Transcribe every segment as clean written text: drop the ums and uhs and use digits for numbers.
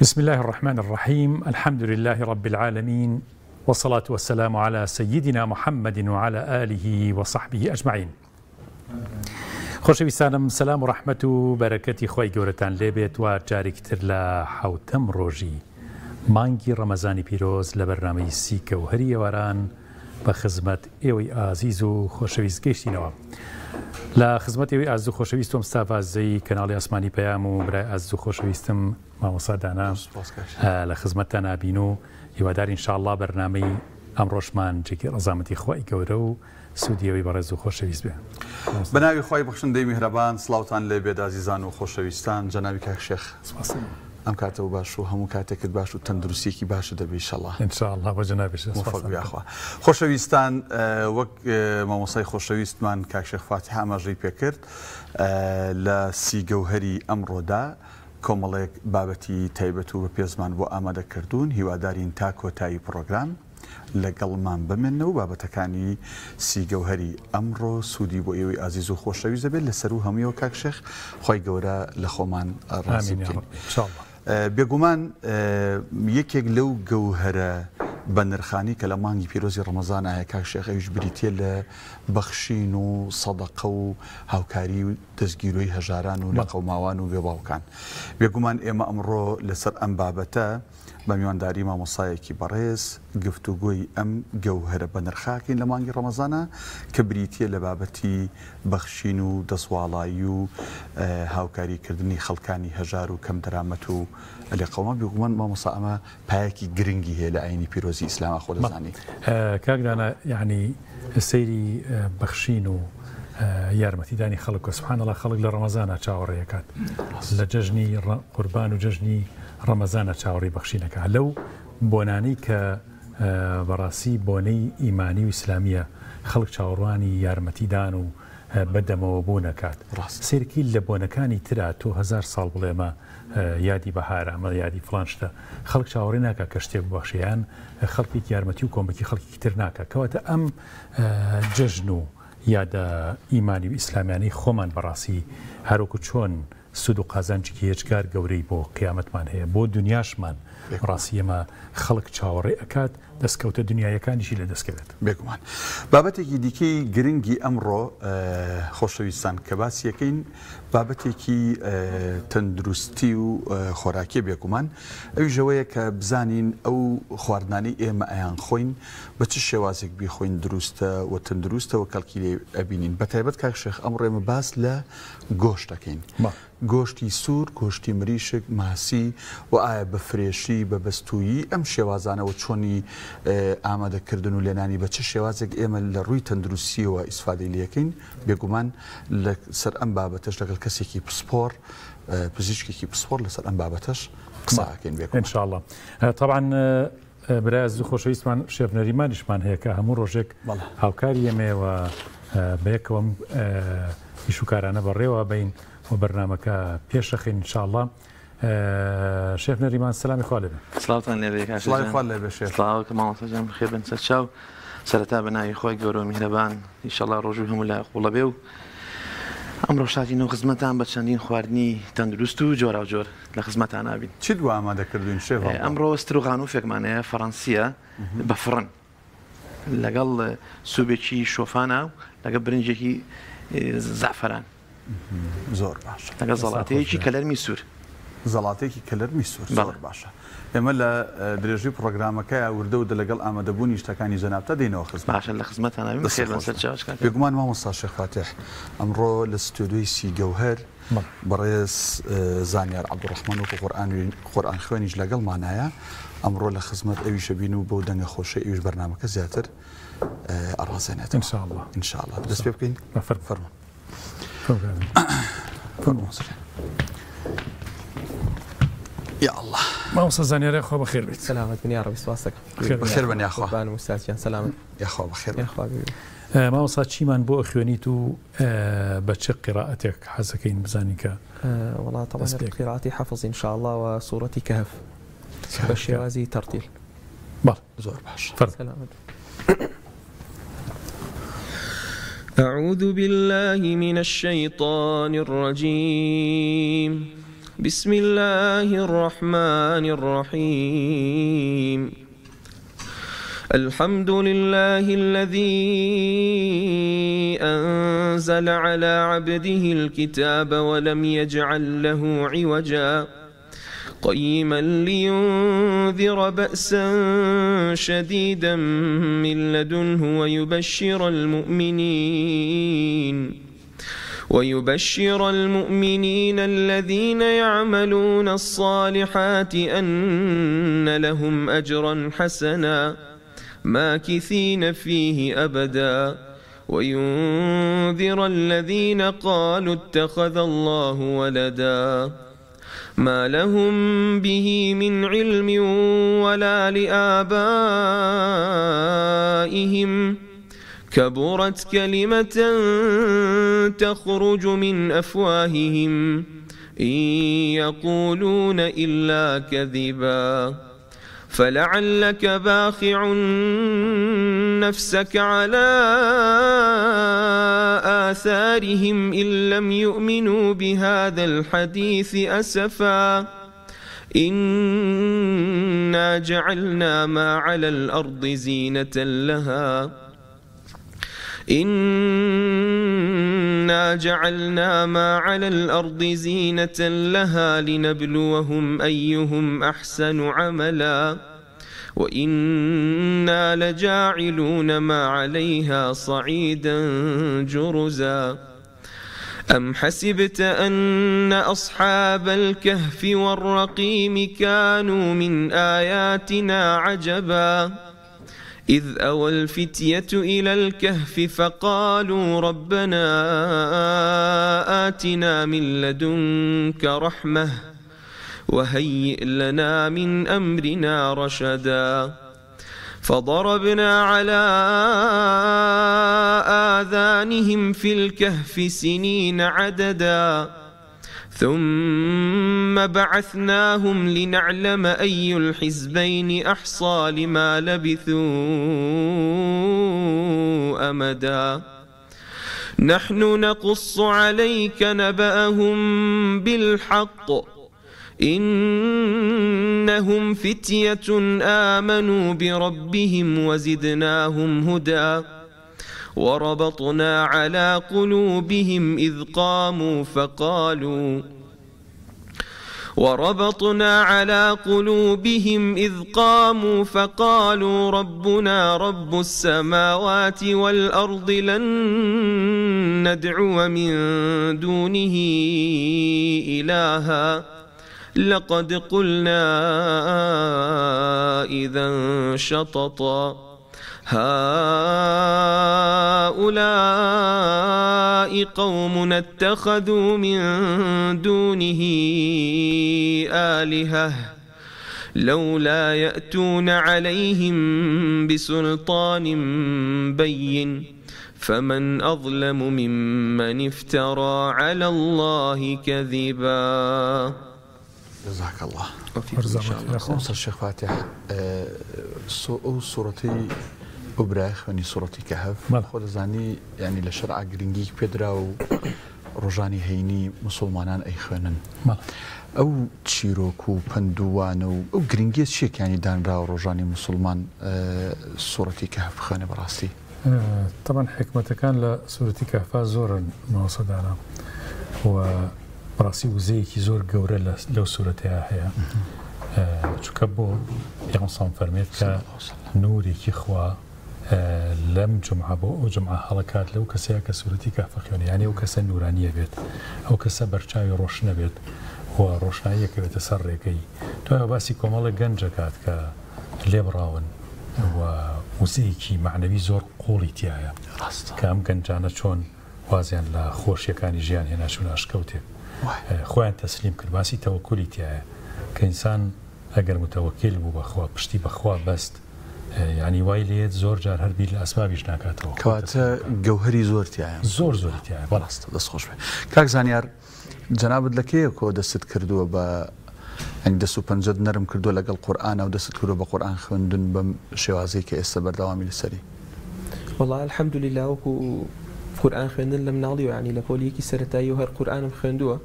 بسم الله الرحمن الرحيم. الحمد لله رب العالمين، والصلاة والسلام على سيدنا محمد وعلى آله وصحبه أجمعين. خۆشەویستانم، سلام و ڕەحمەت و بەرەکەتی خۆی گەورەتان لێبێت و جارێکتر لە حوتەم ڕۆژی مانگی ڕەمەزانی پیرۆز لە بەرنامەی سی گەوهەری ئێواران بە خزمەت ئێوەی ئازیز و خۆشەویست گەیشتینەوە. لە خزمەت ئێوەی ئازیز و خۆشەویست و مستافازەی کەناڵی ئاسمانی پەیام و برای ئازیز و خۆشەویستم مامۆستا دانا لە خزمەتتان نابین و هیوادار ئینشاءالله بەرنامەی ئەمڕۆژمان جێگی ڕەزامەتی خۆی گەورە و سوودیەوەی بەڕێز و خۆشەویست بێ. بەناوی خۆی بەخشندەی میهرەبان، سڵاوتان لێبێت ئازیزان و خۆشەویستان. جەنابی کاک شێخ، ئەم کاتەوە باش و هەموو کاتێکت باش و تەندروستیەکی باشە دەبێت ئینشاءالله. ئینشاءالله بە جەنابی شێخ موفق. خۆشەویستان، وەک مامۆسای خۆشەویستمان کاک شێخ فاتح ئاماژەی پێکرد لە سی گەوهەری ئەمڕۆدا کۆمەڵێک بابەتی تایبەت و بە پێزمان بۆ ئامادەکردوون. هیوادارین تا کۆتایی پرۆگرام لەگەڵمان بمێنەوە بابەتەکانی سی گەوهەری ئەمڕۆ سوودی بۆ ئێوەی ئازیز و خۆشەویست دەبێت لەسەر و هەموویەوە کاک شێخ خۆی گەورە لە خۆمان ڕازی بکەین. بێگومان یەکێک لەو گەوهرە بە نرخانی کە لە مانگی پیرۆزی ڕەمەزان ئایا کاک شێخ ئەویش بریتیە لە بەخشین و سەدەقە و هاوکاری و دەستگیرۆی هەژاران و لە قەوماوان و بێباوکان. بێگومان ئێمە ئەمڕۆ لەسەر ئەم بابەتە بە میوانداری مامۆسایەکی بەڕێز گفتوگۆی ئەم گەوهرە بە نرخاکەین لە مانگی ڕەمەزانە کە بریتیە لە بابەتی بەخشین و دەسوڵایی و هاوکاریکردنی خەڵکانی هەژار و کەم دەرامەت و لێ قەوما. بێگومان مامۆسا ئەمە پایەکی گرنگی هەیە لە ئاینی پیرۆزی ئیسلام خۆ دەزانی. کاکدانا یعنی سەیری بەخشین و یارمەتیدانی خەڵک و سوبحانەڵڵا خەڵک لە ڕەمەزانە چاوەڕێیەکات، لە جەژنی قوربان و جەژنی ڕەمەزانە چاوەڕێی بەخشینەکە. لەو بۆنانەی کە بەڕاستی بۆنەی ئیمانی و ئیسلامیە خەڵک چاوەڕوانی یارمەتیدان و بەدەمەوە بوو نەکات. سیرکی لە بۆنەکانی ترا تۆ هەزار ساڵ بڵێمە یادی بەهارە ئەمە یادی فڵان شتە، خەڵک چاوەڕێ ناکە کە شتێک ببەخشیان خەڵکی یارمەتی و کۆمەکی خەڵکی تر ناکە. کەواتە ئەم جەژن و یادە ئیمانی و ئیسلامیانەی خۆمان بەڕاستی هەروکو چۆن سود و قازانجێکی هێچگار گەورەی بۆ قیامەتمان هەیە، بۆ دنیاشمان ڕاستی ئێمە خەڵک چاوەڕێ ئەکات، دەستکەوتە دنیایەکانیشی لە دەستکەوێت. بێگومان بابەتێکی دیکەی گرنگی ئەمڕۆ خۆشەویستان کە باسیەکەین بابەتێکی تەندروستی و خۆراکی بێگومان ئەوی ژەوەیە کە بزانین ئەو خواردنانی ئێمە ئەیان خۆین بە چ شێوازێک بیخۆین دروستە و تەندروستە و کەڵکی لێ ئەبینین. بەتایبەت کاک شێخ ئەمڕۆ ئێمە باس لە گۆشتەکەین، گۆشتی سوور، گۆشتی مریشک، ماسی و ئایا بە فرێشی بە بەستویی ئەم شێوازانەوە چۆنی ئامادەکردن و لێنانی بە چه شێوازێک ئێمە لە ڕووی تەندروستیەوە ئیسفادەی لەکەین. بێگومان لەسەر ئەم بابەتەش لەگەڵ کەسێکی پسپۆر پزیشکێکی پسپۆر لەسەر ئەم بابەتەش قساکەین بێگومان ئینشاءالله. طبعا برای زوو خۆشەویستمان شێف نەریمانیشمان هەیە کە هەموو ڕۆژێک هاوکاری ئێمەوە بەیەکەوە ئیشوکارانە بەڕێوە بین و بەرنامەکە پێشەخین ئینشاءالله. شێف نەریمان سلامی خوا لێبێ. سڵاوتان لێبێ کە ماڵەسەجان بخێر بن سەر چاو. سەرەتا بەناوی خۆی گەورە و میهرەبان ئینشاءالله ڕۆژوو هەموو لای قوڵە بێ و ئەمڕۆ شاتینەوە خزمەتان بە چەندین خواردنی تەندروست و جۆرا و جۆر لە خزمەتان نابین. چی دو ئامادەکردوین شێف؟ ئەمڕۆ سترۆغانوفێکمانەیە فەڕەنسیە بە فڕن لەگەڵ سوبێکی شۆفانە و لەگەڵ برنجێکی زعفەران زۆر باشە، لەگە زەڵاتەیەکی کەلەرمی سوور. زەڵاتێکی کەلەرمی سوور زۆر باشە. ئێمە لە درێژی پرۆگرامەکە وردە و لەگەڵ ئامادەبوونی شتەکانی جەنابتە دێنەوە خزمەت. باشە لە خزمەتان ناوین بەخێر بن سەر چاوش کاک. بێگومان مامۆستا شێخ فاتح ئەمڕۆ لە ستودیۆی سی گەوهەر بەڕێز زانیار عەبدوڕەحمان وەکو قورئان خوێنیش لەگەڵمانایە. ئەمڕۆ لە خزمەت ئەویشە بین و بۆ دەنگە خۆشەی ئەویش بەرنامەکە زیاتر ئەڕازێنێت ئینشاءالله. دەست پێ بکەین. فەرموون. يا الله ما وصل زانيار خو بخير بيت سلامت من يا رب سواسك بخير بن يا اخو بان مستاذ سلامت يا اخو بخير يا اخو ما وصل شي من بو اخوانيتو بتش قراءتك حسكين بزانيك والله طبعا قراءتي حفظ ان شاء الله وسورتي كهف بالشوازي ترتيل بال زور باش سلامت. أعوذ بالله من الشيطان الرجيم بسم الله الرحمن الرحيم الحمد لله الذي أنزل على عبده الكتاب ولم يجعل له عوجا قيما لينذر بأسا شديدا من لدنه ويبشر المؤمنين الذين يعملون الصالحات أن لهم أجرا حسنا ماكثين فيه أبدا وينذر الذين قالوا اتخذ الله ولدا ما لهم به من علم ولا لآبائهم كبرت كلمة تخرج من أفواههم إن يقولون إلا كذبا فلعلك باخع نفسك على آثارهم إن لم يؤمنوا بهذا الحديث أسفا إنا جعلنا ما على الأرض زينة لها لنبلوهم أيهم أحسن عملا وإنا لجاعلون ما عليها صعيدا جرزا أم حسبت أن أصحاب الكهف والرقيم كانوا من آياتنا عجبا إذ أوى الفتية إلى الكهف فقالوا ربنا آتنا من لدنك رحمة وهيئ لنا من أمرنا رشدا فضربنا على آذانهم في الكهف سنين عددا ثم بعثناهم لنعلم أي الحزبين أحصى لما لبثوا أمدا نحن نقص عليك نبأهم بالحق إنهم فتية آمنوا بربهم وزدناهم هدى وربطنا على قلوبهم إذ قاموا فقالوا ربنا رب السماوات والأرض لن ندعو من دونه إلها لقد قلنا إذا شططا هؤلاء قوم اتخذوا من دونه آلهة لولا يأتون عليهم بسلطان بين فمن أظلم ممن افترى على الله كذبا. جزاك الله. خمسة الشيخ فاتح سورتي أبراخ وني سورتي كهف خود زاني يعني لشرع جرينجي بيدرا ورجاني هيني مسلمانان أي خوانن أو تشيروكو بندوانو أو جرينجي شيك يعني دان را ورجاني مسلمان سورتي كهف خواني براستي. طبعا حكمة كان لسورتي كهف زورا موصدانا براسي وزيكي زور قورة لو سورتها هي تكبو يغنصان فرميت نوري كيخوا لم جمعة بو جمعة حلقات لو كسيا كسورتي كهف يعني أو كسا نورانية بيت أو كسا برشاي روشنا بيت هو روشناية كبيت سرقي تو باسي كمال جنجكات كليبراون وموسيقي معنوي زور قولي تيايا كام جنجانا شون وازيان لخوش يكاني جيان هنا شون أشكوتي خوان تسليم كل باسي توكلي تيايا كإنسان أجر متوكل بخوا بشتي بخوا بست يعني وايليت زور جار هربي الأسباب يجناكاته كواتا جوهري زور تيايا زور تيايا خلاص دست خوش كاك زانيار جناب لكي كو دست كردو با يعني دستو پنجد نرم كردو لقى القرآن أو دست كردو بقرآن خوندن بشوازي كإستا بردوامي لسري والله الحمد لله وكو قورآن خوێندن لە مناڵیەوە ینی لە پۆلیەکی سەرەتایی و هەر قورآنم خوێندووە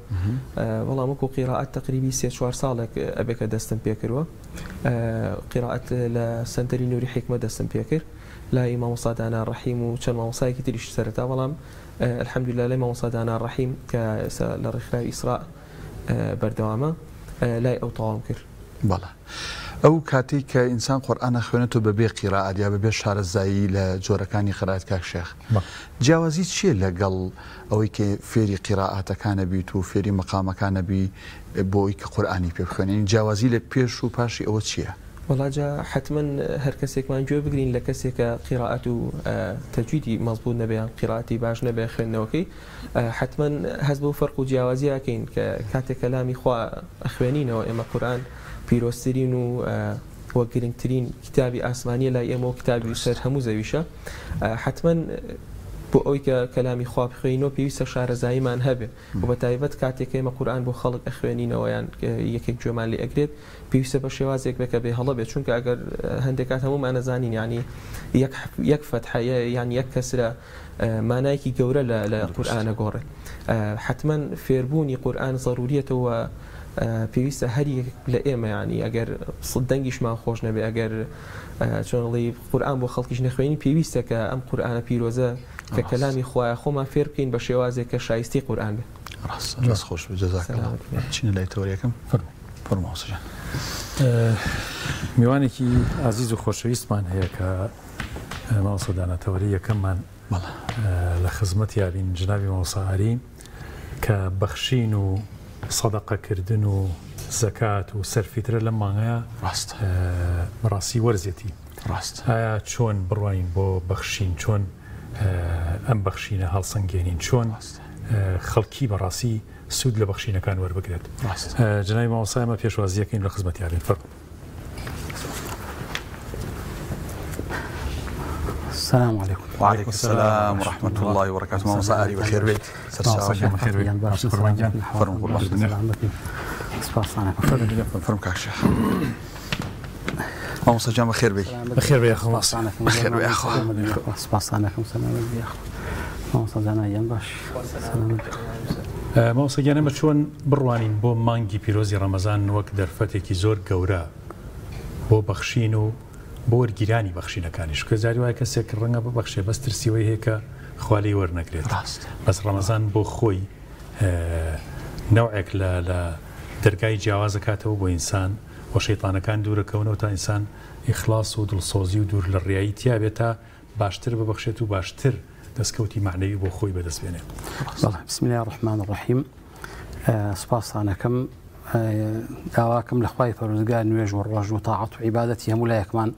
بەڵام وەکو قیراعەت تقریبی 3-4 ساڵێک ئەبێ کە دەستم پێ کردووە قیراعەت لە سەنتەری نووری حیکمە دەستم پێ کرد لای مامۆستا دانا ڕەحیم و چەند مامۆستایەکی تریش سەرەتا بەڵام الحەمدولillah لای مامۆستا دانا ڕەحیم کە لە ڕێکخراوی ئیسراء بەردەوامە لای ئەو تەواو کرد. بەڵێ ئەو کاتی کە ئینسان قورئان ئەخوێنێتەوە بەبێ قیراعەت یا بەبێ شارەزایی لە جۆرەکانی قیراعەت کاک شێخ جیاوازی چییە لەگەڵ ئەوەی کە فێری قیراعەتەکانە بیت و فێری مەقامەکانە بی بۆ ئەوەی کە قورئانی پێ بخوێنین جیاوازی لە پێش و پاشی ئەوە چییە؟ وڵاجا حتما هەر کەسێکمان گوێ بگرین لە کەسێکە قیراعەت و تەجویدی مەزبوط نەبێ قیراعەتی باش نەبێ خوێندنەوەکەی حتما هەست بۆ فەرق و جیاوازی ئەکەین کە کاتێک کەلامی خوا ئەخوێنینەوە ئێمە قورئان پیرۆستترین و وە گرنگترین کتابی ئاسمانیە لای ئێمە و کتابی سەر هەموو زەویشە حتما بۆ ئەوی کە کەلامی خوا بخوێنینەوە پێویستە شارەزاییمان هەبێ و بە تایبەت کاتێک ئێمە قورئان بۆ خەڵک ئەخوێنینەوە یان یەکێک گوێمان لێ ئەگرێت پێویستە بە شێوازێک بێ کە بێ هەڵە بێت چونکە ئەگەر هەندێک کات هەمومان نەزانین ینی یەک فەتحەیە یان یەک کەسرە مانایکی گەورە لە قورئانە گۆڕێت حتما فێربوونی قورئان ضرورەتەوە پێویستە هەریەک لە ئێمە ینی ئەگەر دەنگیشمان خۆش نەبێ ئەگەر چۆنڵی قورئان بۆ خەڵکیش نەخوێنی پێویستە کە ئەم قورئانە پیرۆزە کە کەلامی خوایە خۆمان فێر بکەین بە شێوازێک کە شایستی قورئان بێ. ڕاست خۆش جەزاکەڵڵا چینە لای تەوەریەکەم فەرموو حوسێن. میوانێکی ئازیز و خۆشەویستمان هەیە کە مامۆستا داناتەوەری یەکەممان لە خزمەت یابین جنابی مامۆستا عەلی کە بەخشین و سەدەقەکردن و زەکات و سەرفیترە لەم مانگەیە بەڕاستی وەرزێتی ئایا چۆن بڕوانین بۆ بەخشین چۆن ئەم بەخشینە هەڵسەنگێنین چۆن خەڵکی بەڕاستی سوود لە بەخشینەکان وەربگرێت جنابی مامۆستا ئێمە پێشوازیەکەین لە خزمەت یابین فەرموو. السلام عليكم. وعليكم السلام ورحمة الله وبركاته. مامۆستا عەلی بەخێر بێت. فرم کاک شێخ. مامۆستا جان بەخێر بێ. بەخێر بێ ئەخوا. بەخێر بێ ئەخوا. سپاسانەکەم سەلامت بێ. مامۆستا جانایان باش. مامۆستا گیان ئێمە چۆن بڕوانین بۆ مانگی پیرۆزی ڕەمەزان وەک دەرفەتێکی زۆر گەورە بۆ بەخشین و بۆ وەرگیرانی بەخشینەکانیش کە جاری وایە کەسێک ڕەنگە ببەخشێ بەس ترسیەوەی هەیە کە خوالی وەرنەگرێت بەس ڕەمەزان بۆ خۆی نەوعێک لە دەرگای جیاواز دەکاتەوە بۆ ئینسان بۆ شەیتانەکان دوورەکەونەوە تا ئینسان ئیخلاص و دڵسۆزی و دوور لە ڕیایی تیا بێت تا باشتر ببەخشێت و باشتر دەستکەوتی معنەوی بۆ خۆی بەدەستبێنێت. بسم الله الرحمن الرحیم. سپاسانەکەم داواکەم لە خوای پەروەردگار نوێژ و ڕۆژ و تاعەت و عیبادەتی هەموو لایەکمان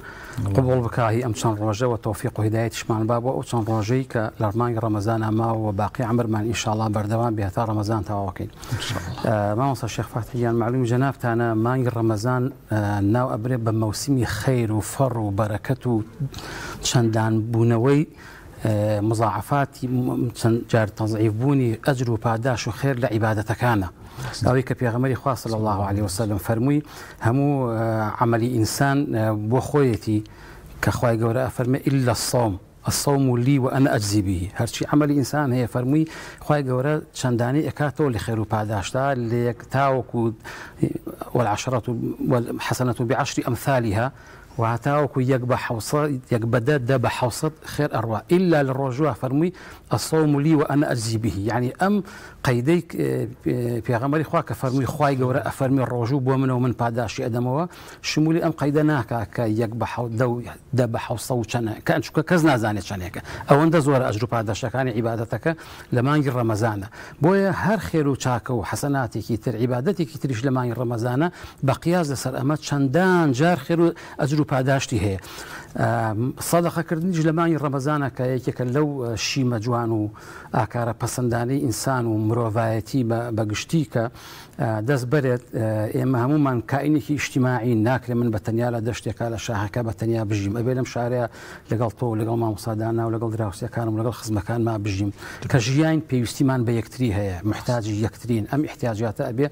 قبوڵ بکایی ئەم چەند ڕۆژە و تەوفیق و هیدایەتیشمان با بۆ ئەو چەند ڕۆژەی کە لە مانگی ڕەمەزانە ماوە و باقی عەمرمان ئینشاءڵڵا بەردەوام بێت تا ڕەمەزان تەواوەکەین. مامۆستا شێخ فاتحیان معلوم جەنابتانە مانگی ڕەمەزان ناو ئەبرێ بە مەوسیمی خەیر و فەڕ و بەرەکەت و چەندان بوونەوەی مضاعفاتی چەند جار تەضعیف بوونی ئەجر و پاداش و خێر لە عیبادەتەکانە ئەوەی کە پێغەمبەری خوا صلی الله عليه وسلم فەرمووی هەموو عەمەلی ئینسان بۆ خۆیەتی کە خوای گەورە ئەفەرمێ ئیلا الصوم لي وأنا أجزي به هەرچی عەمەلی ئینسان هەیە فەرمووی خوای گەورە چەندانی ئەکاتەوە لە خێر و پاداشدا لە تاوەکو والعشرة والحسنة بعشر أمثالها وهتاوكو يك بدأ بحوصد خير أروع إلا للرجوع فرمي الصوم لي وأنا أجزي به يعني أم قيديك في غمري خواك فرمي خواي جورا فرمي الرجوع ومن ومن بعداش أدموا شمولي أم قيدناك كيك بحو دو بحوصو شنا كأن شو كزنا زاني شناك أو أنت زور أجر بعداش كان عبادتك لما يجي رمضان بويا هر خير وشاك وحسناتي كتير عبادتي كتيرش لما يجي رمضان بقياس لسر أمات شندان جار خير أجر پاداشتی هەیە سەدەقەکردنیش لە مانگی ڕەمەزانە کە یەکێکە لەو شیمە جوان و ئاکارە پەسەندانەی ئینسان و مرۆڤایەتی بەگشتی کە دەست بەرێت ئێمە هەمومان کائینێکی ئیجتیماعی ناکرێ من بە تەنیا لە دەشتێکا لە شاخەکە بە تەنیا بژیم ئەبێ لەم شارەیە لەگەڵ تۆ لەگەڵ مامۆستا دانا و لەگەڵ دراوسەکانم لەگەڵ خزمەکانمان بژیم کە ژیان پێویستیمان بە یەکتری هەیە محتاجی یەکترین ئەم احتیاجاتە ئەبێ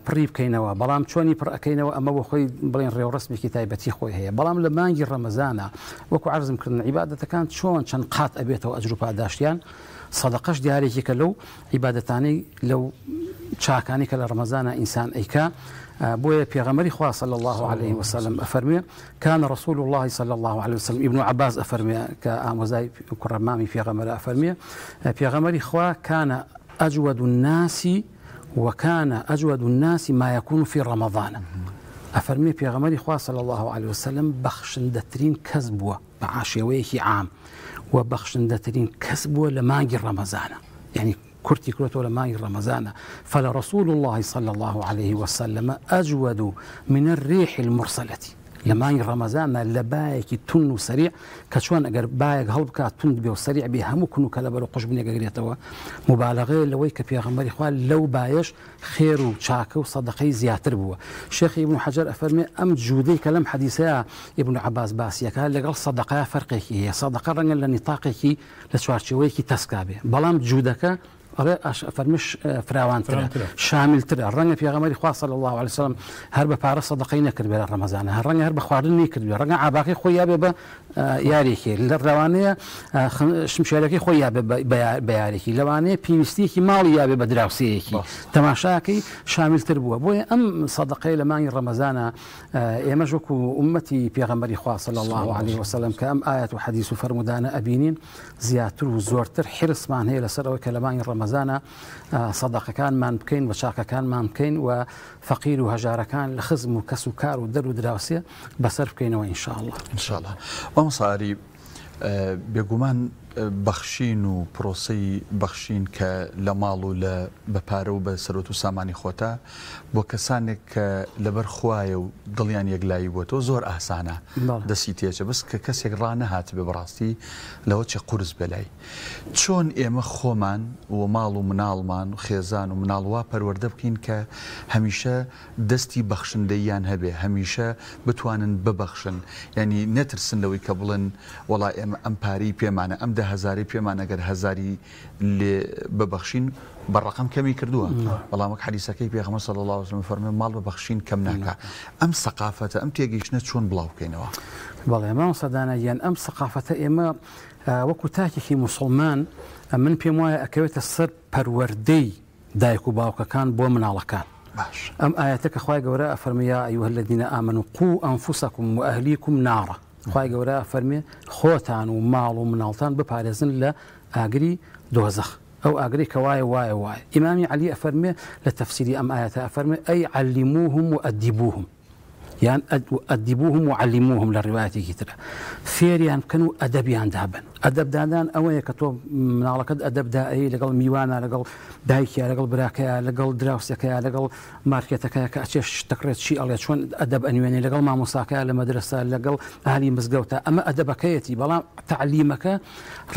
پڕی بکەینەوە بەڵام چۆنی پڕ ئەەکەینەوە ئەمە بۆ خۆی بڵێن ڕێوڕسمێکی تایبەتی خۆی هەیە بەڵام لە مانگی ڕەمەزانە وەکو عەرزم کردن عیبادەتەکان چۆن چەند قات ئەبێتەوە ئەجر و پاداشتیان صدقش دیارێکی کە لەو عیبادەتانەی لەو چاکانی کە لە ڕەمەزانە ئینسان ئەیکا بۆیە پێغەمبەری خوا صلی الله عليه وسلم ئەفەرمێ كان رسول الله صلى الله عليه وسلم ابن عباس أفرمي كأموزاي كرمامي في غمرة أفرمي في غمرة خوا كان أجود الناس وكان أجود الناس ما يكون في رمضان أفرمي في غمرة خوا صلى الله عليه وسلم بخشندترين كذبوا بعاشويه عام وبخشندترين كذبوا لما جي رمضان يعني كرتي كرتو لما رمضان فلرسول الله صلى الله عليه وسلم أجود من الريح المرسلة لما رمضان لبايك تن سريع كشوان أجر بايك هلبك تن بيو سريع بهم كنو كلبلو قش بني جريتوا مبالغة لويك في غمر إخوان لو بايش خير وشاك وصدقي زياتر بوا شيخ ابن حجر أفرمي أم جودي كلام حديثة ابن عباس باسيا قال لقال صدقة فرقك هي صدقة رجل لنطاقك لشوارشويك تسكابه بلام جودك فرمش فراوان ترى شامل ترى الرنجة في غمر إخوة صلى الله عليه وسلم هرب بارس صدقين كربلا رمضان هالرنجة هرب خوارني كربلا رنجة عباقي خويا ببا ياريكي الروانية شمشاركي خويا بياريكي لوانية بيستيكي مالي يا ببا دراوسيكي تماشاكي شامل تربوا بوي أم صدقي لما رمضان يمجك أمتي في غمر إخوة صلى الله عليه وسلم كأم آية وحديث فرمدان أبينين زياتر وزورتر حرص مان هي لسر وكلمان رمضان صدقة كان ما ممكن وشاكة كان ما ممكن وفقير وهجار كان لخزم وكسوكار ودر ودراوسية بصرف كينوا إن شاء الله إن شاء الله ومصاري بيقومان بخشين وبروسي بخشين كلمالو لببارو بسروتو ساماني خوتا بوكسانك لبرخوايو ضليان يقلاي بوتو زور أحسانا دسيتيجا بس ككس يقرانا هات ببراستي لو تشي قرز بلاي شون إيما خومان ومالو منالمان وخيزان ومنالوا پرورده بكين كهميشة دستي بخشن ديان هبه هميشة بتوانن ببخشن يعني نترسن لو يكبلن والله أمباري بيمانا أم هزاري بيمان أجر هزاري اللي ببخشين بالرقم كم يكردوها والله مك حديثك كيف يا خمس صلى الله عليه وسلم فرمي مال ببخشين كم ناكا أم ثقافة أم تيجيش نتشون بلاو كينوا والله ما صدقنا ين أم ثقافة إما وكتاكي مسلمان من بيموايا أكويت السر بروردي دايكو باوكا كان بو من على كان باش أم آياتك أخوي جوراء فرمي يا أيها الذين آمنوا قوا أنفسكم وأهليكم نارا خواهي جورا فرمي خوتان ومال ومنالتان ببارزن لا أجري دوزخ أو أجري كواي واي واي إمامي علي أفرمي لتفسير أم آيات أفرمي أي علموهم وأدبوهم يعني أدبوهم وعلموهم للرواية كتير فيريان كانوا أدبيان دابن أدب دادان أوه كتب من على قد أدب دائي لقل ميوانا لقل دايكيا لقل براكيا لقل دراوسكيا لقل ماركتكيا كأشيش تقريت شيء الله شون أدب أنواني لقل ما مساكيا لمدرسة لقل أهلي مزقوتا أما أدبكيتي بلا تعليمك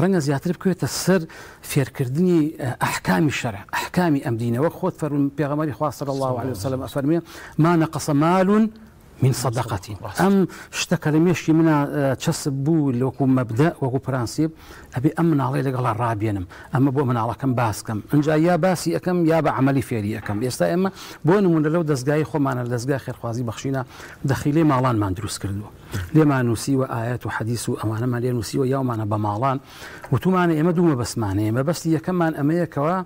رنج زياتر بكويت السر فير كردني أحكام الشرع أحكام أمدينة وخوت فرم بيغمري خواص صلى الله عليه وسلم أفرمي ما نقص مال من صدقة أم اشتكى لميشي منا تشسبو لوكو مبدأ وكو برانسيب أبي أمن علي لقال الرابينم أما بو من على كم باس كم إن جاء يا باسي أكم يا بعملي فيري أكم يستا إما بو من لو دزقاي خو معنا دزقاي خير خوازي بخشينا دخيلي مالان ما ندرس كردو لما نسيوا آيات وحديث أمانة ما لين نسيوا يوم أنا بمالان وتماني إما دوما بس معني إما بس لي كمان أمية كوا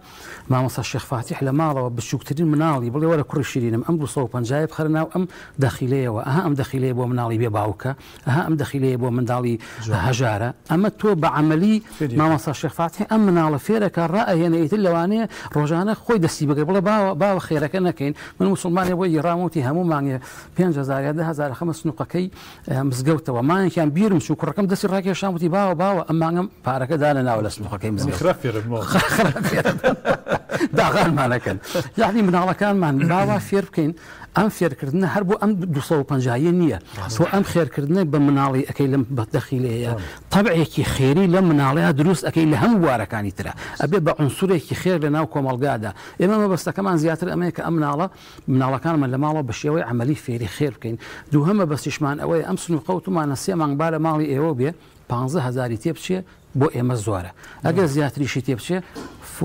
ما مصر الشيخ فاتح لمالا وبالشوكترين منالي بلي ولا كل شيرين أم صوبا جايب خرنا وأم داخلية وأها أم داخلية بو منالي بباوكا أها أم داخلية بو من دالي هجارة أما تو بعملي ما مصر الشيخ فاتح أم منال فيرك الرأي هنا يتلواني رجعنا خوي دسي بقى بلا باو خيرك أنا كين من مسلمان يبغى يراموتي همو معني بين جزائر ده هزار 5 نقطة مزجوته وما كان بيرم شو كركم دسي راكي شاموتي باو أما بارك دالنا ولا اسمه كي مزجوته خرافير داغان ما لكن يعني من على كان من باوا فيركين أم فير كردنا هربو أم دوصو بنجاينية سو أم خير كردنا بمنالي أكيد لم بدخيلية طبعي كي خيري لم مناليها دروس أكيد لهم واركاني ترى أبي بعنصري كي خير لنا وكم القادة إما ما بس كمان زيادة أمريكا أم منالا كان من لمالا بشيوي عملي فيري خير كين دو هم بس يشمان أوي أمس نقوتو ما نسي من بالا مالي إيروبيا 15000 تيبشي بو إما زوارة أجل زيادة ريشي تيبشي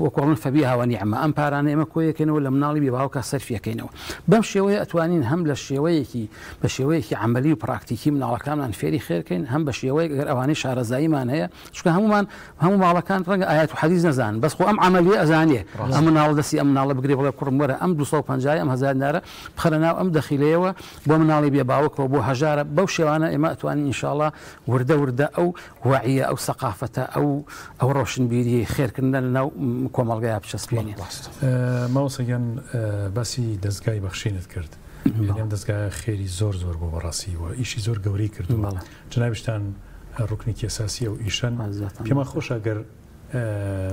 وەکوڵن فەبیها وەنیعمە ئەم پارانە ئێمە کۆیەکەینەوە لە مناڵی بێباوکە سەرفیەکەینەوە بەم شێوەیە ئەتوانین هەم لە بە شێوەیەکی عملی و پراکتیکی مناڵەکانمان فێری خێرکەین هەم بە شێوەیە گەر ئەوانەی شارەزاییمان هەیە چونکە هەموو ماڵەکان ڕەنگە ئايات و حەدیث نەزانن بەس خۆ ئەم عملیە ئەزانێ ئەم مناڵ دەستی ئەم مناڵە بگرێ بڵێ کوڕم وەرە ئەم 250 ئەم 1000 دینارە بخەرە ناو ئەم دەخیلەیەوە بۆ مناڵی بێباوکەوە بۆ هەژارە بەو شێوانە ئێمە ئەتوانین ئینشاءڵڵا وردە ئەو وعیە ئەو سەقافەتە ئەو ڕۆشنبیری خێرکردن لەناو کۆمەڵگەیە بچەسپێنێت. ماوەسەگەن باسی دەستگای بەخشینت کرد ئەم دەستگای خێری زۆر بۆ بەڕاستیەوە ئیشی زۆر گەورەی کردووە جنابشتان ڕوکنێکی ئەساسی و ئیشەن پێمان خۆشە گەر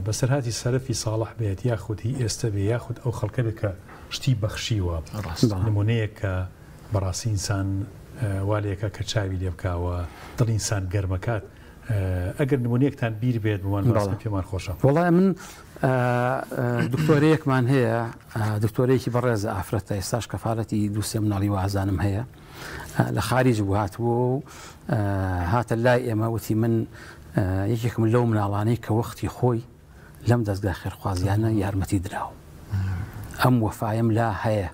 بەسەرهاتی سەرفی ساڵح بێت یاخودی ئێستا بێ یاخود ئەو خەڵکە بێت کە شتی بەخشیوە نمونەیە کە بەڕاستی ئینسان والەیەکە کە چاوی لێ بکاوە دڵی ئینسان گەرمەکات ئەگەر نمونەیەکتان بیر بێت بمان پێمان خۆشە. وەڵای من دکتۆرەیەکمان هەیە دکتۆرەیەکی بەڕێز ئافرەتە ئێستاش کەفاڵەتی دووسێ مناڵی وازانم هەیە لە خارج بوو هاتووە و هاتە لای ئێمە وتی من یەکێکم لەو مناڵانەی کە وەختی خۆی لەم دەستگای خێرخوازیانە یارمەتی دراوە ئەم وەفایم لا هەیە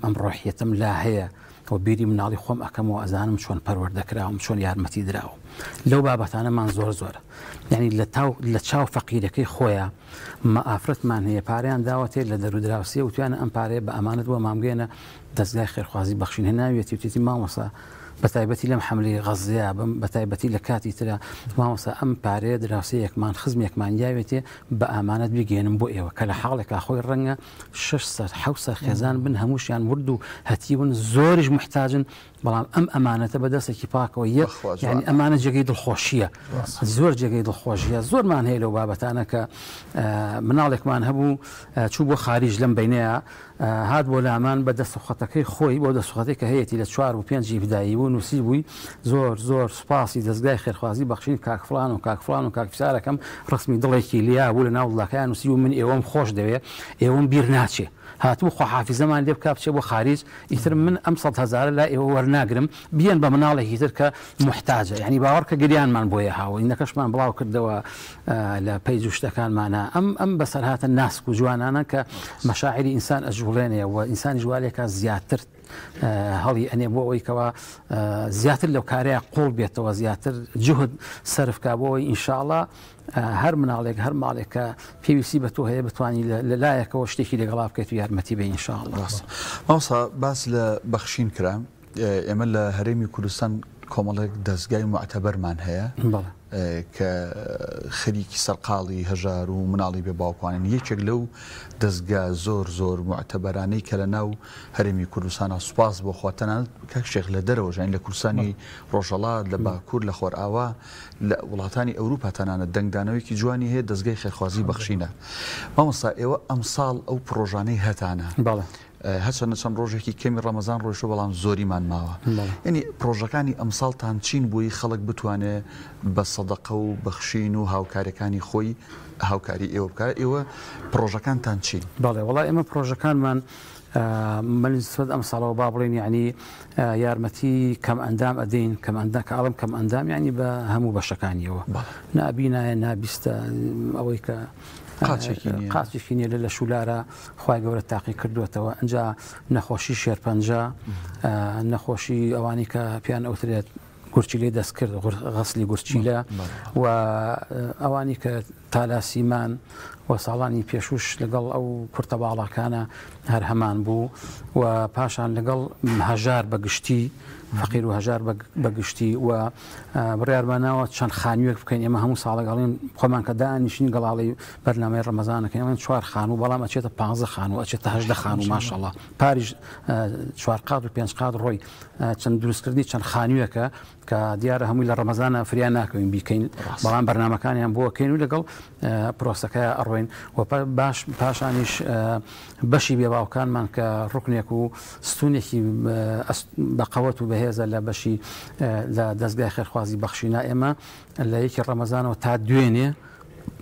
ئەم ڕۆحیەتم لا هەیە و بیری مناڵی خۆم ئەەکەمەوە ئەزانم چۆن پەروەردەکراوم چۆن یارمەتی دراوە لەو بابەتانەمان زۆرە یعنی لە چاو فەقیرەکەی خۆیە ئافرەتمان هەیە پاریان داوەتێ لە دەرودراوسێ و توانە ئەم پارەیە بە ئەمانەت بۆ مامگەێنە دەستگای خێرخوازی بەخشین هێناوێتی وتێتی مامۆسا بەتایبەتی لەم حملی غەزەیە بەتایبەتی لە کاتی ترە مامۆسا ئەم پارەیە دراوسەیەکمان خزمێکمان یاوێتێ بە ئامانەت بگەێنم بۆ ئێوە کە لە حاڵێکا خۆی ڕەنگە 600 خێزان بن هەمووشیان ورد و هەتیون زۆریش محتاجن بەڵام ئەم ئەمانەتە بەدەستێکی پاکەوە یعنی ئەمانە جێگەی دڵخۆشیە زۆر جێگەی دڵخۆشیە زۆرمان هەیە لەو بابەتانە کە مناڵێکمان هەبوو چوو بۆ خارج لەم بینەیە هات بۆ لامان بە دەستوخەتەکەی خۆی بۆ دەستوخەتی کە هەیەی لە 4 و 5 بدایی بوو نووسی بووی زۆر سوپاسی دەستگای خێرخوازی بەخشین کاکفلان و کاکفلان و کاکفسارەکەم ڕسمی دڵێکی لیا بوو لە ناو وڵاتەکان نووسی و من ئێوەم خۆش دەوێت ئێوەم بیر ناچێ هاتوو خۆحافیزەمان لێ بکات بچێ بۆ خارج ئیتر من ئەم 100,000 لا ئێوە وەرناگرم بیان بە مناڵێکی تر کە محتاجە یعنی باوەڕکە گریانمان بۆیە هاوە ئینەکەشمان بڵاو کردەوە لە پەیج و شتەکانمانە ئەم بەسەرهاتە ناسک و جوانانە کە مەشاعری ئینسان ئەجوڵێنێ و ئینسانی جوالێکە زیاتر هەڵی ئەنێ بۆ ئەوەی کەەوە زیاتر لەو کارەیە قوڵ بێتەوە زیاتر جهد سەرفکا بۆەوەی ئینشاءڵڵا هەر مناڵێک هەر ماڵێکە پێویستی بە تۆ هەیە بتوانانی لەلایەکەوە شتێکی لەگەڵا بکەیت و یارمەتی بێ ئینشاءڵڵا. مامۆستا باس لە بەخشین کرا ئێمە لە هەرێمی کوردستان کۆمەڵێک دەستگای معتەبەرمان هەیە کە خەریکی سەرقاڵی هەژار و مناڵی بێ باوکوانن یەکێک لەو دەستگا زۆر معتەبەرانەی کە لە ناو هەرێمی کوردستانە سوپاس بۆ خواتەنان کاک شێخ لە دەرەوە ژین لە کوردستانی ڕۆژەڵات لە باکوور لە خۆرئاوا لە وڵاتانی ئەوروپا تەنانەت دەنگدانەوەیکی جوانی هەیە دەستگای خێرخوازی بەخشینە. مامۆستا ئێوە ئەمساڵ ئەو پرۆژانەی هەتانە هەچەندە چەند ڕۆژێکی کەمی ڕەمەزان ڕۆیشە بەڵام زۆریمان ماوە یعنی پرۆژەکانی ئەمساڵتان چین بووی خەڵک بتوانێت بە سەدەقە و بەخشین و هاوکارەکانی خۆی هاوکاری ئێوە بکات ئێوە پرۆژەکانتان چین؟ بەڵێ وڵای ئێمە پرۆژەکانمان منسبەت ئەم ساڵەوە با بڵێن یعنی یارمەتی کەم ئەندام ئەدەین کەڵم کەم ئەندام یعنی بە هەموو بەشەکانیەوە نابینایە نابیستە ئەوەی کە قاچێکی نیە لە شولارە خوای گەورە تاقی کردوێتەوە ئەنجا نەخۆشی شێرپەنجە نەخۆشی ئەوانی کە پیان ئەوترێت گورچی لێ دەست کرد غەسلی گورچیلە و ئەوانی کە تالاسیمان و ساڵانی پێشوش لەگەڵ ئەو کورتە باڵاکانە هەر هەمان بوو و پاشان لەگەڵ هەژار بەگشتی فەقیر و هەژار بەگشتی و بڕیارماناوە چەند خانوویەک بکەین ئێمە هەموو ساڵەگەڵین خۆمان کە دانیشتین گەڵاڵی بەرنامەی ڕەمەزانەکەین ئەمە 4 خانوو بەڵام ئەچێتە 15 خانوو ئەچێتە 18 خانوو ماشەڵڵا پاریش 4 قات و 5 قات ڕۆی چەند دروستکردی چەند خانوویەکە کە دیارە هەمووی لە ڕەمەزانە فریان ناکەوین بیکەین بەڵام بەرنامەکانیان بۆ کەین و لەگەڵ پرۆسەکەی ئەڕۆین و باش پاشانیش بەشی بێباوکانمان کە ڕوکنێک و ستونێکی بەقەوەت و بەهێزە لە بەشی لە دەستگای خێرخوازی بەخشینە ئێمە لە یەکی ڕەمەزانەوە تا دوێنێ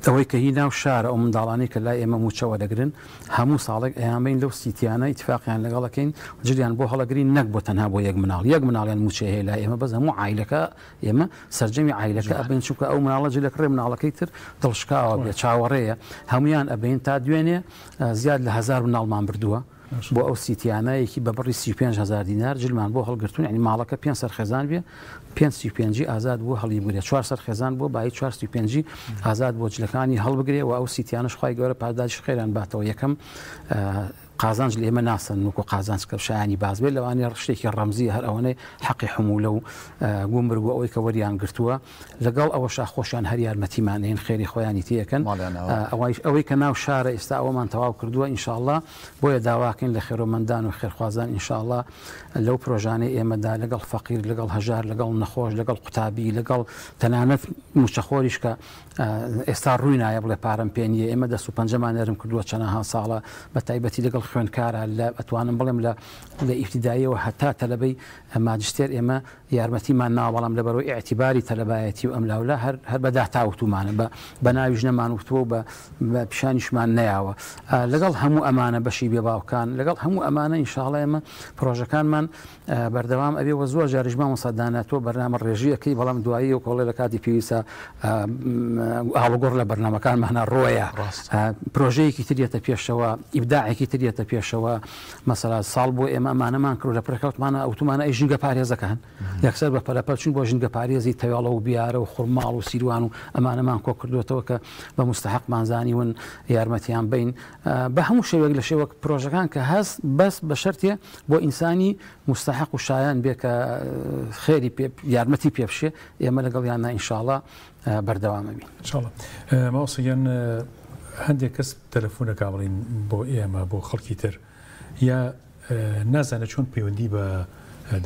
ئەوەی کە هی ناو شارە ئەو منداڵانی کە لای ئێمە موچەوە دەگرن هەموو ساڵێک ئەیانبین لەو سیتیانە ئیتفاقیان لەگەڵەکەین جریان بۆ هەڵەگرین نەک بۆ تەنها بۆ یەک مناڵیان موچێ هەیە لای ئێمە بەس هەموو عایلەکە ئێمە سەرجەمی عایلەکە ئەبین چونکە ئەو مناڵە جلەکڕێ مناڵەکەی تر دڵشکاوە بێ چاوەڕێیە هەمویان ئەبین تا دوێنێ زیاد لە 1000 مناڵمان بردووە بۆ ئەو سیتیانەیەکی بە بڕی 35,000 دینار جلمان بۆ هەڵگرتوون ینی ماڵەکە 5 سەرخێزان بێ 5 ئازاد بۆ هەڵی بگرێت 4 سەرخێزان بۆ بای 4 ئازاد بۆ جلەکانی هەڵبگرێ و ئەو سیتیانش خی گەورە پاداش خێران باتەوە یەکەم قازانج لە ئێمە ناسن وکو قازانج کە شایانی باز بێت لەوانی شتێکی ڕەمزی هەر ئەوەنەی حەقی هەموو لەو گومبرگ و ئەوەی کە وەریان گرتووە لەگەڵ ئەوە شاخۆشیان هەر یارمەتیمانین خێری خۆیانی تیەکەن ئەوەی کە ناو شارە ئێستا ئەوەمان تەواو کردووە ئینشاءالله بۆیە داواکەین لە خێرۆمەندان و خێرخوازان ئینشاءالله لەو پرۆژانەی ئێمەدا لەگەڵ فەقیر لەگەڵ هەژار لەگەڵ نەخۆش لەگەڵ قوتابی لەگەڵ تەنانەت موچەخۆریش کە ئێستا ڕووی نایە بڵێ پارەم پێ نییە ئێمە دەست و پەنجەمان نەرم کردووە چەندەها ساڵە بە تایبەتی لەگەڵ خوێنکارە لە ئەتوانم بڵێم لە ئیفتیداییەوە هەتا تەلەبەی ماجستێر ئێمە یارمەتیمان ناوە بەڵام لەبەرەوەی ئاعتیباری تەلەبایەتی و ئەملاولا هەر بەداتاوتومانە بە ناویش نەمانوتووە بە پیشانیشمان نەیاوە لەگەڵ هەموو ئەمانە بەشی بێباوکان لەگەڵ هەموو ئەمانە ئینشاءڵڵا ئێمە پرۆژەکانمان بەردەوام ئەبێ وە زۆر جاریژمان وسەدانێتەوە بەرنامە ڕێژیەکەی بەڵام دوایی و کۆڵێ لە کاتی پێویستە ئاڵگۆڕ لە بەرنامەکانمانە ڕۆیە پرۆژەیەکی ترێتە پێشەوە ئیبداعێکی ترێتە پێشەوە مەسەلا ساڵ بۆ ئێمە ئەمانەمان کرد لە پرەکەوتمانە ئەوتومانە ئەی ژینگە پارێزەکان یەکسەر بە پەلەپەل چون بۆ ژینگە پارێزی تەواڵە و بیارە و خوڕماڵ و سیروان و ئەمانەمان کۆ کردوێتەوە کە بە مستحقمان زانیون یارمەتیان بین بە هەموو شێوەیەک لە شێوەک پرۆژەکان کە هەست بەس بە شەرتێ بۆ ئینسانی مستحق و شایان بێ کە خێری یارمەتی پێبشێ ئێمە لەگەڵیاننا ئینشاءڵڵا بەردەوامە بین انشاءالله ماوسیان هەندێک کەس تەلەفۆنەکە بڵین بۆ ئێمە بۆ خەڵکی تر یا نازانە چۆن پەیوەندی بە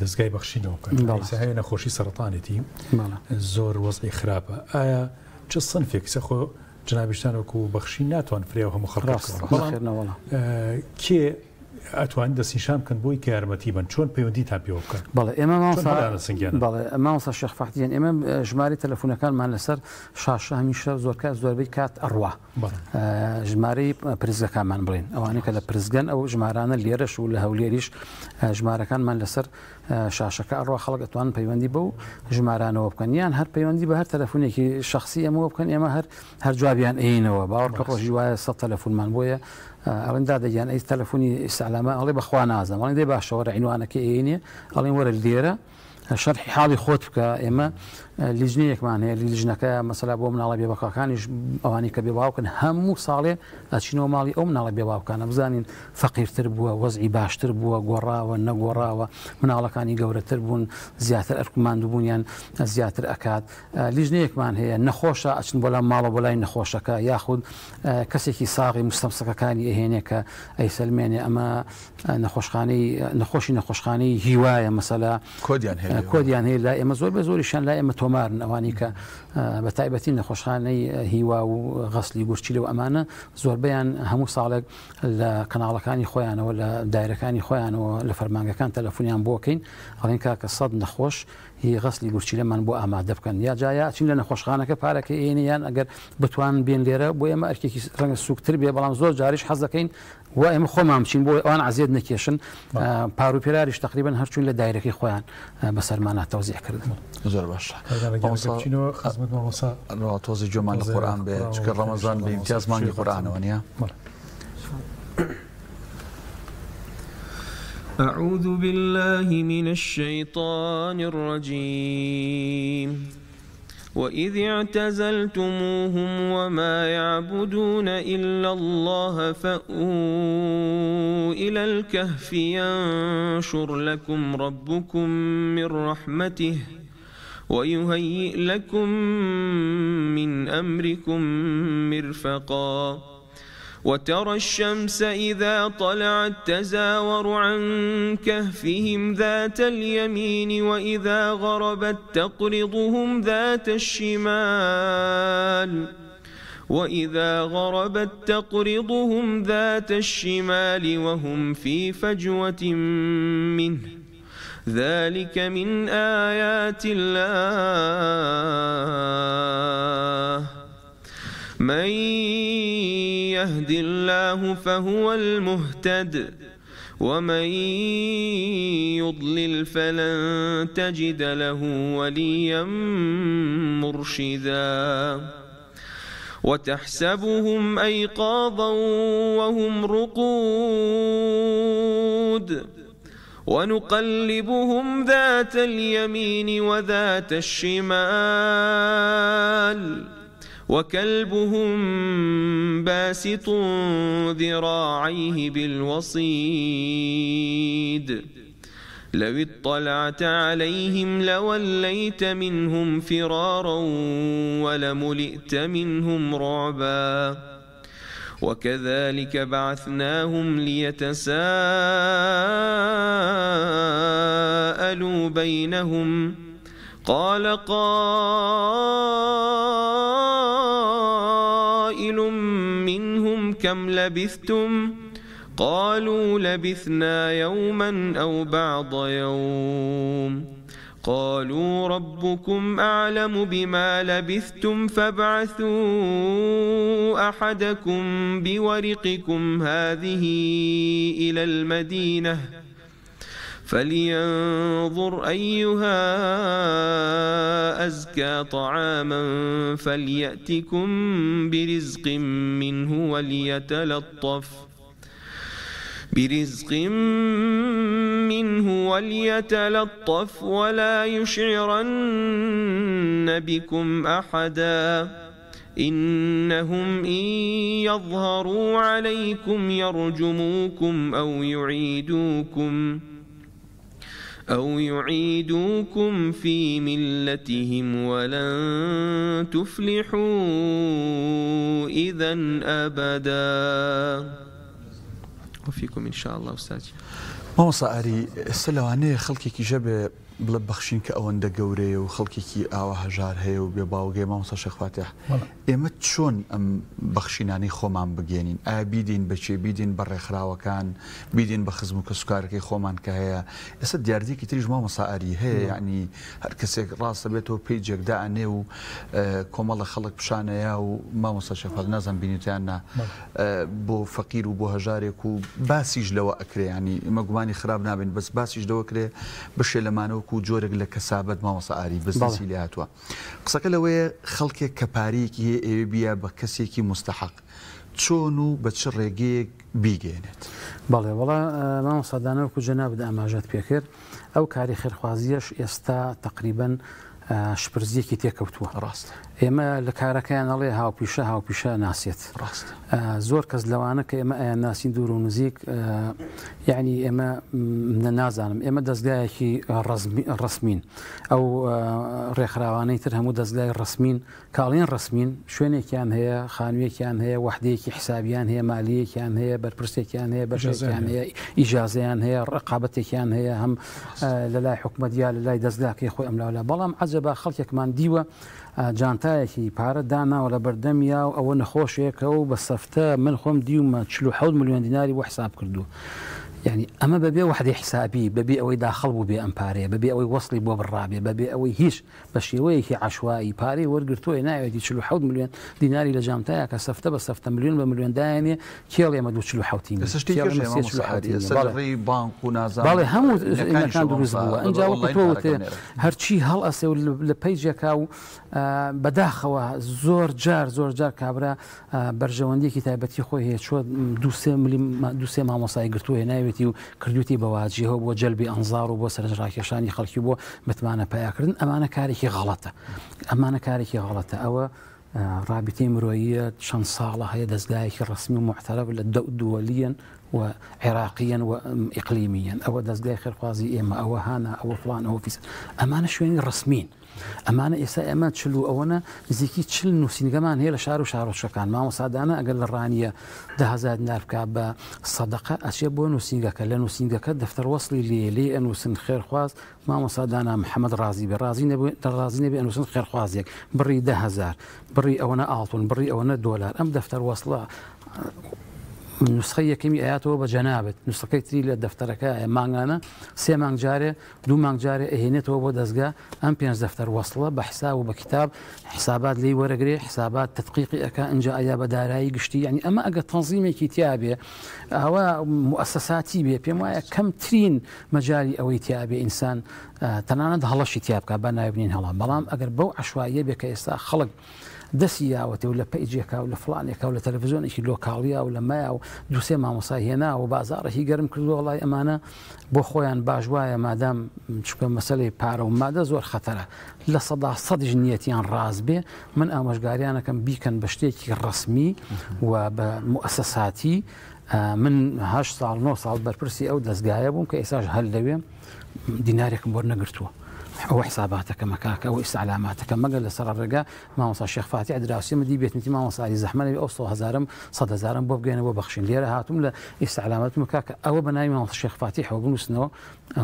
دەستگای بەخشینەوە بکەن هەیە نەخۆشی سەرەتانێتی زۆر وەزعی خراپە ئایا چ سنفێک سەخۆ جنابیشتانەوەکو بەخشی ناتوان فریا و هەموو خەڵک کێ ئەتوان دەستنیشان بکەن بۆی کە یارمەتی بن چۆن پەیوەندی تا پێوە بکەن بەڵێ ئێمە ماوەسا شێخ فەحتیان ئێمە ژمارە تەلەفۆنەکانمان لەسەر شاشە هەمیشە زۆربەی کات ئەڕوا ژمارەی پرزگەکانمان بڵێن ئەوانەی کە لە پرزگەن ئەو ژمارانە لێرەش و لە هەولێریش ژمارەکانمان لەسەر شاشەکە ئەڕوا خەڵک ئەتوان پەیوەندی بە و ژمارانەوە بکەن یان هەر پەیوەندی بە هەر تەلەفۆنێکی شخصی ئەمەوە بکەن ئێمە هەر جوابیان ئەینەوە باوەڕکە ڕۆژی وایە 100 تەلەفۆنمان بۆیە ئەوەندا دەگیان ئەی تەلەفۆنی ئیسلامە ئەڵێ بەخوا نازم ئەڵێن دەی باشەوە ڕعینوانەکە ئێنێ ئەڵێن وەرە لێرە شەرحی حاڵی خۆت بکە ئێمە لیژنەیەکمان هەیە لیژنەکە مەسەلا بۆ مناڵە بێباوکەکانیش ئەوانی کە بێباوکن هەموو ساڵێ ئەچینەوە ماڵی ئەو مناڵە بێباوکانە بزانین فەقیرتر بووە وەزعی باشتر بووە گۆڕاوە نەگۆڕاوە مناڵەکانی گەورەتر بوون زیاتر ئەرکماندوو بوونیان زیاتر ئەکات لیژنەیەکمان هەیە نەخۆشە ئەچن بۆ لام ماڵە بۆ لای نەخۆشەکە یاخود کەسێکی ساغی مستەمسەکەکانی ئەهێنێ کە ئەیسەلمێنێ ئەمە نەخۆشخانەی هیوایە مەسەلا کۆدیان هەیە لای ئێمە زۆر بە زۆریشان لای ئێمە تۆمارن ئەوانی کە بە تایبەتی نەخۆشخانەی هیوا و غەسلی گورچی لەو ئەمانە زۆربیان هەموو ساڵێک لە کەناڵەکانی خۆیانەوە لە دایرەکانی خۆیانەوە لە فەرمانگەکان تەلەفۆنیان بۆکەین ئەڵێن کاکە 100 نەخۆش هی غەسلی گورچی لەمان بۆ ئامادە بکەن یا جایا چین لە نەخۆشخانەکە پارەکە ئێنیان ئەگەر بتوان بێن لێرە بۆ ئێمە ئەرکێکی ڕەنگە سوکتر بێ بەڵام زۆر جاریش حەز دەکەین و ئێمە خۆمان بچین بۆ ئەوان عزیێت نەکێشن پاروپێراریش تقریبا هەرچوون لە دایرەکەی خۆیان بەسەرمانە تەوزیع کردن زۆر باشە تۆزی جۆمان لە قورئان بێ چکە ڕەمەزان بە ئیمتیاز مانگی قورئانەوە نیە أعوذ بالله من الشيطان الرجيم وإذ اعتزلتموهم وما يعبدون إلا الله فأووا إلى الكهف ينشر لكم ربكم من رحمته ويهيئ لكم من أمركم مرفقا وترى الشمس إذا طلعت تزاور عن كهفهم ذات اليمين وإذا غربت تقرضهم ذات الشمال وهم في فجوة منه ذلك من آيات الله من يهد الله فهو المهتد ومن يضلل فلن تجد له وليا مرشدا وتحسبهم أيقاظا وهم رقود ونقلبهم ذات اليمين وذات الشمال وكلبهم باسط ذراعيه بالوصيد لو اطلعت عليهم لوليت منهم فرارا ولملئت منهم رعبا وكذلك بعثناهم ليتساءلوا بينهم قال قائل منهم كم لبثتم قالوا لبثنا يوما أو بعض يوم قالوا ربكم أعلم بما لبثتم فابعثوا أحدكم بورقكم هذه إلى المدينة فلينظر أيها أزكى طعاما فليأتكم برزق منه وليتلطف ولا يشعرن بكم أحدا إنهم إن يظهروا عليكم يرجموكم أو يعيدوكم في ملتهم ولن تفلحوا إذا أبدا. وفيكم إن شاء الله أستاذ. مامۆستا ئاری سەلەوانەیە خەڵکێکی ژەبێ بڵێ بەخشین کە ئەوەندە گەورەیە و خەڵکێکی ئاوا هەژار هەیە و بێ باوگەی مامۆستا شێخ فاتح ئێمە چۆن ئەم بەخشینانی خۆمان بگێنین؟ ئایا بیدین بەچێ بیدین بە ڕێکخراوەکان بیدین بە خزم و کەسوکارەکەی خۆمان کە هەیە؟ ئێستا دیاردەیەکی تریش مامۆستا ئاری هەیە، یعنی هەر کەسێک ڕاستە بێتەوە پێیجێک دائەنێ و کۆمەڵە خەڵک پیشانەیە و مامۆستا شێخ فاتح نازانم بینیتیان نا بۆ فەقیر و بۆ هەژارێک و باسیش لەوە ئەکرێ، ینی ئێمە گومانی خراپ نابین بەس باسیش لەوە کرێ بشێ لەمانەوە و جۆرێک لە کەسابەت مامۆستا ئاری بزنسی لێ هاتووە. قسەکە لەوەیە خەڵکێک کە پارەیەکی هەیە ئێوە بیا بە کەسێکی مستحق چۆن و بە چ ڕێگەیەک بیگەێنێت؟ بەڵێ وەڵا مامۆستا دانەوەکو جەنابت ئاماژەت پێکرد ئەو کاری خێرخوازیەش ئێستا تقریبەن شپرزیەکی تێکەوتووە. ڕاست ئێمە لە کارەکەیان ئەڵێ هاوپیشە ناسێت. ڕاست زۆر کەس لەوانە کە ئێمە ئەیان ناسین دوور و نزیک، یعنی ئێمە نازانم ئێمە دەستگایەکی ڕسمین، ئەو ڕێکخراوانەی تر هەموو دەستگای ڕسمین کاڵێن ڕسمین، شوێنێکیان هەیە، خانوویەکیان هەیە، وەحدەیەکی حسابیان هەیە، مالیەکیان هەیە، بەرپرسێکیان هەیە، بەشێکیان هەیە، ئیجازەیان هەیە، ڕقابەتێکیان هەیە، هەم لە لای حکومەت یا لە لای دەستگاکەی خۆی ئەملاولا. بەڵام عەجەبا خەڵکێکمان دیوە جانتایەکی پارە داناوە لە بەردەمیا و ئەوە نەخۆشیەکە و بە سەفتە من خۆم دیومە 47 ملیۆن دیناری بۆ حساب کردو. يعني أما ببي واحد حسابي ببي أوي داخل ببي أمباري ببي أوي وصلي بو بالرابع ببي أوي هيش بشيويه عشوائي باري ورقرتوي نايو تشلو 1 مليون ديناري لجامتايا كسفته بسفته مليون بمليون دايني كيل ما دوتشلو حوتين بس سلري بانك ونازا بالي همو كان دروز بوا انجا وقتو هرشي هل اسو لبيجكاو بداخوا زور جار كابرا برجواندي كتابتي خو هي شو 2 مامۆسای گرتووە هێناوێتی و کردوتی بەواجیەوە بۆ جەلبی ئەنزار و بۆ سەرنجڕاکێشانی خەڵکی بۆ متمانە پیاکردن. ئەمانە کارێکی غەڵەتە. ئەوە رابطەی مرۆییە چەند ساڵە هەیە دەستگایەکی ڕسمی و معتەرەف لە دووەلیەن و عێراقیەن و ئیقلیمیەن. ئەوە دەستگای خێرخوازی ئێمە، ئەوە هانە، ئەوە فڵان، ئەوە فیس. ئەمانە شوێنی ڕسمین. ئەمانە ئێستا ئێمە چلو ئەوەنە نزیکی 40 نووسینگەمان هەیە لە شار و شارۆچەکان. مامۆسادانە ئەگەر لە ڕانیە 10,000 دینار بکە بە سەدەقە ئەچێ بۆ نووسینگەکە، لە نووسینگەکە دەفتەر وەصلی لێ ئەنووسن خێرخواز مامۆسادانە محەممەد ڕازی بێ ڕازی نەبێ ئەنووسن خێرخوازێک بڕی 10,000 بڕی ئەوەنە ئاڵتون بڕی ئەوەنە دۆلار. ئەم دەفتەر وەصلە نسخه یەکەمی ئاياتەوە بە جەنابەت نسخەکەی تری لە دەفتەرەکە مانگانە 3 مانگ جارێ 2 مانگ جارێ ئەهێنێتەوە بۆ دەستگا ئەم 5 دەفتەر وەصلە بە حساب و بە کتاب حسابات لێی وەرەگرێ حسابات تدقیقی ئەکا ئەنجا ئایا بە دارایی گشتی یعنی ئەمە ئەگە تەنظیمێکی تیابێ ئەوە مؤسساتی بێ پێم وایە کەمترین مەجای ئەوەی تیابێ ئینسان تەنانەت هەڵەشی تیابکە بە نایبنین هەڵام بەڵام ئەگەر بەو عشواییە بێ کە ئێستا خەڵک دەستی یاوەتێ و لە پەیجێکا و لە فڵانێکا و لە تەلەڤیزیۆنێکی لۆکاڵیا و لە مایە و دووسێ مامۆسای هێنا و بازاڕێکی گەرم کردو وڵای ئەمانە بۆ خۆیان باش وایە مادام چکە مەسەلەی پارە و مادە زۆر خەتەرە لە 100% نیەتیان ڕاست بێ من ئامۆژگاریانەکەم بیکەن بە شتێکی ڕسمی و بە مؤسساتی من 8 ساڵ 9 ساڵ بەرپرسی ئەو دەستگایە بووم کە ئێساش هەل لەوێ دینارێکم بۆ نەگرتووە ئەو حساباتەکە مەکاکە ئەو ئیسعلاماتەکە مەگەر لە سەر ڕێگا مامۆستا شێخ فاتی عەدراوسی مدی بێتنیتی مامۆستای زەحمەت ئەو 100,000 بۆ بگەێنەوە بەخشین لێرە هاتووم لە ئیسعلامات مەکاکە ئەوە بەناوی مامۆستا شێخ فاتی حەوە بنووسنەوە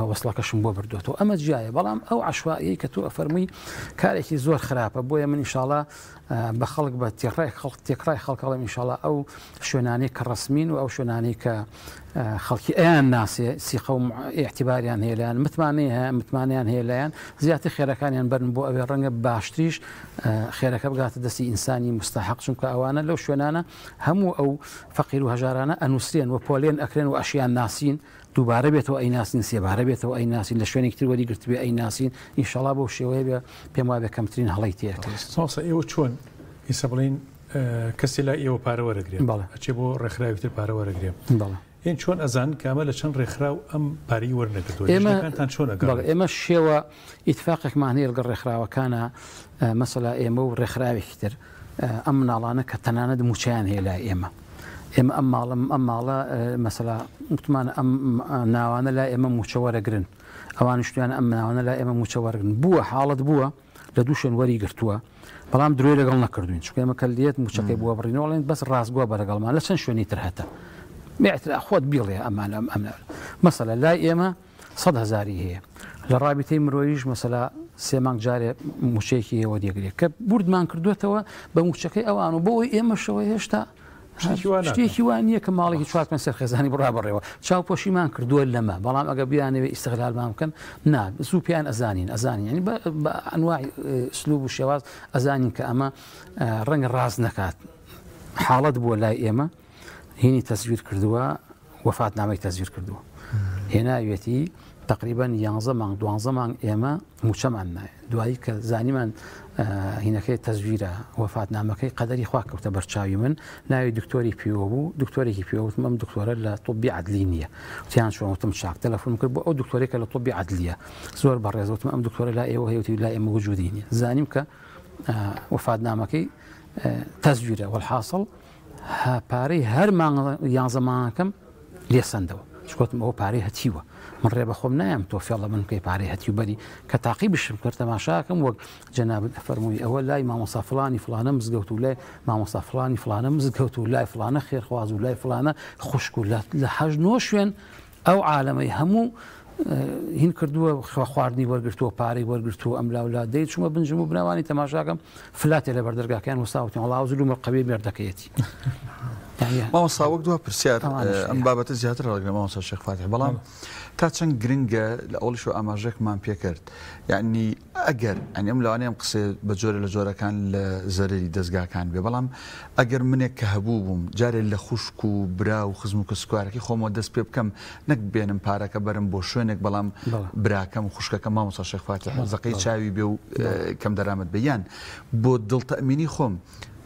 وەسڵەکەشم بۆ بردوێتەوە ئەمە جیایە بەڵام ئەو عشوائیەی کە تۆ ئەفەرمووی کارێکی زۆر خراپە بۆیە من ئینشاڵڵا بە خەڵک بە تێکڕای خەڵکەڵم ئینشاڵڵا ئەو شوێنانەی کە ڕسمین و ئەو شوێنانەی کە خەڵکی ئەیان ناسێ سیخە و ئیعتیباریان هەیەلایەن متمانیان هەیەلایەن زیاتر خێرەکانیان بەرن بۆ ئەوێ ڕەنگە باشتریش خێرەکە بگاتە دەستی ئینسانی مستحق چونکە ئەوانە لەو شوێنانە هەموو ئەو فەقیر و هەژارانە ئەنووسێن و پۆلێن ئەکرێن و ئەشیان ناسین دووبارە بێتەوە ئەی ناسین سێبارە بێتەوە ئەی ناسین لە شوێنێک تر وەری گرتبێ ئەی ناسین ئینشاڵڵا بۆ شێوەیە بێ پێم وایە کەمترین هەڵی تێکەوێت ئێوە چۆن ئیسا بڵین کەسی لا ئێوە پارە وەرەگرێن ئەچێ بۆ ڕێکخراویتر پارە وەرەگرێن این چۆن ئەزان کامە لە چەند ڕێکخراو ئەم پارەی وەرنەگرتووەکانتان چۆنە ئێمە شێوە ئیتفاقێکمان هەیە لەگەڵ ڕێکخراوەکانە مەسەلا ئێمە و ڕێکخراوێکی تر ئەم مناڵانە کە تەنانەت موچیان هەیە لای ئێمە ئەم ماڵە مەسەلا وتمانە ئەم ناوانە لای ئێمە موچە وەرەگرن ئەوان شتیانە ئەم ناوانە لای ئێمە موچە وەرگن بووە حاڵت بووە لە دوو شوێن وەری گرتووە بەڵام درۆی لەگەڵ نەکردوین چونکە ئێمە کە لێت موچەکەی بووە بڕینەوەڵێن بەس ڕاستگووە بەرەگەڵمان لە چەند شوێنی تر هەتە خۆت بیڵێ ئەمانە مەسەلا لای ئێمە 100,000 هەیە لە ڕابطەی مرۆیش مەسەلا 3 مانگ جارێ موچەیەکی هەیەوە دێگرێت کە بوردمان کردوێتەوە بە موچەکەی ئەوان و بۆی ئێمەشەوە هێشتا شتێکی وان نییە کە ماڵێکی 4 سەر خێزانی بڕابڕێەوە چاوپۆشیمان کردووە لەمە بەڵام ئەگە بیانەوێ ئیستغلالمان بکەن نا زوو پیان ئەزانین ینی بە ئەنواعی سلوب و شێواز ئەزانین کە ئەمە ڕەنگە ڕاز نەکات حاڵەت بووە لای ئێمە هینی تەزویر کردووە وەفاتنامەی تەزویر کردووە هێناوێتی تقریبا 11 مانگ 12 مانگ ئێمە موچەمان نایە دوایی کە زانیمان هینەکەی تەزویرە وەفاتنامەکەی قەدەری خوا کەوتە بەرچاوی من ناوی دکتۆری پیوە بوو دکتۆرێکی پیوەوتم ئەم دکتۆرە لە طبی عەدلی نییە وتیان چۆنوتم چاک تەلەفۆن کرد بۆ ئەو دکتۆرێکە لە طبی عەدلیە زۆر بەڕێزوتم ئەم دکتۆرە لا ئێوە هەیەوتی لا ئێمە وجودی نییە زانیم کە وەفاتنامەکەی تەزویرە وەڵحاصڵ پارەی هەر مانگ 11 مانگەکەم لێسەندەوە شکوتم ئەوە پارەی هەتیوە من ڕێ بە خۆم نایم تۆ فێڵە من کەی پارەی هەتی و بەری کە تاقی بشم کرد تەماشاکەم وەک جەنابەت فەرمووی ئەوە لای مامۆستا فڵانی فڵانە مزگەوت و لای مامۆستا فڵانی فڵانە مزگەوت و لای فڵانە خێرخواز و لای فڵانە خوشک و لە 8 شوێن ئەو عالەمەی هەموو هین کردووە خواردنی وەرگرتووە پارەی وەرگرتووە ئەم لاولا دەیت چوومە بنجم و بناوانی تەماشاکەم فلاتێ لە بەردەرگاکەیان وەساوتیان وڵاو زلومە قەبێ مێردەکەیەتی مامۆستا وەک دووە پرسیار ئەم بابەتە زیاتر ڕەگرە مامۆستا شێخ فاتح بەڵام تا چەند گرنگە لە ئەوڵش و ئاماژەکمان پێکرد یعنی ئەگەر ئەم لەوانەیەم قسێ بە جۆرە لە جۆرەکان لە زەرری دەستگاکان بێ بەڵام ئەگەر منێک کە هەبوو بووم جارێک لە خوشک و برا و خزم و کەسکوارەکەی خۆمەوە دەست پێ بکەم نەک بێنم پارەکە بەرم بۆ شوێنێک بەڵام براکەم و خوشکەکە مامۆستا شێخ فاتح زەقەی چاوی بێ و کەم دەرامەت بەیان بۆ دڵتەمینی خۆم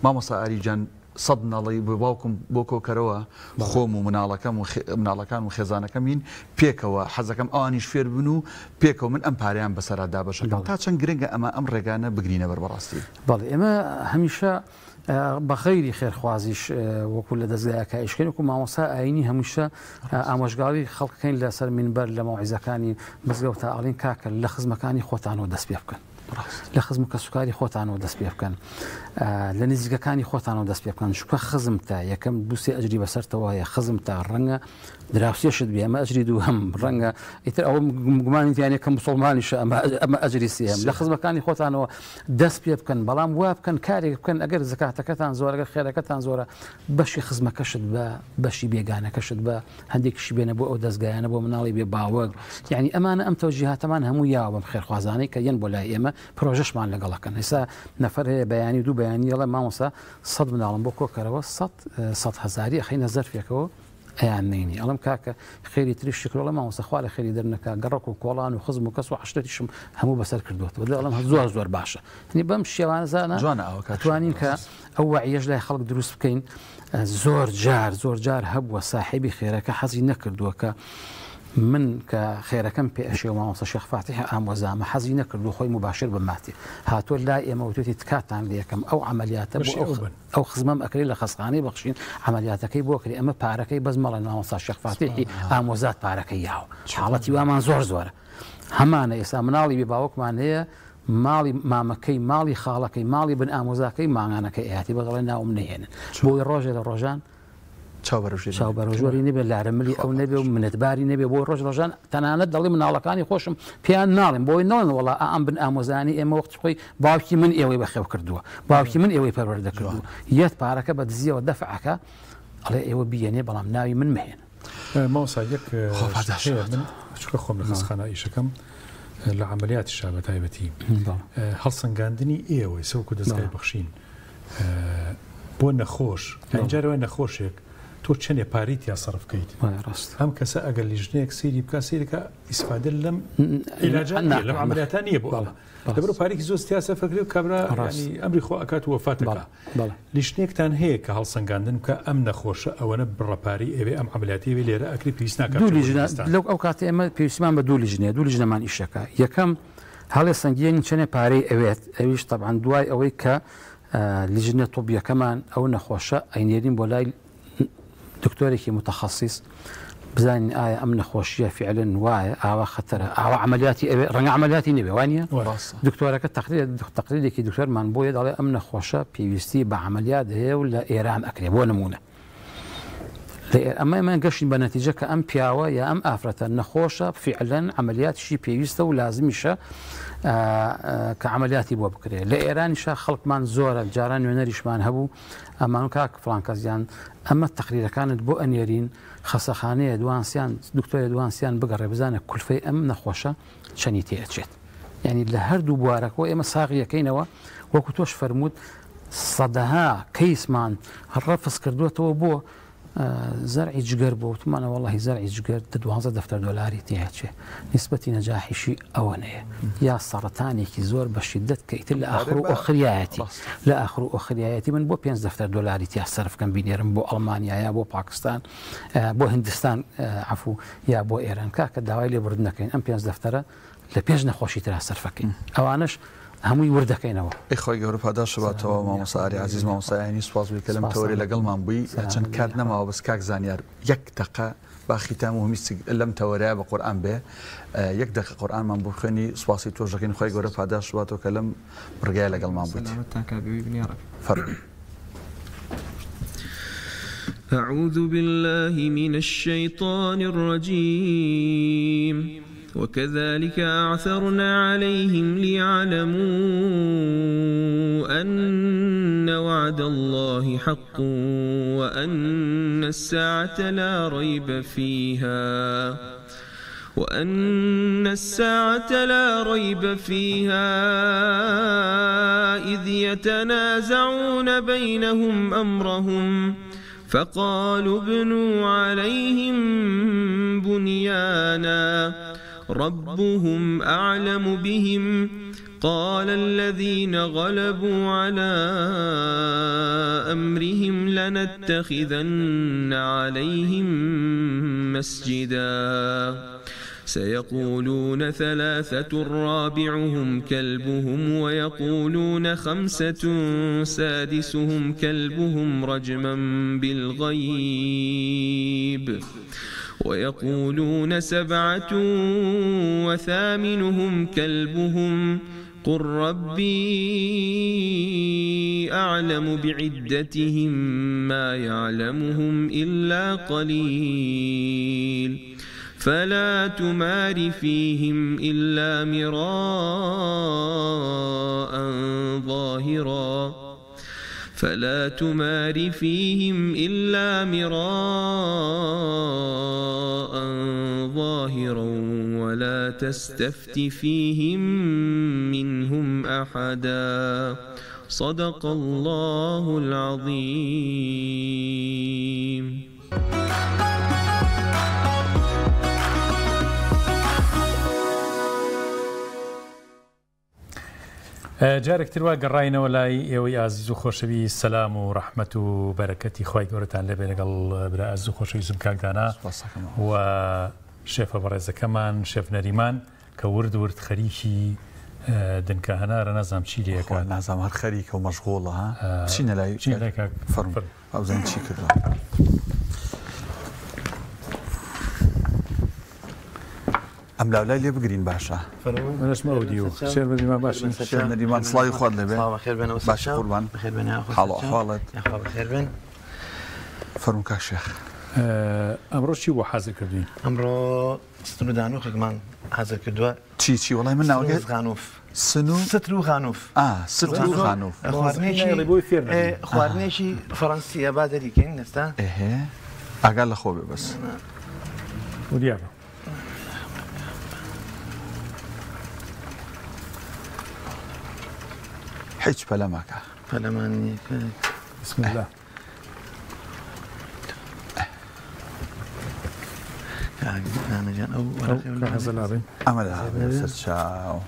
مامۆستا ئاریجان 100 ناڵی بە باوکم بۆ کۆکەرەوە خۆم و مناڵەکان و خێزانەکەمین پێکەوە حەزەکەم ئەوانیش فێر بن و پێکەوە من ئەم پارەیان بەسەردا بەشەکەم تا چەند گرنگە ئەمە ئەم ڕێگانە بگرینە بەربەڕاستی بەڵێ ئێمە هەمیشە بە خەیری خێرخوازیش وەکو لە دەستگایەکە ئیشکەین وەکو مامۆستا ئاینی هەمیشە ئامۆژگاوی خەڵکەکەین لەسەر مینبەر لە مەوعیزەکانی مزگەوت تا ئاڵین کاکە لە خزمەکانی خۆتانەوە دەست پێ بکەن لە خزم و کەسوکاری خۆتانەوە دەست پێ بکەن لە نزیکەکانی خۆتانەوە دەست پێ بکەن چکە خزم تا یەکەم دووسێ ئەجری بەسەرتەوە هەیە خزم تا ڕەنگە دراوسێشت بێ ئەمە ئەجری دوو هەم ڕەنگە ئیتر ئەوە گومانیان یەکەم مسڵمانیشە ئەمە ئەجری سێم لە خزمەکانی خۆتانەوە دەست پێ بکەن بەڵام وا بکەن کارێک بکەن ئەگەر زکاتەکەتان زۆر ئەگەر خێرەکەتان زۆرە بەشی خزمەکەشت بە بەشی بێگانەکەشت بە هەندێکشی بێنە بۆ ئەو دەستگایانە بۆ مناڵی بێ باوەک یعنی ئەمانە ئەم تەوجیهاتەمان هەموو یاوە بەم خێرخوازانەی کە یەن بۆ لای ئێمە پرۆژەشمان لەگەڵەکەن ئێستا نەفەر هەیە بەیانی دوو بەیانی ئەڵێ مامۆستا 100 مناڵم بۆ کۆکەرەوە 100 هەزاری ئەخینە زەرفێکەوە ئەیان نینی ئەڵم کاکە خێری تریش شکرۆڵە مامۆستا خوا لە خێری دەرنەکە گەڕک و کۆڵان و خزم و کەس و عشرەتیشم هەموو بەسەر کردووەوە دەڵم زۆر باشە هەنی بەم شێوانە زانە توانین کە ئەو وعیەش لای خەڵک دروست بکەین زۆر جار هەبووە ساحیبی خێرەکە حەزی نەکردووە کە من کە خێرەکەم پێ ئەشێ و مامۆستا شێخ فاتح ئامۆزامە حەزی نەکردو خۆی مباشر بماتی هاتۆ لای ئێمە وتێتی تکاتان لێکم ئەو عملیاتە ئەو خزمەم ئەکری لە خەسخانەی بەخشین عملیاتەکەی بۆ کردی ئەمە پارەکەی بەس مەڵێن مامۆستا شێخ فاتحی ئامۆزات پارەکەی یاوە حاڵەتی وامان زۆرە هەمانە ئێستا مناڵی بێ باوەکمان هەیە ماڵی مامەکەی ماڵی خاڵەکەی ماڵی بن ئامۆزاکەی ماگانەکەی ئاتی بەڵێ ناوم نهێنن بۆی ڕۆژێ لە ڕۆژان چاوبەرژۆری نەبێ لارەملی ئەو نەبێ و منەتباری نەبێ بۆ ڕۆژان تەنانەت دەڵی مناڵەکانی خۆشم پێیان ناڵێن بۆی نڵێن وڵا ئەم بن ئامۆزانی ئێمە وەختی خۆی باوکی من ئێوەی بەخێو کردووە باوکی من ئێوەی پەروەردە کردووە یەت پارەکە بە دزیەوە دەفعەکە ئەڵێ ئێوە بیێنێ بەڵام ناوی من مهێن ماوەسا یەک من چکە خۆم لە خەسخانە ئیشەکەم لە عملیاتی شابە تایبەتی هەڵسەنگاندنی ئێوەی سەوکو دەستگای بەخشین بۆ نەخۆش ئەنجارەوەی نەخۆشێک تۆ چەندێ پاریت یا سەرف بکەیت ئەم کەسە ئەگەر لیژنەیەک سەیری بکە سەیرەکە ئیسفادە لەم عیلاجات لەم عملیاتە نییە بۆ لەبەر پارێکی زۆر سیاسە فەکرێ و کابرا ئەمری خۆ ئەکات وەفاتەکە لیژنەیەکتان هەیە کە هەڵسەنگاندن بکە ئەم نەخۆشە ئەوەنە بڕەپاری ئەوێ ئەم عملیاتی وێ لێرە ئەکری پێویست ناکات لەو ئەو کاتێ ئێمە پێویستمان بە دوو لیژنەمان ئیشەکە یەکەم هەڵێ سەنگیانی چەندێ پارەی ئەوێت ئەویش طبعاً دوای ئەوەی کە لیژنە تۆبیەکەمان ئەو نەخۆشە ئەینێرین بۆ لای دکتۆرێکی متخصص بزانین ئایا ئەم نەخۆشیە فعلن وایە ئاوا خەتەرە ئاوا عملیاتی ئەوێ ڕەنگە عملیاتی نەبێ وانە دکتۆرەکە تەقریرێکی دکتۆرمان بۆیە دەڵێ ئەم نەخۆشە پێویستی بە عملیات هەیە و لە ئێران ئەکرێ بۆ نمونە ئەمە گەشتین بە نەتیجە کە ئەم پیاوە یا ئەم ئافرەتە نەخۆشە فعلن عملیاتیشی پێویستە و لازمیشە کە عملیاتی بۆ بکرێت لە ئێرانیشە خەڵکمان زۆرە جاران نوێنەریشمان هەبوو ئەمان کاک فڵانکەزیان ئەمە تەقریرەکانت بۆ ئەنێرین خەسەخانەیە دوانسیان دکتۆرە دوانسیان بگەڕێ بزانە کولفەی ئەم نەخۆشە چەنی تێچێت یعنی لە هەردوو بوارەکەەوە ئێمە ساغیەکەینەوە وەکو تۆش فەرمووت سەدەها کەیسمان ڕەفس کردوێتەوە بۆ زرعی جگەر بۆ وتمانە وەڵی زرعی جگەر 12 دەفتەر دۆلاری تێچێ نیسبەتی نەجاحیشی ئەوەنەیە یا سەرەتانێکی زۆر بە شیدەت کە ئیتر لە ئاخر و ئۆخریایەتی لە ئاخر و ئۆخریایەتی من بۆ 5 دەفتەر دۆلاری تیا سەرفکەم بینێرم بۆ ئەڵمانیا یا بۆ پاکستان بۆ هندستان عفو یا بۆ ئێران کاکە داوای لێبوردنەکەین ئەم 5 دەفتەرە لە پێش نەخۆشی ترا سەرفەکەین ئەوانش هەمووی وردەکەینەوە ئەیخۆی گەورە پاداشەباتەوە مامۆستا ئاری عەزیز مامۆستایانی سوپاس بووی کە لەم تەوەری لەگەڵمان بووی چەند کات نەماوە بەس کاک زانیار یەک دقە باخیتام و هەمیست لەم تەوەرەیە بە قورئان بێ یەک دقە قورئانمان بۆ خوێنی سوپاسی تۆش دەکەین خۆی گەورە پاداشەباتەوە کە لەم بڕگایە لەگەڵمان بوویت أعوذ بالله من الشيطان الرجيم وكذلك أعثرنا عليهم ليعلموا أن وعد الله حق وأن الساعة لا ريب فيها إذ يتنازعون بينهم أمرهم فقالوا ابنوا عليهم بنيانا ربهم أعلم بهم قال الذين غلبوا على أمرهم لنتخذن عليهم مسجدا سيقولون 3 رابعهم كلبهم ويقولون 5 سادسهم كلبهم رجما بالغيب ويقولون 7 وثامنهم كلبهم قل ربي أعلم بعدتهم ما يعلمهم إلا قليل فلا تمار فيهم إلا مراء ظاهرا ولا تستفت فيهم منهم أحدا صدق الله العظيم. جارێک تروا گەڕاینەوە لای ئێوەی ئازیز و خۆشەوی سەلام و ڕەحمەت و بەرەکەتی خی گەورەتان لەبێ لەگەڵ برا ئەز و خۆشەویستم کاکدانا و شێفە بەڕێزەکەمان شێف نەریمان کە ورد خەریکی دنکە هەنارە نازام چی لێکە نازام هەر خەریکە و مەشغوڵە چینە لای فەرم ئەوزان چی کردوە ئەم لاولای لێ بگرین باشە منەشمەودی و شێر بەدیمان باشن نەریمان سڵاوی خۆت لەبێ باش قوربان حاڵ و ئەحواڵت فەرموو کاک شێخ ئەمڕۆ چی بۆ حەزر کردوین ئەمڕۆ ستر و دانووخێکمان حەزر کردووە چی وەڵای من ناوەکە غانوف ستر و غانوف خواردنێکی فەڕەنسیە با دەریکەین نەستا ئاگال لە خۆ بێ بەس وریابە هیچ پەلەماکە پەلەمانی بسم الله ئەمە سەر چاو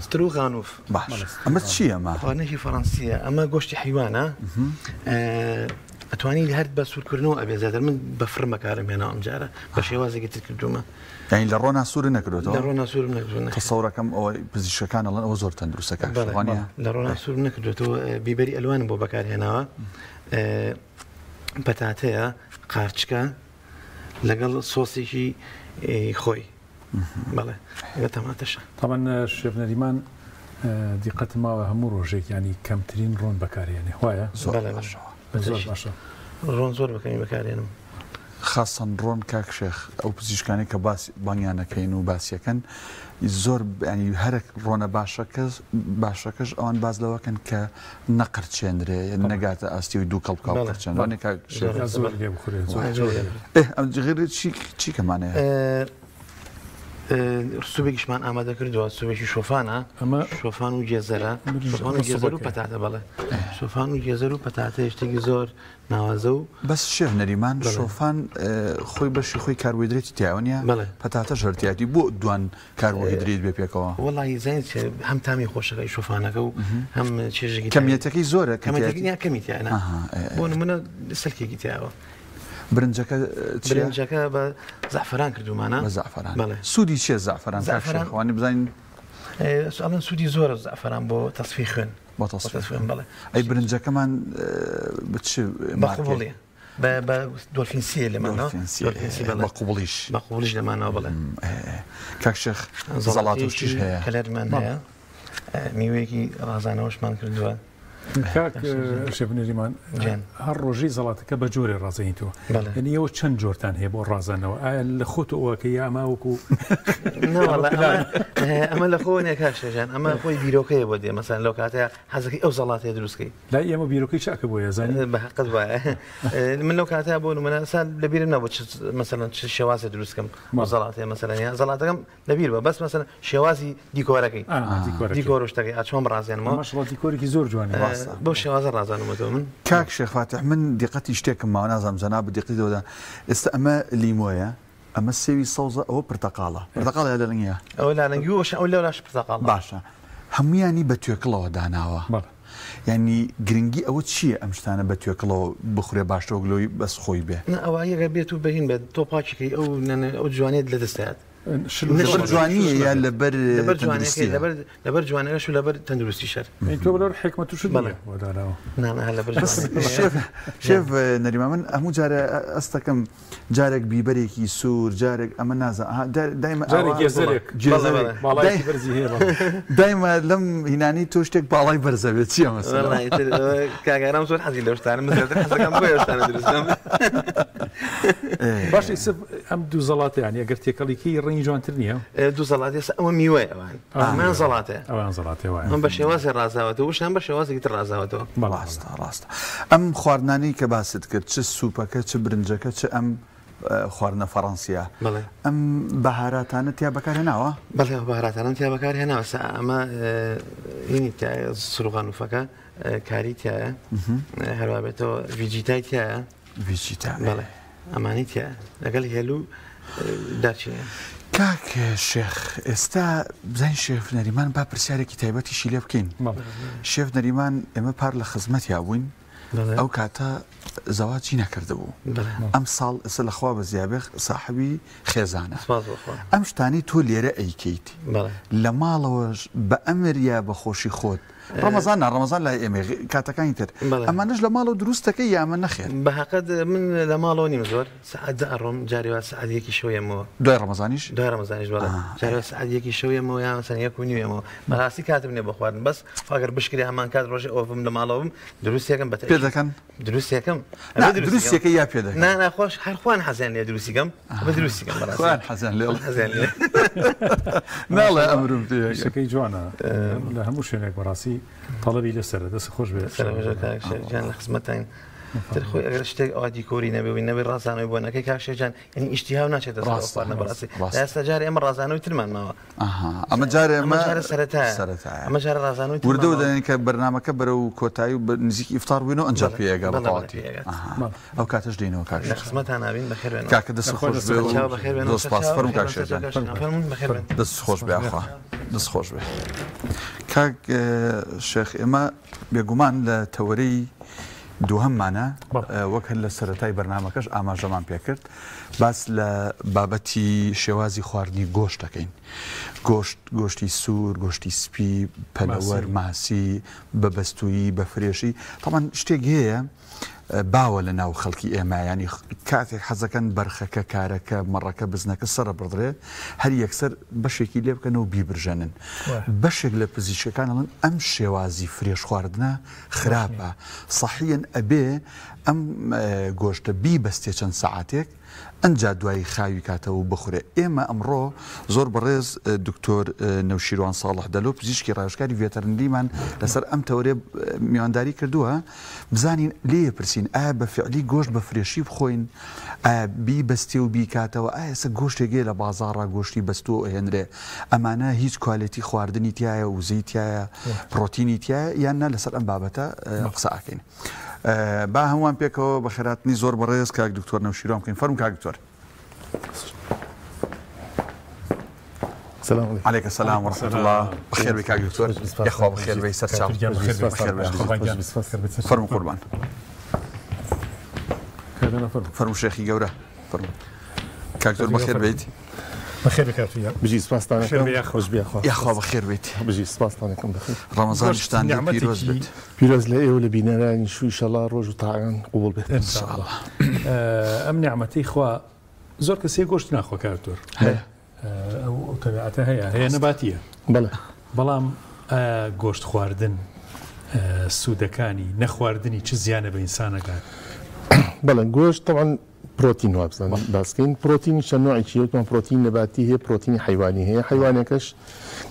ستر و غانوف باش ئەمە چیە ئەمە خواردنێکی فەڕەنسیە ئەمە گۆشتی حیوانە ئەتوانی هەر بە سوورکردنەوە ئەبێ زیاتر من بە فرم بەکارم هێنا ئەم جارە بە شێوازێکی تر کردومە یعنی لە ڕۆنا سوورە نەکردوێتەوە لە ڕۆنا سوورم نەکردوێت تەسەوڕەکەم ئەوەی پزیشکەکان دەڵێن ئەوە زۆر تەندروستەکە وانە لە ڕۆنا سوورم نەکردوێتەوە بیبەری ئەلوانم بۆ بەکارهێناوە پەتاتەیە قارچکە لەگەڵ سۆسێکی خۆی بەڵێ لە تەماتەشە تاوان شێف نەریمان دیقەتم ماوە هەموو ڕۆژێک ینی کەمترین ڕۆن بەکارێنێ وایە زۆر باشە ڕۆن زۆر بەکەمی بەکارێنم خاصن ڕۆن کاک شێخ ئەو پزیشکانی کە بانیانەکەین و باسیەکەن زۆر ینی هەرێک ڕۆنە باشەکەش ئەوان باز لەوەکەن کە نەقرچێنرێ نەگاتە ئاستی و دوو کەڵکاوچێنوانی چی کەمانەیە سوبێکیشمان ئامادە کردووە سوبێکی شۆفانە ئەمە شۆفان و گێزەرە گێزەر و پەتاتە بەڵێ شۆفان و گێزەر و پەتاتە شتێکی زۆر ناوازە و بەس شێف نەریمان شۆفان خۆی بەشی خۆی کاربوهیدرێتی تیاوانە پەتاتە ژەرتیاتی بۆ دوان کاربوهیدرێت بێ پێکەوە وەڵی زانیت هەم تامی خۆشەکەی شۆفانەکە و هەم چێژێکی کەمیەتەکەی زۆرە کەمیتیانە بۆ نمونە سەرکێکی تیاوە برنجەکە بە زعفران کردومانە بە زعفران سوودی چیە زعفران بزانین ئەڵەن سوودی زۆرە زعفران بۆ تەصفی خوێن بۆ تەصفی خوێن بەڵێ ئەی برنجەکەمان بە قوبڵێ بە دۆلفینسیە لەمانەوە بە قوبڵیش لەمانەوە بڵێ کاک شێخ زەڵاتەشتیش هەیە کەلەرمان هەیە میوەیەکی ڕازانەوەشمان کردووە کاک شێف نەریمان هەر ڕۆژی زەڵاتەکە بە جۆرێ ڕازێنیتەوە یعنی ئەوە چەند جۆرتان هەیە بۆ ڕازانەوە ئایا لە خۆت ئەوەکە یا ئەماوەکو ئەمە لە خۆ نێکاشێژان ئەمە خۆی بیرۆکەیە بۆ دێ مەسەن لەو کاتەیە حەزەکەی ئەو زەڵاتەیە دروستکەی لای ئێمە بیرۆکەی چاکە بۆ یێزانانی بە حەقت وایە من لەو کاتەیە بۆ نمونە سال لەبیرم نەبوو مەسەلەن شێوازە دروستکەم زەڵاتەیە مەسەلەن زەڵاتەکەم لەبیر بە بەس مەسەلەن شێوازی دیکۆرەکەی دیکۆر شتەکەی ئاچۆم ڕازێنمەوە دیکۆرێکی زۆر جوانە بۆ شێوازە ڕازانمەوە من کاک شێخ فاتح من دیقەتی شتێکم ماوە نازانم جەناب دیقەتی دەوەدا ئێستا ئەمە لیمۆیە ئەمە سێوی سەوزە ئەوە پرتەقاڵە پرتەقاڵە لە لەنگە ئەو لەنگی ئەو لەولاش پرتەقاڵ باشە هەمویانی بە توێکڵەوە داناوە ینی گرنگی ئەوە چییە ئەم شتانە بە توێکڵەوە بخورێ باشتەوە گلۆی بەس خۆی بێ ئەوە یەگە بێت و بەهین بێت تۆ پاچەکەی ئەو جوانێت لە دەستات لەبەر جوانیە یان لەبەر لەبەر جوانەکەش و لەبەر تەندروستی شەر تۆ بەلەوە حکمەت وشت شێف نەریما من هەموو جارە ئەستەکەم جارێک بیبەرێکی سوور جارێک ئەمە نازان دایمە لەم هینانی تۆ شتێک باڵای بەرزەبێت چیە مەسەڵە کاگەرام زۆر حەزی لەو شتانە مەسەڵەن حەزەکەم بۆ ئێشتانە دروستم باش ئەم دوو زەڵاتە یانی ئەگەر تێکەڵێکی ڕێنی جوانتر نییە دوو زەڵاتی ئەوە میوەیە ئەوان زەڵاتێ ئەوان زەڵاتەوە ئەم بە شێوازی ڕازاوەتەوە وشان بە شێوازێکی تر ڕازاوەتەوە ڕاستە ئەم خواردنانی کە باست کرد چ سوپەکە چ برنجەکە چ ئەم خواردنە فەڕەنسیا ئەم بەهاراتانە تیا بەکارهێناوە بەڵێ بەهاراتانە تیا بەکارهێناوە ئەمە هینی سروغانوفەکە کاری تایە هەروە بێتەوە ڤیجیتای تایە بەڵێ ئەمانی تایە لەگەڵ هێلو داچینە کاک شێخ ئێستا بزانین شێف نەریمان با پرسیارێکی تایبەتیشی لێ بکەین شێف نەریمان ئێمە پار لە خزمەتیا بووین ئەو کاتە زەواجی نەکرده بوو ئەم ساڵ ئێستا لەخوا بە زیابێخ ساحبی خێزانە ئەم شتانی تۆ لێرە ئەیکەیت لە ماڵەوەش بە ئەمر یا بە خۆشی خۆت ڕەمەزان ڕەمەزان لای ئێمە کاتەکانی تر ئەمانش لە ماڵەوە دروستەکە یامە نەخێن بەحەقەت من لە ماڵەوە نیم زۆر سعات ئەڕۆم جاریوە سعاتێکی شەوێمەوە دوای ڕەمەزانیش بەڵێ جاریوە سعاتێکی شەوێمەوە یان مەسەڵەن 1:30 بەڕاستی کاتم نێ بە خواردن بەس ئەگەر بشکری هەمان کات ڕۆژێ ئۆڤم لە ماڵەوەم دروستیەکەم بە پێ دەکەن دروستیەکەم دروستیەکە یا پێ دەکەن ناخۆش هەرخوان حەزیان لێ دروستیکەم بە دروستیکەم بەڕاستی حەزیان لێ ناڵێ ئەمرم شتەکەی جوانە لە هەموو شوێنێک بەڕاستی تەڵەبی لەسەرە دەست خۆش بێت لە خزمەتین خۆی ئەگەر شتێک ئاتی کۆری نەبێەوەی نەبێ ڕازانەوەی بۆ نەکەی کاکشێجان ینی ئیشتیها ناچێت دەستخواردنە بەڕاستی ئێستا جارێ ئێمە ڕازانەوەی ترمان ماوە ئەمە جارێ ئەمە ئەمە جارە ڕازانەوەی وردە و دەێن کە بەرنامەکە بەرە و کۆتایی و نزیکی ئیفطار بووینەوە ئەنجا پێگا بەڵاتی ئەو کاتەش دێنەوە کاک لە خزمەتان نابین بەخێر بێن کاکە دەست خۆش بێ و سپاس فەرمو کاکشێجان دەست خۆش بێ ئاخوا دەست خۆش بێ کاک شێخ ئێمە بێگومان لە تەوەرەی دووهەممانە وەک هەر لە سەرەتای بەرنامەکەش ئاماژەمان پێکرد باس لە بابەتی شێوازی خواردنی گۆشت دەکەین گۆشتی سوور گۆشتی سپی پەلەوەر ماسی بەبەستویی بە فرێشی تاوان شتێک هەیە باوە لە ناو خەڵکی ئێمە ینی کاتێک حەزەکەن بەرخەکە کارەکە مەڕەکە بزنەکە سەرە بڕدرێ هەر یەکسەر بەشێکی لێ بکەنەوە بیبرژەنن بەشێک لە پزیشکەکانەڵن ئەم شێوازی فرێش خواردنە خراپە سەحیەن ئەبێ ئەم گۆشتە بیبەستێ چەند سەعاتێک ئەنجا دوایی خاوی کاتەوە بخورێ ئێمە ئەمڕۆ زۆر بەڕێز دکتۆر نەوشیروان ساڵح دەلۆ پزیشکی ڕاوشکاری ڤێتەرنەریمان لەسەر ئەم تەورێ میوانداری کردووە بزانین لێ پرسین ئایا بە فعلی گۆشت بە فرێشی بخۆین ئایا بیبەستێ و بیکاتەوە ئایسە گۆشتێکێ لە بازاڕا گۆشتی بەستوە ئەهێنرێ ئەمانە هیچ کوالێتی خواردنی تایە وزەیتایە پرۆتینی تایە یاننا لەسەر ئەم بابەتە قسە ئاکەین با هەمووان پێکەوە بە خێراتنی زۆر بەڕێز کاک دکتۆر نەوشیروان بکەین فەرموو کاک دکتۆر السلام عليك السلام ورحمة الله بخير بك يا دكتور يا أخوة بخير بك سرشاو فرمو قربان فرمو شيخي قورة فرمو كاكتور بخير بيتي بخير بك بجي سباس تانكم خوش بيا يا أخوة بخير بيتي بجي سباس تانكم بخير رمضان شتان بيروز بيت بيروز لأيه ولا بينا شو إن شاء الله روج وطاعن قبول بيت إن شاء الله أم نعمتي إخوة زور كسي قوشت ناخو كاكتور ئەو تەبیعەتە هەیە نەباتیە بەڵام گۆشت خواردن سوودەکانی نەخواردنی چ زیانە بە ئینسانەکات بەڵێ گۆشت طبعا پرۆتین وابزانین باسکەین پرۆتینی چەند نوعێکی وتمان پرۆتین نەباتی هەیە پرۆتینی حیوانی هەیە حیوانێکەش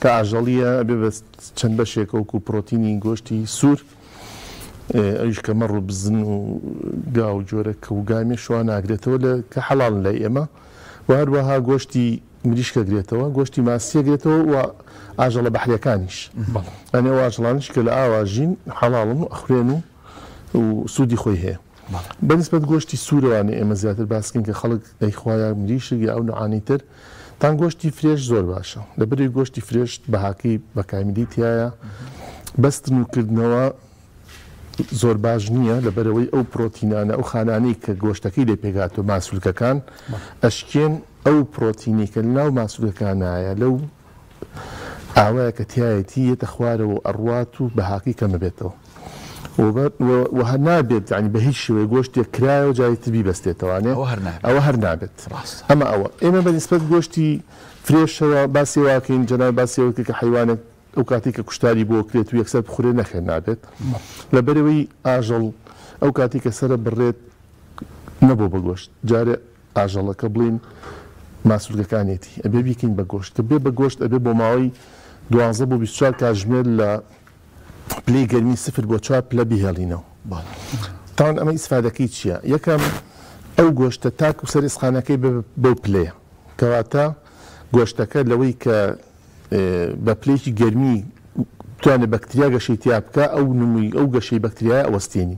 کە ئاژەڵیە بێ بە چەند بەشێکە وەکو پرۆتینی گۆشتی سوور ئەویش کە مەڕ و بزن و گا و جۆرە کەوگامی شوان ناگرێتەوە لە کە حەڵاڵ لای ئێمە و هەروەها گۆشتی مریشکە گرێتەوە گۆشتی ماسیە گرێتەوە و ئاژەڵە بەحریەکانیش ئەنێ ئاژەڵانش کە لە ئاواژین حەڵاڵن و ئەخورێن و سوودی خۆی هەیە بەنسبەت گۆشتی سوورەوانێ ئێمە زیاتر باسکەین کە خەڵک دەیخوایە مریشک یا ئەو نوعانی تر تان گۆشتی فرێش زۆر باشە لەبەری گۆشتی فرێش بەهاکەی بەکامیلی تایە بەستن و کردنەوە زۆر باش نییە لەبەرەوەی ئەو پرۆتینانە ئەو خانانەی کە گۆشتەکەی لێ پێگات و ماسوولکەکان ئەشکێن ئەو پرۆتینی کە لەناو ماسوولەکانایە لەو ئاوایە کە تایەتی یەتە خوارەوە ئەڕوات و بەهاقی کەمە بێتەوە وهە نابێت ینی بە هیچ شێوەیە گۆشتێک کرایە و جای تبی بەستێتەوانێ ئەوە هەر نابێت ئەمە ئێمە بەنسبەت گۆشتی فرێشەوە باسی واکەین جەناب باسیەوەکە کە حیوانێک ئەو کاتی کە کوشتاری بۆ کرێت و یەکسەر بخورێ نەخێن نابێت لەبەرەوەی ئاژەڵ ئەو کاتی کە سرە بڕێت نەبوو بە گۆشت جارێ ئاژەڵەکە بڵین ماسوولگەکانێتی ئەبێ بیکەین بە گۆشت کە بێ بە گۆشت ئەبێ بۆ ماوەی 12 بۆ 24 کاتژمێر لە پلەی گەرمی 0 بۆ 4 پلە بیهێڵینەوە تاوان ئەمە ئیسفادەکەی چییە؟ یەکەم ئەو گۆشتە تاک و سەر ئسخانەکەی بەو پلەیە کەواتە گۆشتەکە لەوەی کە بە پلەیەکی گەرمی توانێت بەکتریا گەشەی تیا بکە ئەو نمووی ئەو گەشەی بەکتریای ئەوەستێنی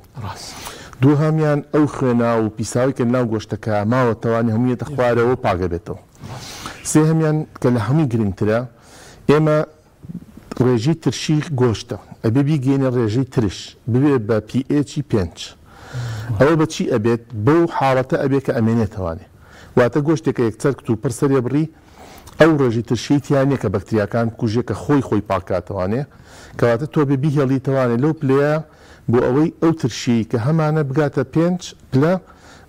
دووهامیان ئەو خوێنا و پیساوی کە ناو گۆشتەکە ماوەتەوانی هەموویەتە خوارەوە پاگە بێتەوە سێهەمیان کە لە هەمووی گرنگترە ئێمە ڕێژی ترشی گۆشتە ئەبێ بیگەینە ڕێژەی ترش ببێت بە pH 5 ئەوە بەچی ئەبێت بەو حاڵەتە ئەبێت کە ئەمێنێتەوانێ واتە گۆشتێکە یەکسەر کت و پرسەرێ بڕی ئەو ڕێژی ترشیتیانە کە بەکتریاکان کوژێکە خۆی پاکاتەوانێ کەواتە تۆ بێ بیهێڵیتەوانێ لەو پلەیە بۆ ئەوەی ئەو ترشی کە هەمانە بگاتە 5 پلە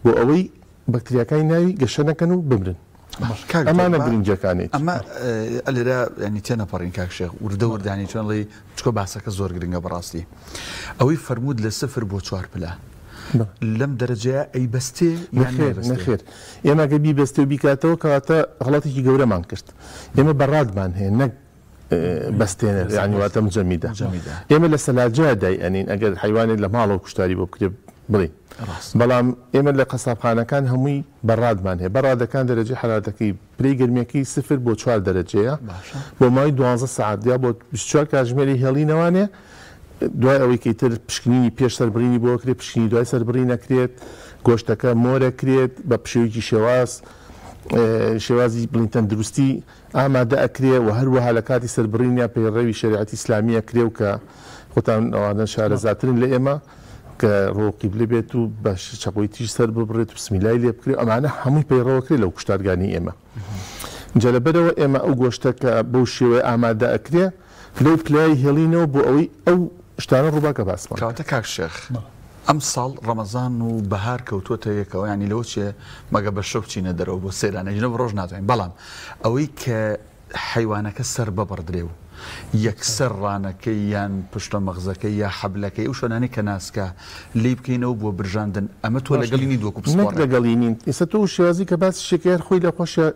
بۆ ئەوەی بەکتریاکانی ناوی گەشە نەکەن و بمرن ئەمانە گرنگەکانێت ئەمە لێرە ینی تێنەپەڕین کاکشێخ وردە وردانی چۆن ڵێ چکۆ باسەکە زۆر گرنگە بەڕاستی ئەوەی فەرموود لە 0 بۆ 4 پلە لەم دەرەجەیە ئەی بەستێ نەخێر ئێمە گە بی بەستێ و بیکاتەوە کەواتە غەڵەتێکی گەورەمان کرد ئێمە بەڕادمان هەیە نەک بەستێنە ینیواتە مجەمیدا ئێمە لە سەلاجە دای ئەنین ئەگەر حیوانێت لە ماڵەوە کوشتاری بۆ بکرێ بڵێ بەڵام ئێمە لە قەسابخانەکان هەمووی بەڕادمان هەیە بەڕادەکان دەرەجەی حرارەتەکەی پلەی گەرمیەکەی 0 بۆ 4 دەرەجەیە بۆ ماوەی 12 ساعت یا بۆ 24 کاتژمێری هێڵینەوانێ دوای ئەوەی کەیتر پشکنینی پێش سەربڕینی بۆ کرێت پشکنی دوای سەربڕین نەکرێت گۆشتەکە مۆرەکرێت بە پشێویکی شێوازی بڵین تەندروستی ئامادە ئەکرێ و هەروەها لە کاتی سەربڕینیا پەیڕەوی شریعەتی ئیسلامیە کرێ و کە خۆتان ئەوانە شارەزاترن لە ئێمە کە ڕۆقی بێت و بە چەقۆی تیژ سەر ببڕێت و بسمیلای لێ بکرێت ئەمانە هەمووی پەیڕەوەکرێت لەو کوشتارگانی ئێمە جا لەبەرەوە ئێمە ئەو گۆشتەکە بەو شێوەیە ئامادە ئەکرێ لەو پلای هێڵینەوە بۆ ئەوەی ئەو شتانە ڕووباکە باسمان کەواتە کاکشێخ ئەم ساڵ ڕەمەزان و بەهار کەوتوتە یەکەوە ینی لەوە چێ مەگە بە شەو بچینە دەرەوە بۆ سێرانە ژنە ڕۆژ ناتوانین بەڵام ئەوەی کە حیوانەکە سەر ببڕدرێ و یەکسەر ڕانەکەی یان پشتە مەغزەکەی یا حەبلەکەی ئەو شوێنانەی کە ناسکە لی بکەینەوە بۆ برژاندن ئەمە تۆ لەگەڵینی دووەکو نەک لەگەڵینین ئێستا تۆ شێوازی کە باسی شێکەیە خۆی لە خۆشە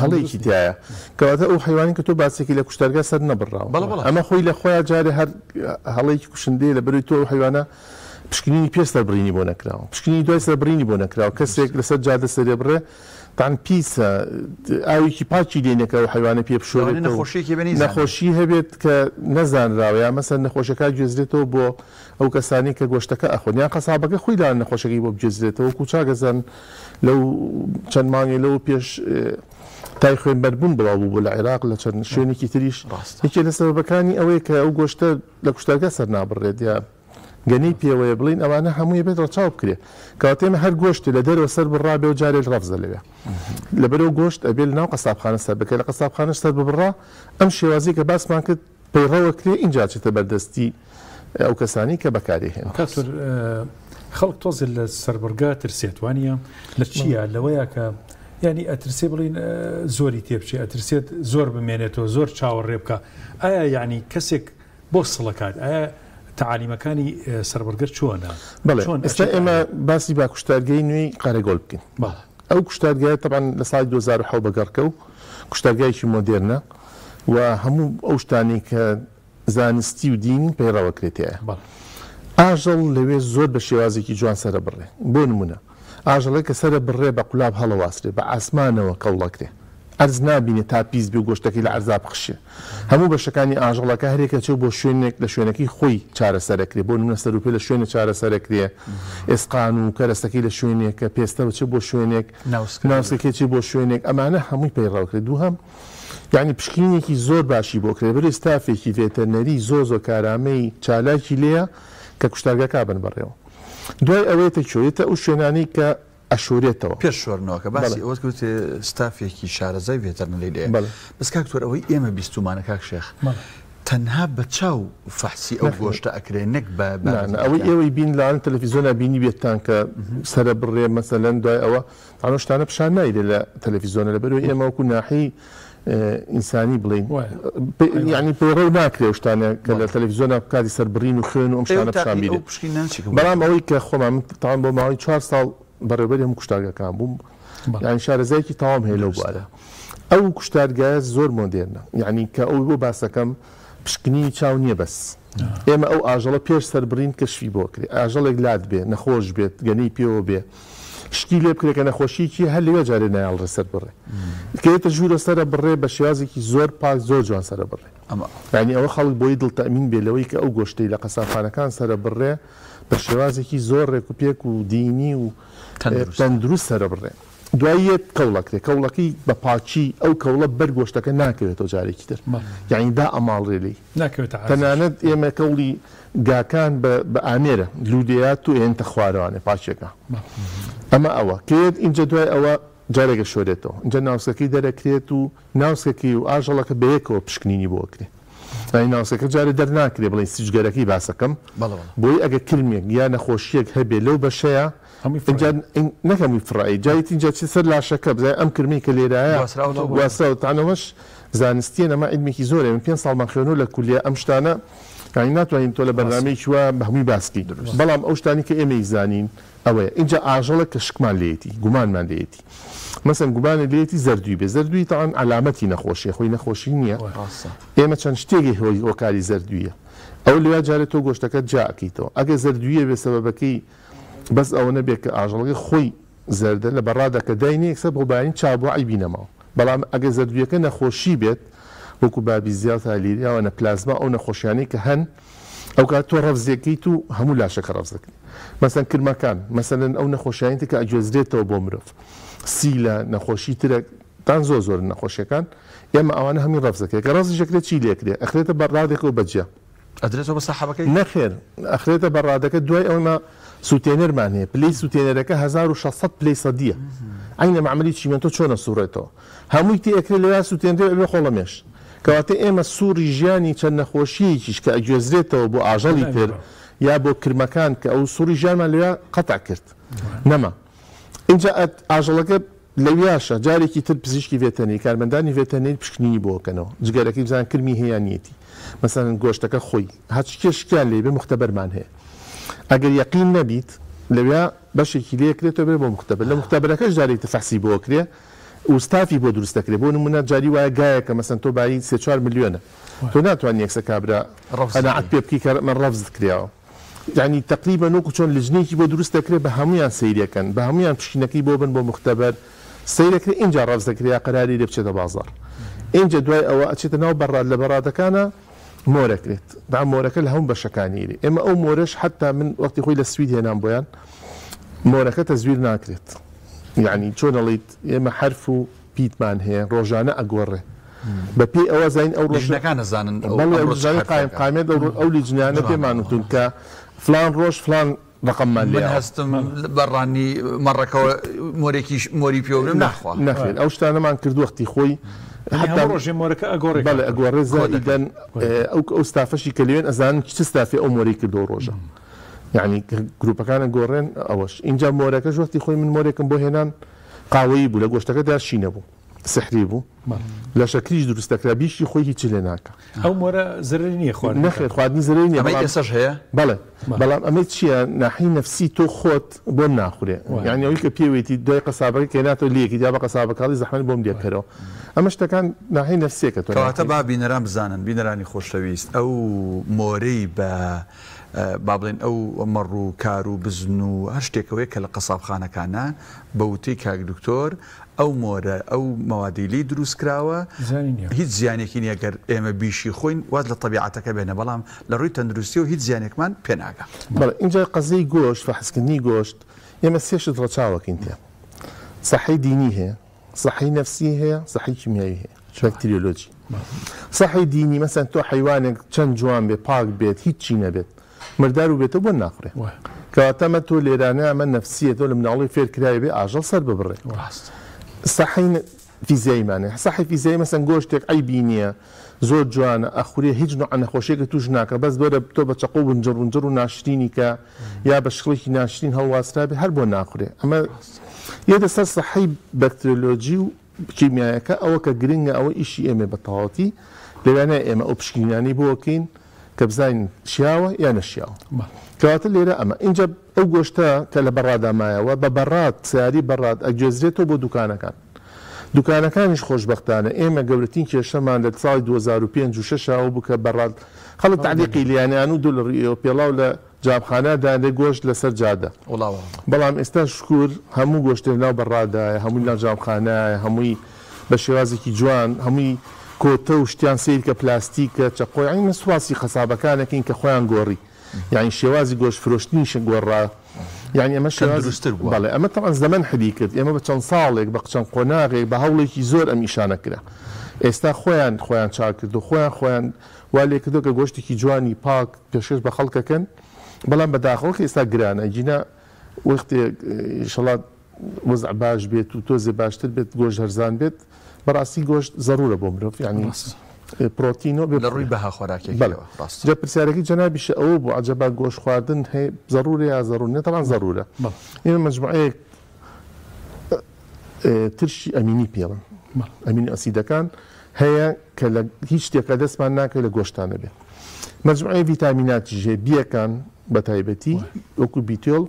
هەڵەیەکی تایە کەواتە ئەو حیوانی کە تۆ باسێکی لە کوشتارگا سەر نەبڕاوە ئەمە خۆی لە خۆیان جارێ هەر هەڵەیەکی کوشندەیە لە بەروی تۆ حیوانە پشکنینی پێش سەربڕینی بۆ نەکراوە پشکنی دوای سەربڕینی بۆ نەکراوە کەسێک لەسەر جادە سەرێ بڕێ تان پیسە ئاوێکی پاچی دێنێکەوە حیوانە پێ بشۆرێت نەخۆشی هەبێت کە نەزانراوە یا مەسەر نەخۆشەکە گوێزرێتەوە بۆ ئەو کەسانی کە گۆشتەکە ئەخۆن یان قەسابەکە خۆی لا نەخۆشەکەی بۆ بگوێزرێتەوە کوچاگەزان لەو چەند مانگێ لەو پێش تای خوێن بەربوون بڵاو بوو لە عێراق لە چەند شوێنێکی تریش یەکێ لە سەبەکانی ئەوەیە کە ئەو گۆشتە لە کوشتارگا سەر نابڕێت یا گەنەی پێوەیە بڵین ئەوانە هەمووی بێت ڕەچاو بکرێ کەواتێمە هەر گۆشتی لە دەرەوە سەر بڕابێ و جارێ ڕەفزە لەوێ لەبەرەوە گۆشت ئەبێ لە ناو قەسابخانە سەر بکە لە قەسابخانەش سەر ببڕا ئەم شێوازی کە باسمان کرد پەیڕەوە کرێ اینجا چێتە بەردەستی ئەو کەسانی کە بەکاری هێن خەڵک تۆزی لە سەربڕگا ترسێتوانە لە چییە لەوەیە کە ینی ئەترسێ بڵین زۆری تێبچێ ئەترسێت زۆر بمێنێتەوە زۆر چاوەڕێ بکە ئایا ینی کەسێک بۆ سڵەکات ئایا تعالیمەکانی سەربەرگەر چۆنە بەڵێ ئێستا ئێمە باسی با کوشتارگەی نوێی قارەگۆڵ بکەین ئەو کوشتارگایە تەبەن لە ساڵی 2007 بەگەڕکە و کوشتارگایەکی مۆدێرنە و هەموو ئەو شتانی کە زانستی و دینی پەیڕەوەکرێتەیە ئاژەڵ لەوێ زۆر بە شێوازێکی جوان سەرە بڕێ بۆ نمونە ئاژەڵێک کە سەرە بڕێ بە قولاب هەڵەواسرێ بە ئاسمانەوە کەڵەکرێ ئەرز نبینێ تا پیس بێ و گۆشتەکەی لە ئەرزا بخشێ هەموو بەشەکانی ئاژەڵەکە هەرێکە چێ بۆ شوێنێک لە شوێنەکەی خۆی چارەسەرەکرێ بۆ نمونە سەرروپێ لە شوێنە چارەسەرەکرێ ئێسقان و کەرەستەکەی لە شوێنێک کە پێستەوە چێ بۆ شوێنێک ناوسەکەی چێ بۆ شوێنێک ئەمانە هەمووی پەیڕەوکرێت دووهەم یعنی پشکنینێکی زۆر باشی بۆ کرێ بەرێ ستافێکی ڤێتەرنەری زۆر کارامەی چالاکی لێیە کە کوشتارگەکە بن بەڕێوە دوای ئەوەیەتە چۆیێتە ئەو شوێنانەی کە ئەشورێتەوە پێش شۆرنەوەکە باسی ئەوەت گوتێ ستافێکی شارەزای ڤێتەرنەلی لێ بەس کاکتۆر ئەوەی ئێمە بیستمانە کاک شێخ تەنها بە چاو فەحسی ئەو گۆشتە ئەکرێ نەک بە ئەوەی ئێوەی بین لاان تەلەڤیزۆنا بینی بێتان کە سرە بڕێ مەسەلەن دوای ئەوە ئەوە شتانە پیشان نایرێ لە تەلەڤیزۆنە لەبەرەوەی ئێمە وەکو ناحی ئینسانی بڵین یعنی پێڕە و ناکرێ شتانە کە لە تەلەڤیزۆنا کاتی سەربڕین و خوێن و ئەم شتانە پیشان بیرێ بەڵام ئەوەی کە خۆمان تاوان بۆ ماوەی 4 ساڵ بەڕێوەبەری هەموو کوشتارگەکان بووم یعنی شارەزایەکی تەواو هەیە لەو بوارە ئەو کوشتارگایە زۆر مۆدێرنە یعنی کە ئەو بۆ باسەکەم پشکنی چاو نییە بەس ئێمە ئەو ئاژەڵە پێش سەربڕین کەشفی بۆ کرێ ئاژەڵێک لات بێ نەخۆش بێت گەنەی پێوە بێ شتی لێ بکرێت کە نەخۆشیکی هەر لێوە جارێ نایاڵڕێ سەر بڕێ کێتە ژوورە سەرە بڕێ بە شێوازێکی زۆر پاک زۆر جوان سەرە بڕێ یعنی ئەوە خەڵک بۆی دڵتەمین بێ لەوەی کە ئەو گۆشتەی لە قەسابخانەکان سەرە بڕێ بە شێوازێکی زۆر ڕێک و پێک و دینی و تەندروست سەرە بڕێ دواییت کەوڵەکرێ کەوڵەکەی بە پاچی ئەو کەوڵە بەرگۆشتەکە ناکەوێتەوە جارێکی تر یعنی دا ئەماڵڕێلی تەنانەت ئێمە کەوڵی گاکان بە ئامێرە لودەیات و ئێنتە خوارەوانێ پاچێکە ئەمە ئەوە کێت اینجا دوای ئەوە جارێکە شۆرێتەوە اینجا ناوسەکەی دەرەکرێت و ناوسەکەی و ئاژەڵەکە بەیەکەوە پشکنینی بۆکرێ ناوسەکە جارێ دەرناکرێ بڵێ سیجگەرەکەی باسەکەم بۆی ئەگە کلمێک یا نەخۆشیەک هەبێ لەو بەشەیە نەکەمی فڕایی جایت اینجا چ سەر لاشەکە بزای ئەم کرمی کە لێرایە واسەوتانەوەش زانستیە نەما عیلمێکی زۆرە من 5 ساڵمان خوێنەوە لە کولیا ئەم شتانە یعنی ناتوانین تۆ لە بەرنامەیەکی وە بە هەمووی باسکی بەڵام ئەو شتانی کە ئێمەی زانین ئەوەیە اینجا ئاژەڵە کە شکمان لێتی گومانمان لێتی مەسەن گومانە لێتی زەردووی بێ زەردووی تاوان علامەتی نەخۆشیە خۆی نەخۆشی نییە ئێمە چەند شتێکی هۆی هۆکاری زەردوویە ئەو لێوا جارێت تۆ گۆشتەکە جاکەیتەوە ئەگە زەردوویە بێ سەبەبەکەی بەس ئەوە نەبێت کە ئاژەڵەکەی خۆی زەردە لە بەڕادەکە داینی یەکسەر بۆبانی چابووعی بینەماوە بەڵام ئەگە زەردوویەکە نەخۆشی بێت وەکو بابی زیاد هالیریاوە نە پلازما ئەو نەخۆشیانەی کە هەن ئەو کات تۆ ڕەفزەکەیت و هەموو لاشەکە ڕەفزەکەی مەسەن کرمەکان مەسەلەن ئەو نەخۆشیانێتی کە ئەگوێزرێتەوە بۆ مرۆڤ سیلە نەخۆشی ترە تان زۆر نەخۆشیەکان ئێمە ئەوانە هەمی ڕەفزەکەی کە ڕازیشەکرێت چی لێکرێ ئەخرێتە بەڕادێکەوە بەجیا ئەدرێتەوە بە سەحابەکەی نەخێر ئەخرێتە بەڕادەکە دوای ئەومە سوتێنەرمان هەیە پلەی سوتێنەرەکە 1600 پلەی سەدیە عینە معمەلی چیمەنتۆ چۆنە سوڕێتەوە هەمووی تێکرێت لەوێ سوتێنرێ بێ خۆڵەمێش کەواتە ئێمە سووری ژیانی چەند نەخۆشیەکیش کە ئەگوێزرێتەوە بۆ ئاژەڵی تر یا بۆ کرمەکان کە ئەو سووری ژیانمان لەوێ قەتع کرد نەما اینجا ئاژەڵەکە لەویاشە جارێکی تر پزیشکی ڤێتەرنەری کارمەندانی ڤێتەرنەری پشکنینی بۆکەنەوە جگەرەکەی بزان کرمی هەیە نیەتی مەسەلەن گۆشتەکە خۆی هەچ کێشکیان لێ بێ مختبەرمان هەیە ئەگەر یەقین نەبیت لەوێ بەشێکی لێکرێتەوە بێ بۆ مختبەر لە مختبەرەکەش جارێک تەفەحسی بۆکرێ وستافی بۆ دروست دەکرێت بۆ نمونە جاری وایە گایەکە مەسەن تۆ باری 3-4 میلیۆنە تۆ ناتوانانی یەکسە کابرا قەناعەت پێ بکەی کە من ڕەفزت کراوە یعنی تقریبا وەکو چۆن لجنەیەکی بۆ دروست دەکرێت بە هەمویان سەیرەکەن بە هەمویان پشکنەکەی بۆ بن بۆ مختبەر سەیرەکرێت اینجا ڕەفز دەکرێت قەراری لێ بچێتە بازاڕ اینجا دوای ئەوە ئەچێتە ناو بەڕاد لە بەڕادەکانە مۆرەکرێت دا مۆرەکە لە هەموو بەشەکانیری ئێمە ئەو مۆرەش حتا من وەختی خۆی لە سوید هێنام بۆیان مۆرەکە تەزویر ناکرێت یعنی چۆن ئەڵێیت ئێمە حرف و پیتمان هەیە ڕۆژانە ئەگۆڕێ بە پێی ئەوە زین ئەو ڕۆژنەکان نەزانن قایمێت ئەو لیجنیانە پێمانوتون کە فلان ڕۆژ فلان ڕقممان لێ هەستم بەڕانی مەڕەکەەوە مۆری پێوەم ناخوا نەخێن ئەو شتانەمان کرد وەختی خۆی ڕۆژێ مۆرەکە ئەگۆڕێ بەڵێ ئەگۆڕێ زائیدەن ئەو ستافەشی کە لێوێن ئەزانن چ ستافی ئەو مۆری کردەوە ڕۆژە یعنی گروپەکانە گۆڕێن ئەوەش اینجا مۆرەکەش وەختی خۆی من مۆرێکم بۆ هێنان قاوەیی بوو لە گۆشتەکەدا شینە بوو سحری بوو لە شەکریش دروست دەکرا بیشی خۆی هیچ لێ ناکە ئەو مۆرە زەرری نییە خوارد نەخێر خواردنی زەرری نییە ئێسش هەیە بەڵێ بەڵام ئەمەی چییە ناحی نەفسی تۆ خۆت بۆم ناخورێ یعنی ئەوەی کە پێوێتی دوای قەسابەکە کێناتەوە لێکی دا بە قەسابەکەڵی زەحمەت بۆم لێکەرەوە ئەمە شتەکان ناحی نەفسیەکە کەواتە با بینەران بزانن بینەرانی خۆشەویست ئەو مۆرەی بە با بڵێن ئەو مەڕ و کار و بزن و هەر شتێکەوەی کە لە قەسابخانەکانە بەوتەی کاک دکتۆر ئەو مۆرە ئەو مەوادیلی دروست کراوە هیچ زیانێکی نیە گەر ئێمە بیشی خۆین وات لە طبیعەتەکە بێنە بەڵام لە ڕووی تەندروستی و هیچ زیانێکمان پێناگە اینجا قەزەی گۆشت و حەزکردنی گۆشت ئێمە سێشت ڕەچاوەکەین تێ سەحەی دینی هەیە سەحەی نەفسی هەیە سەحەی کیمیایی هەیە بەکتریۆلۆجی سەحەی دینی مەسەن تۆ حەیوانێک چەند جوان بێ پاک بێت هیچ چی نەبێت مردار و بێتە بۆ ناخڕێ کەواتەمە تۆ لێرانە ئەمە نەفسیە تۆ لە مناڵی فێرکرای بێ ئاژەڵ سەر ببڕێ سەحی فیزیایمانێ سەحی فیزیایی مەسەن گۆشتێک عیبی نییە زۆر جوانە ئەخورێ هیچ نوع نەخۆشیێکە توش ناکە بەس بەرە تۆ بە چەقۆ بنجڕ و ناشرینی کە یا بە شقڵێکی ناشرین هەڵواسرا بێ هەر بۆ ناخورێ ئەمە یەدە سەر سەحی بەکتریۆلۆژی و کیمیایەکە ئەوە کە گرنگە ئەوە ئیشی ئێمە بە تەواوەتی لەوانەیە ئێمە ئەو پشکنیانی بۆکەین کە بزانین شیاوە یا نەشیاوە کەواتە لێرە ئەمە اینجا ئەو گۆشتە کە لە بەڕادامایەوە بە بەڕات سیاری بەڕات ئەگوێزرێتەوە بۆ دوکانەکانیش خۆشبەختانە ئێمە گەورەترین کێشەمان لە ساڵی 2005 و 6 بووکە بەڕاد خەڵک تعلیقی لیانیان و دڵ پێڵاو لە جابخانەدا لێ گۆشت لەسەر جادە بەڵام ئێستا شکور هەموو گۆشتێک ناو بەڕادایە هەمووی ناو جابخانایە هەمووی بە شێوازێکی جوان هەمووی کۆتە و شتیان سیر کە پلاستیکە چەقۆی سواسی خەسابەکانەکەین کە خۆیان گۆڕی یعنی شێوازی گۆشت فرۆشتنیشە گۆڕا یعنی ئەمە شێوازتر بوو بەڵێ ئەمە تەمان زەمن حەدی کرد ئێمە بە چەند ساڵێک بە چەند قۆناغێک بە هەوڵێکی زۆر ئەم ئیشانە کرا ئێستا خۆیان چاک کرد و خۆیان وا لێ کردو کە گۆشتێکی جوانی پاک پێشکەش بە خەڵکەکەن بەڵام بەداخەوە کە ئێستا گرانە جینا وەختێک ئینشەڵات وەزع باش بێت و تۆزێ باشتر بێت گۆشت هەرزان بێت بەڕاستی گۆشت ضرورە بۆ مرۆڤ یعنی پرۆتینۆ لە ڕووی بەها خۆراکێک جا پرسیارەکەی جەنابیشە ئەوە بۆ عەجەبا گۆشت خواردن هەیە ضرورە یا ضرورە نیە طبعاً ضرورە ئێمە مەجموعەیەک ترشی ئەمینی پێڵن ئەمینی ئەسیدەکان هەیە کە لە هیچ شتێکە دەستمان ناکەوێت لە گۆشتانە بێت مەجموعەی ڤیتامیناتی ژێ بیەکان بە تایبەتی وەکو بیتۆڵ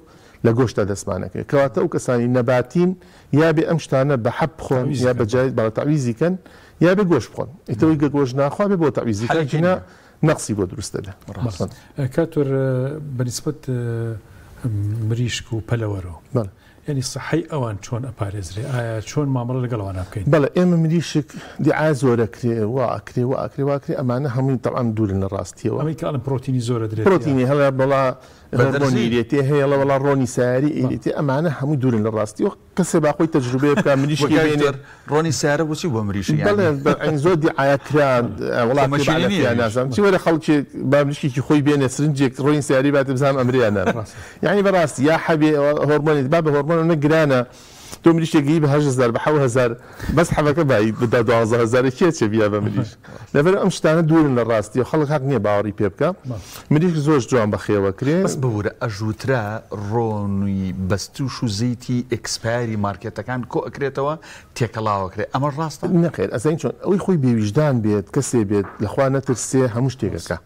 لە گۆشتە دەستمانەکە کەواتە ئەو کەسانی نەباتین یا بێ ئەم شتانە بە حەب بخۆن یا بەجای باڵە تەعویزیکەن یا بێ گۆشت بخۆن ئیتەوەی گە گۆشت ناخوا بێ بۆ تەعویزیکە نەقسی بۆ دروستە بێ کاتۆر بەنسبەت مریشک و پەلەوەرەوە ینی سەحەی ئەوان چۆن ئەپارێزرێ ئایا چۆن مامەڵە لەگەڵەوەنا بکەین بەڵێ ئێمە مریشک دیعا زۆرەکرێ واکرێ ئەمانە هەمووی تەعام دوورن لە ڕاستیەوە ئەمەی کاڵم پرۆتینی زۆرە درێت پرۆتینی هەڵە بەڵا هەرمۆنیرێتێ هەیە لە وەڵا ڕۆنی سیاری ئیرێتێ ئەمانە هەمووی دوورن لە ڕاستیەوە کەسێ باخۆی تەجروبێ بکە مریشکی بێنێ ڕۆنی سیارە بۆچی بۆ مریشی بەڵێ زۆر دیعاکران وڵات نازانم چی وەرە خەڵکی با مریشکی خۆی بێنێ سرنجێک ڕۆنی سیاری باتە بزانم ئەمریانە یعنی بەڕاستی یا حەبێ هۆرمۆنی با بە هۆرمۆن گرانە تۆ مریشێکی بە 8,000 بە 7,000 بەس حەبەکە بای بدا 12,000 کێچە بیا بە مریش لەبەر ئەم شتانە دوورن لە ڕاستی و خەڵک حەق نییە باوەڕی پێ بکە مریش زۆر جوان بەخێوەکرێ بەس بەورە ئەژووترا ڕۆنی بەستوش و زەیتی ئەکسپایری مارکێتەکان کۆ ئەکرێتەوە تێکەڵاوەکرێت ئەمە ڕاستە نەخێر ئەزین چۆن ئەوەی خۆی بێویژدان بێت کەسێ بێت لەخوا نەترسێ هەموو شتێکەکە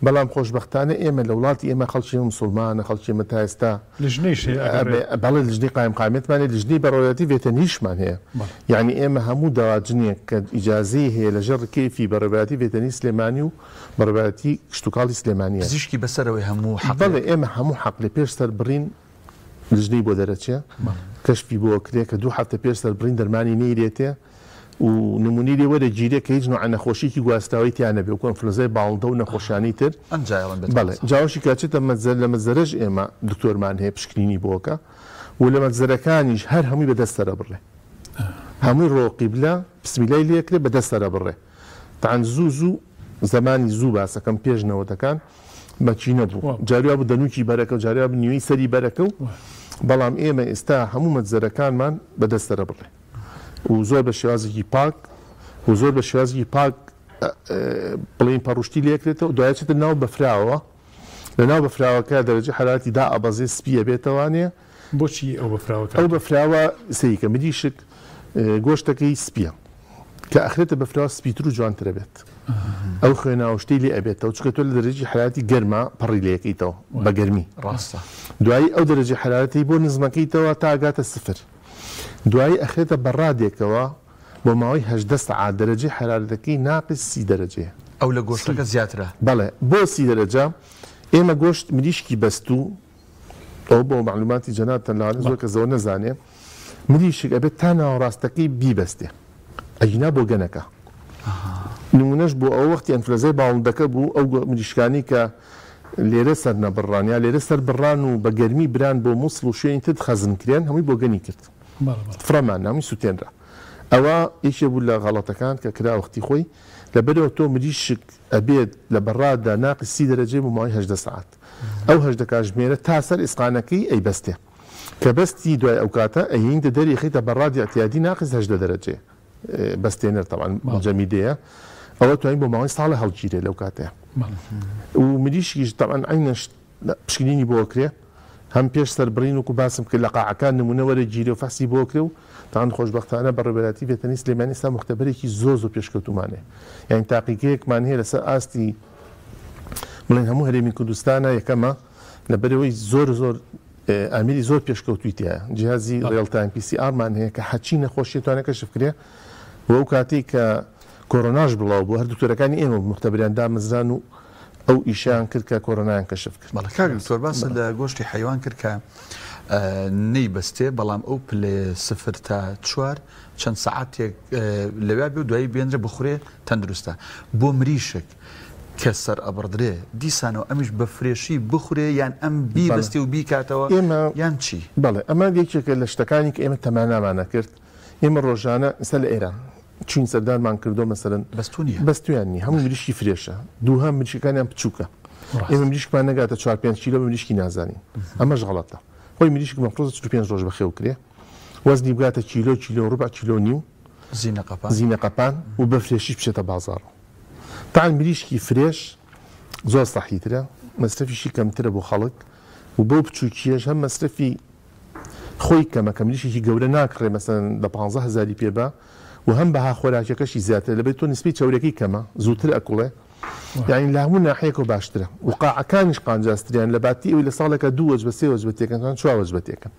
بەڵام خۆشبەختانە ئێمە لە وڵاتی ئێمە خەڵکی مسلمانە خەڵکی ئێمە تا ئێستا بەڵێ لژنەی قایم قامێتمانێ لژنەی بەڕۆیەتی ڤێتەنیشمان هەیە یعنی ئێمە هەموو داواجنێک کە ئیجازەی هەیە لە ژەڕ کەیفی بەڕێبەتی ڤێتەنی سلێمانی و بەڕێبەتی کشتتوکاڵی سلێمانیە پزیشکی بەسەرەوەی هەموو بەڵێ ئێمە هەموو حەق لە پێش سەر بڕین لژنەی بۆ دەرەچێ کەشفی بۆ کرێ کە 2 هەفتە پێش سەر بڕین دەرمانی نەیرێتێ و نمونیری وەرە گیرێ کە هیچ نوع نەخۆشیی گواستاوی تیانە بێ و ئینفلوئەنزای باڵندە و نەخۆشیانی تر بەڵێ جاوشی کاچێتە مەزەر لە مەزەرەش ئێمە دکتۆرمان هەیە پشکنینی بۆکە و لە مەزەرەکانیش هەر هەمووی بەدەستەرە بڕێ هەمووی ڕۆقیبلە بسمیلای لێکرێ بەدەستەرە بڕێ تان زوو زمانی زوو باسەکەم پێشنەوەتەکان بەچی نەبوو جاریوا بوو دەنوکی بەرەکە و جاریوا بنیوەی سەری بەرەکە و بەڵام ئێمە ئێستا هەموو مەزەرەکانمان بەدەستەرە بڕێ و زۆر بە شێوازێکی پاک و زۆر بە شێوازی پاک بڵین پەڕوشتی لێکرێتەوە و دوایچێتە ناو بەفراوە لە ناو بەفراوەکە دەرەجە حرارەتی دا ئەبەزێ سپیە بێتەوانێ بۆچی ئەو بەفراوەکە ئەو بەفراوە سەیکە مریشک گۆشتەکەی سپیە کە ئەخرێتە بەفراوە سپیتر و جوانترە بێت ئەو خوێناوشتەی لێ ئەبێتەوە چکە تۆ لە دەرەجی حرارەتی گەرمە پەڕی لەکەیتەوە بە گەرمی ڕاستە دوایی ئەو دەرەجی حرارەتی بۆ نزمەکەیتەوە تا ئاگاتە سفر دوایی ئەخرێتە بەڕادێکەوە بۆ ماوەی 18 ساعات دەرەجەی حرارەتەکەی ناقص 30 دەرەجەیە ئەو لە گۆشتەکە زیاترە بەڵێ بۆ 30 دەرەجە ئێمە گۆشت مریشکی بەستوو ئەو بۆ معلوماتی جەنابتان لاوانە زۆر کە زەوە نەزانێ مریشک ئەبێت تا ناوەڕاستەکەی بیبەستێ ئەگینا بۆ گەنەکە نمونەش بۆ ئەو وەختی ئەنفلەزای باڵندەکە بوو ئەو مریشکانی کە لێرە سەر نەبڕان یا لێرە سەر بڕان و بە گەرمی بران بۆ مووسڵ و شوێنی تر خەزم کرێن هەمووی بۆ گەنی کرد فرەمان نامی سووتێنرا ئەوە یەکێ بوو لە غەڵەتەکان کە کرا وەختی خۆی لەبەرەوە تۆ مریشک ئەبێت لە بەڕادا ناقص 30 دەرەجەی بۆ ماوەی 18 ساعات ئەو هەژدە کاتژمێرە تا سەر ئیسقانەکەی ئەی بەستێ کە بەستی دوای ئەو کاتە ئەهینتە دەری خیتە بەڕادی ئەتیادی ناقص 18 دەرەجێ بەستێنەر تەوان جەمیدەیە ئەوە توانین بۆ ماوەی ساڵە هەڵگیرێ لەو کاتەیە و مریشکیش تەوان عینەش پشکنینی بۆکرێ هەم پێش سەربڕین وکو باسم کرد لە قاعەکان نمونە وەرە گیرێ و فەسی بۆکرێ و تاان خۆشبەختانە بەڕێبەتی بێتەنی سلێمانی ستا مختبەرێکی زۆر پێشکەوتومانێ یعنی تاقیکەیەکمان هەیە لەسەر ئاستی بڵێن هەموو هەرێمی کوردستانە یەکەمە لەبەرەوەی زۆر ئامیری زۆر پێشکەوتوی تایە جیهازی ڕێڵتایم PCRمان هەیە کە حەچی نەخۆشیێتوانە کەشفکرێ و ئەو کاتی کە کۆرۆناش بڵاو بۆ هەر دکتۆرەکانی ئێمە مختبەریان دامەزران و ئەو ئیشیان کرد کە کۆرۆنایان کەشف کرد. بەڵێ کاک دکتۆر باسە لە گۆشتی حیوان کرد کە نەیبەستێ بەڵام ئەو پلێ 0 تا 4 چەند سەعاتێک لەوێ بێ و دوایی بێنرە بخورێ تەندروستە بۆ مریشک کە سەر ئەبڕدرێ دیسانەوە ئەمیش بە فرێشی بخورێ یان ئەم بیبەستی و بیکاتەوە یان چی؟ بەڵێ ئەمە یەکێکە لە شتەکانی کە ئێمە تەمانامانە کرد ئێمە ڕۆژانە ئێستا لە ئێران چین سەردانمان کردو مەسەرەن بەستویانی هەموو مریشکی فرێشە دووهەم مریشەکانیان بچووکە ئێمە مریشکمان نەگاتە 4-5 کیلۆ مریشکی نازانین ئەمەش غەڵەتە خۆی مریشک مەفرۆز 45 ڕۆژ بەخێو کرێ وەزنی بگاتە کیلۆ ڕوبع کیلۆ نیو زینەقەپان و بە فرێشی بچێتە بازاڕ تاان مریشکی فرێش زۆر سەحیترە مەصرفیشی کەمترە بۆ خەڵک و بۆ بچووکیەش هەم مەصرفی خۆی کەمە کە مریشێکی گەورە ناکڕێ مەسەن لە 15,000 پێبا و هەم بەها خۆراکەکەشی زیاتر لەبێت تۆ نسبەی چاورەکەی کەمە زووتر ئەکوڵێ یعنی لە هەموو ناحەیەکەوە باشترە و قاعەکانیش قانجاستریان لە باتی ئەوی لە ساڵێکە 2 وەجبە 3 وەجبەتێکەکان 4 وەجبەتێکن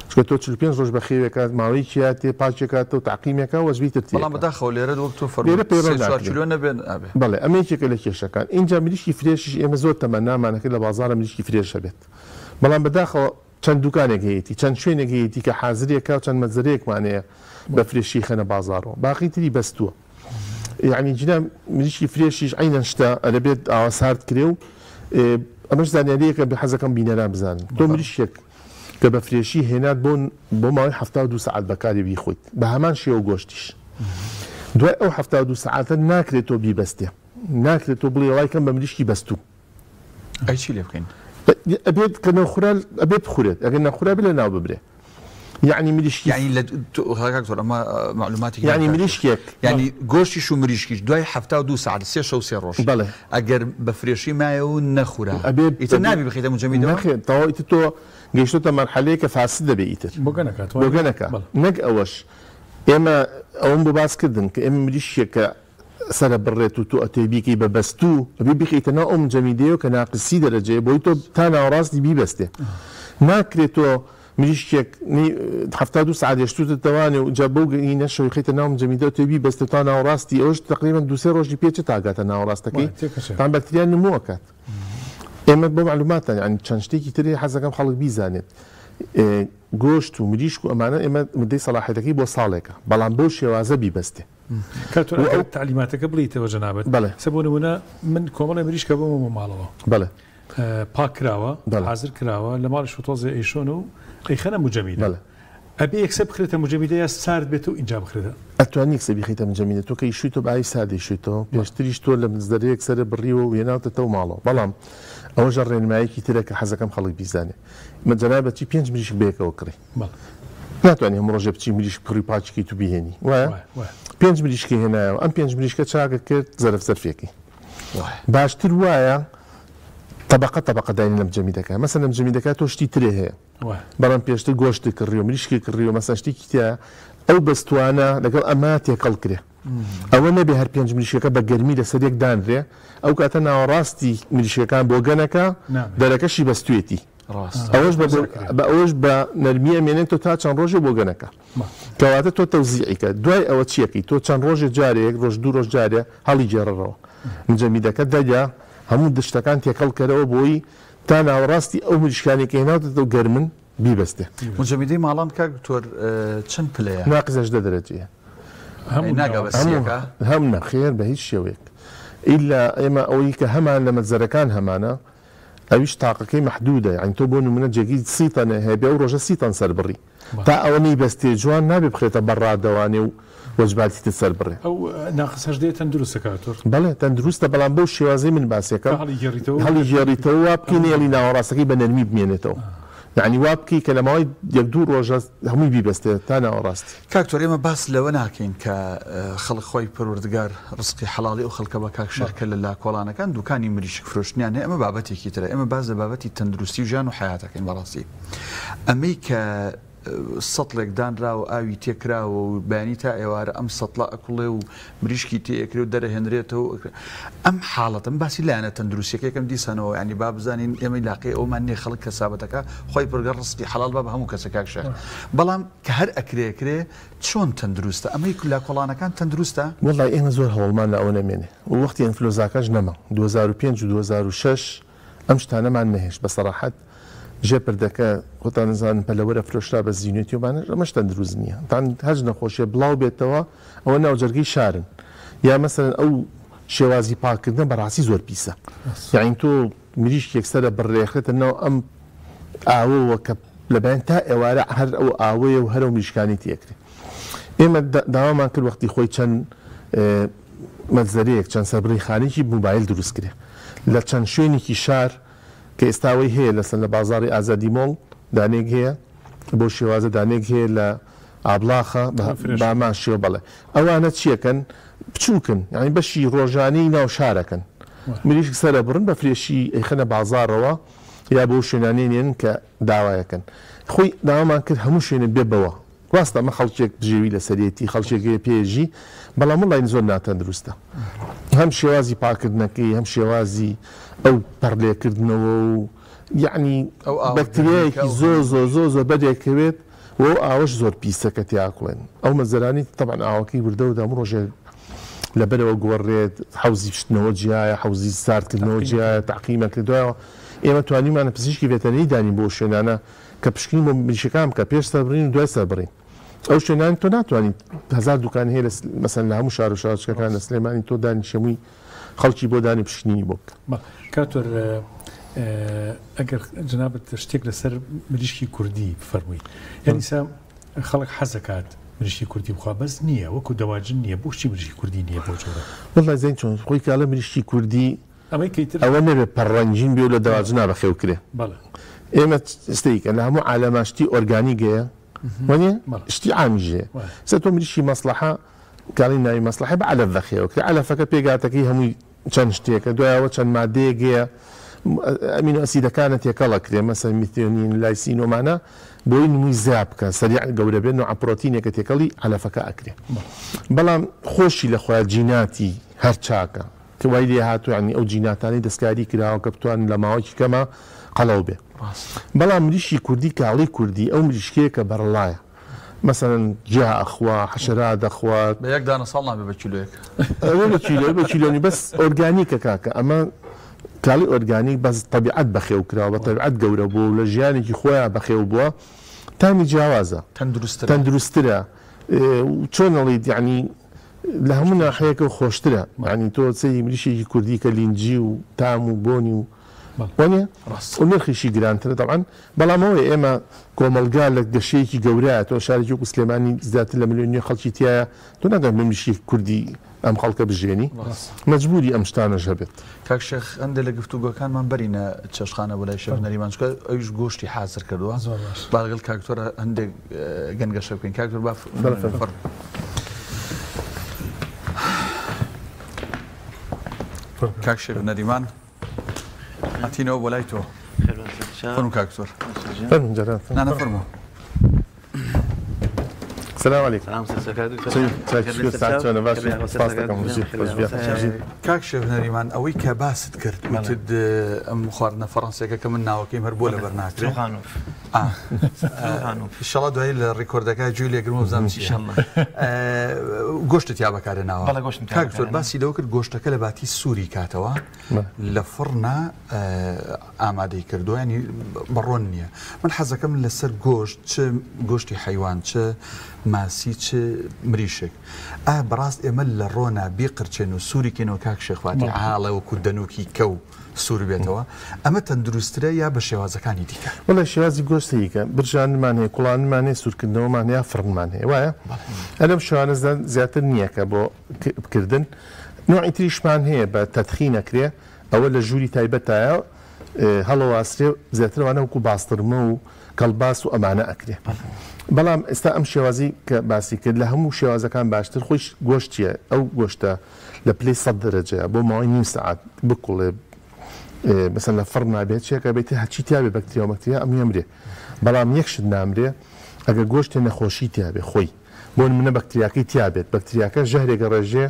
چکە تۆ 45 ڕۆژ بەخێوێکات ماوەی کاتێ پاچێکاتە و تاقیمێکە وەجبی تر بەڵام بەداخەوە لێرە وەک تۆ فەرموویت کیلۆ نەبێن بەڵێ ئەمە یەکێکە لە کێشەکان اینجا مریشکی فرێشیش ئێمە زۆر تەمەنامانەکە لە بازاڕە مریشکی فرێشە بێت بەڵام بەداخەوە چەند دوکانێک هەیەی چەند شوێنێک هەیەی کە حازرێکە و چەند مەزەرەیەکمانەیە بە فرێشی خەنە بازاڕەوە باقی تری بەستووە یعنی جنا مریشکی فرێشیش عینەن شتە ئەلەبێت ئاوا سارد کرێ و ئەمەش زانیاریەکە بە حەزەکەم بینەران بزانن تۆ مریشکێک کە بە فرێشی هێنات بۆ ماوەی 72 ساعت بەکاری بیخۆیت بە هەمان شێوە گۆشتیش دوای ئەو 72 ساعتە ناکرێت تۆ بیبەستێ ناکرێت تۆ بڵێ وڵای کەم بە مریشکی بەستوو ئەی چی لێ بکەین ئەبێت کە نەخورا ئەبێت بخورێت ئەگەر نەخورا بێ لە ناو ببرێ يعني مریشکی ئەمە معلوماتی يعني مریشکێک يعني گۆشتیش و مریشکیش دوای 72 ساعت 3 ڕۆژ بەڵێ ئەگەر بە فرێشی مایە و نەخورا ئیتر نابی بخیتە مجەمیدەوە نەخێت تەواو ئیتر تۆ گەیشتۆتە مەرحەلەیە کە فاسد دەبێت ئیتر بۆگەنەکە نەک ئەوەش ئێمە ئەوم بۆ باسکردن کە ئێمە مریشکێکە سرە بڕێت و تۆ ئەتێبیکەی بە بەستوو ئەبێ بخیتە ناو ئەو مجەمیدەیە کە ناقسی دەرەجێ بۆی تۆ تا ناوەڕاستی بیبەستێ ناکرێت تۆ مریشکێک 72 ساعت هێشتوتە دەوانێ و جا بۆ گەینە شەوی خیتە ناو مجەمیدە تێبی بەستە تا ناوەڕاستی ئەوش تقریبا 2-3 ڕۆژی پێچە تاگاتە ناوەڕاستەکەی تان بەکتریان نمووەکات ئێمە بۆ معلوماتان ینی چەند شتێکی تری حەزەکەم خەڵک بیزانێت گۆشت و مریشک و ئەمانە ئێمە مدەی سەلاحیەتەکەی بۆ ساڵێکە بەڵام بۆ شێوازە بیبەستێ ئەو تعلیماتەکە بڵیتەوە جەنابەت بەڵێ سەبوو نمونە من کۆمەڵی مریشکە بۆمە ماڵەوە بەڵێ پاک کراوە حاضر کراوە لە ماڵی شوتۆزێ ئەیشۆن و ئەیخەنە مجەمیدە ئەبێ یەکسە بخرێتە مجەمیدە یا سارد بێت و اینجا بخرێتە ئەتوانی یەکسە بیخیتە مجەمیدە تۆ کە ئیشویتۆ بە ئای سادەی شویتەوە پێشتریش تۆ لە مزدەرەیەک سەرە بڕیوە و هێناوتەوە ماڵەوە بەڵام ئەوەژە ڕێنمایەکی ترە کە حەزەکەم خەڵک بیزانێ مەجەنابەتی 5 مریشک بەیەکەوە کڕی ناتوانێت هەموو ڕۆژێ بچی مریشک پڕی پاچکی تو بهێنی وایە 5 مریشکی هێنایەوە ئەم 5 مریشکە چاکە کرد زەرف زەرفێکی باشتر وایە طبقة داين لم جميدك مثلا جميدك توشتي تريه بلان بيشتي غوشتي كريو مليشكي كريو مثلا شتي كيتا او بستوانا لقال امات يقل كريه او نبي هر بينج مليشكا بغرمي لسديك دانري او كاتنا راستي مليشكا بوغنكا دركشي بستويتي راست اوش بنرميه منتو تا چن روج بوغنكا كواته تو توزيعك دوي او تشيكي تو چن روج جاري روج دو روج جاري هالي جررو جميدك دجا هەموو دشتەکان تێکەڵ کەرەوە بۆی تا ناوەڕاستی ئەو مریشکانی کە هێناوتەوە گەرمن بیبەستێ مجەمیدەی ماڵان کاک دکتۆر چەند پلەیە ناقص 18 دەرەجەیە هەم نەخێر بە هیچ شێوەیەک ئیلا ئێمە ئەوەی کە هەمان لە مەزەرەکان هەمانە ئەویش تاقەکەی محدودە یعنی تۆ بۆ نمونە جێگی 30 تەنە هەیە بێ و ڕۆژە 30 تەن سەربڕی تا ئەوە نەیبەستێ جوان نابێ بخێتە بەڕادەوانێ و وەجباتی تر سەر بڕێ ئەو ناقەسەش دێت تەندروستە کاتۆر بەڵێ تەندروستە بەڵام بەو شێوازەی من باسیەکە هەڵی گێڕیتەوە وا بکەین هێڵی ناوەڕاستەکەی بە نەرمی بمێنێتەوە یعنی وا بکەی کە لەماوەی یەک دوو ڕۆژە هەمووی بیبەستێت تا ناوەڕاستی. کاکتۆر ئێمە باس لەوە ناکەین کە خەڵک خۆی پەروەردگار ڕزقی حەڵاڵی ئەو خەڵکە بە کاکشارکە لە لاکۆڵانەکان دوکانی مریشک فرۆشتنیان هەیە ئەمە بابەتێکی ترە ئێمە باز لە بابەتی تەندروستی و ژیان و حیاتەکەین بەڕاستی ئەمەی کە سەتڵێک دانراوە ئاوی تێکراوە و بەیانی تا ئێوارە ئەم سەتڵە ئەکوڵێ و مریشکی تێکرێ و دەرەهێنرێتەوە ئەم حاڵەتم باسی لایەنە تەندروستیەکەم دیسانەوە ینی با بزانین ئێمە لاقی ئەومان نێ خەڵک کەسابەتەکە خۆی پرگەر ڕستی حەڵال بە هەموو کەسە کاکشار بەڵام کە هەر ئەکرێ چۆن تەندروستە ئەمەی لا کۆڵانەکان تەندروستە وڵای ئێمە زۆر هەوڵمان لە ئەوە نەمێنێ و وەختی ئەنفلۆزاکەش نەما 2005 و 2006 ئەم شتانەمان نەهێش بە سەراحەت ژێپردەکە خۆتان نزانن پەلەوەرە فرۆشتا بە زیینێتیومانە ئەمەش تەندروست نییە تان هەج نەخۆشیە بڵاو بێتەوە ئەوە ناوجەرگەی شارن یا مەسەرەن ئەو شێوازی پاکردن بەڕاستی زۆر پیسە یعنی تۆ مریشک یەکسەرە بڕێخێتە ناو ئەم ئاوەوە کە لەبیان تا ئێوارە هەر ئەو ئاوەیە و هەرو مریشکانی تێکرێ ئێمە داوامان کرد وەختی خۆی چەند مەزەرەیەک چەند سەربڕی خانێکی موبایل دروست کرێ لە چەند شوێنێکی شار کە ئێستاوەی هەیە لەسەر لە بازاری ئازادی مۆڵ دانێک هەیە بۆ شێوازە دانێک هەیە لە ئابلاخە بامان شێوە بەڵێ ئەوانە چیەکەن بچووکن یعنی بەشی ڕۆژانەی ناو شارەکەن مریشک سەرە بڕن بە فرێشی ئەیخەنە بازارەوە یا بۆ شوێنانێنێن کە داوایەکەن خۆی داوامان کرد هەموو شوێنە بێ بەوە ڕاستە ئەمە خەڵکێک بژێوی لە سەرێتی خەڵکێکی پێژی بەڵام وڵای زۆر ناتەندروستە هەم شێوازی پاکردنەکەی هەم شێوازی ئەو پەرلێکردنەوە و یعنی بەکتریایەکی زۆر بەدێکەوێت و ئاوەش زۆر پیسەکە تیاکڵێن ئەو مەزەرانی تەبعاً ئاوەکەی وردە و دەم ڕۆژێ لەبەرەوە گۆڕێت حوزی پشتنەوە جیایە حوزی ساردکردنەوە جیایە تاقیمەکردوایەوە ئێمە توانیمانە پزیشکی ڤێتەنەری دانین بۆ شوێنانە کە پشکنی بۆ مریشەکان کە پێش سەربڕین و دوای سەربڕین ئەو شوێنانی تۆ ناتوانیت هزار دوکان هەیە مەسەن لە هەموو شار و شارچکەکان لە سلێمانی تۆ دانی شەمووی خەڵکی بۆ دانی پشکنینی بۆ بکە کاتۆر ئەگەر جنابەت شتێک لەسەر مریشکی کوردی بفەرمووی یانیسا خەڵک حەزەکات مریشکی کوردی بخوا بەس نییە وەکو دەواجن نییە بۆ شتی مریشکی کوردی نییە بۆ جۆرە وڵای زین چۆن خۆی کاڵە مریشکی کوردی ئەوە نەبێت پەڕەنجین بێ و لە دەواجنا بەخێوکرێ ئێمە ستەیکە لە هەموو عالەماشتی ئۆرگانیگەیە وانە شتی عامیژێ سە تۆ مریشی مەسلحە کاڵی ناوی مەسلحە بە علەف بەخێوکرێ علەفەکە پێگاتەکەی هەمووی چەند شتێکە دوایەوە چەند مادەیەکەیە ئەمینۆ ئەسیدەکانە تێکەڵەکرێ مەسەر میثیۆنین لایسینۆمانە بۆی نمووی زیاب بکە سەریع گەورە بێت و پرۆتینێکە تێکەڵی علەفەکە ئەکرێ بەڵام خۆشی لە خۆیان جیناتی هەر چاکە کە وای لێ هاتوو عنی ئەو جیناتانی دەستکاری کراوە کە بتوان لە ماوەیەکی کەمە قەڵەو بێ بەڵام مریشی کوردی کاڵی کوردی ئەو مریشکەیە کە بەرڵایە مثلا جا ئەخوا حەشەرات دەخوات بە یەک دانە ساڵ نابێ بە کیلۆیەک بە کیلۆنی بەس ئۆرگانیکە کاکە ئەمە کاڵی ئۆرگانیک بەس طبیعەت بەخێو کراوە بە طبیعەت گەورە بوو لە ژیانێکی خۆیان بەخێو بووە تامی جیاوازە تەندروسترە چۆنەڵیت یعنی لە هەموو ناحەیەکە خۆشترە ینی تۆ سەری مریشێکی کوردی کە لینجی و تام و بۆنی و وانە نرخیشی گرانترە طبعاً بەڵامەوەی ئێمە کۆمەلگا لە گەشەیەکی گەورەیە تۆ شارێکی وەکو سلێمانی زیاتر لە ملیۆنی خەڵکی تایە تۆ نادەم مریشی کوردی ئەم خەڵکە بژێنی مەجبوری ئەم شتانەش هەبێت کاک شێخ هەندێک لە گفتوگۆکانمان بەرینە چێشخانە بۆ لای شێخ نەریمان چکە ئەویش گۆشتی حازر کردووە باڵگەڵ کاکتۆرە هەندێک گەنگەشە بکەین کاکتۆر با کاک شێخ نەریمان هاتینەوە بۆ لای تۆ فەرموو کاکتۆر نانە فەرموو السلام عليكم. کاک شێخ نەریمان ئەوەی کە باست کرد وتد ئەم خواردنە فەڕەنسیەکە کە من ناوەکەیم هەر بۆ لەبەر ناکرێت ئینشەڵا دوایی لە ڕیکۆردەکە گوێی لێگرم و بزانم چی گۆشتت یا بەکارهێناوە کاکتۆر باسی لەوە کرد گۆشتەکە لە باتی سووری کاتەوە لە فڕنا ئامادەی کردو ینی بەڕۆن نییە من حەزەکەم لەسەر گۆشت چ گۆشتی حەیوان چ ماسی چ مریشک بەڕاست ئێمە لە ڕۆنا بیقرچێن و سووریکەنەوە کاک شێخفاتی عاڵە وەکو دەنوکی کە و سوور بێتەوە ئەمە تەندروسترە یا بە شێوازەکانی دیکە وڵە شێوازی گۆشتەیەکە برژانمان هەیە کوڵانمان هەیە سوورکردنەوەمان هەیە فڕنمان هەیە وایە ئەلەم شوانەزدا زیاتر نییە کە بۆ بکردن نوعی تریشمان هەیە بە تەدخی نەکرێ ئەوە لە ژووری تایبەتایە هەڵەواسرێ زیاترەوانە وەکو باسترمە و کەڵباس و ئەمانە ئەکرێ بەڵام ئێستا ئەم شێوازی کە باسی کرد لە هەموو شێوازەکان باشتر خۆش گۆشتیە ئەو گۆشتە لە پلەی 100 دەرەجەیە بۆ ماوەی نیم سەعات بکوڵێ مثلا لە فڕ نابێت چێکە بێتی هەچی تیاابێ بەکتریا و مەکتریا ئەم ئەمرێ بەڵام یەکشت نامرێ ئەگە گۆشتێ نەخۆشی تیاابێ خۆی بۆ منە بەکتریاکەی تیابێت بەکتریاکە ژەهرێکە ڕێژێ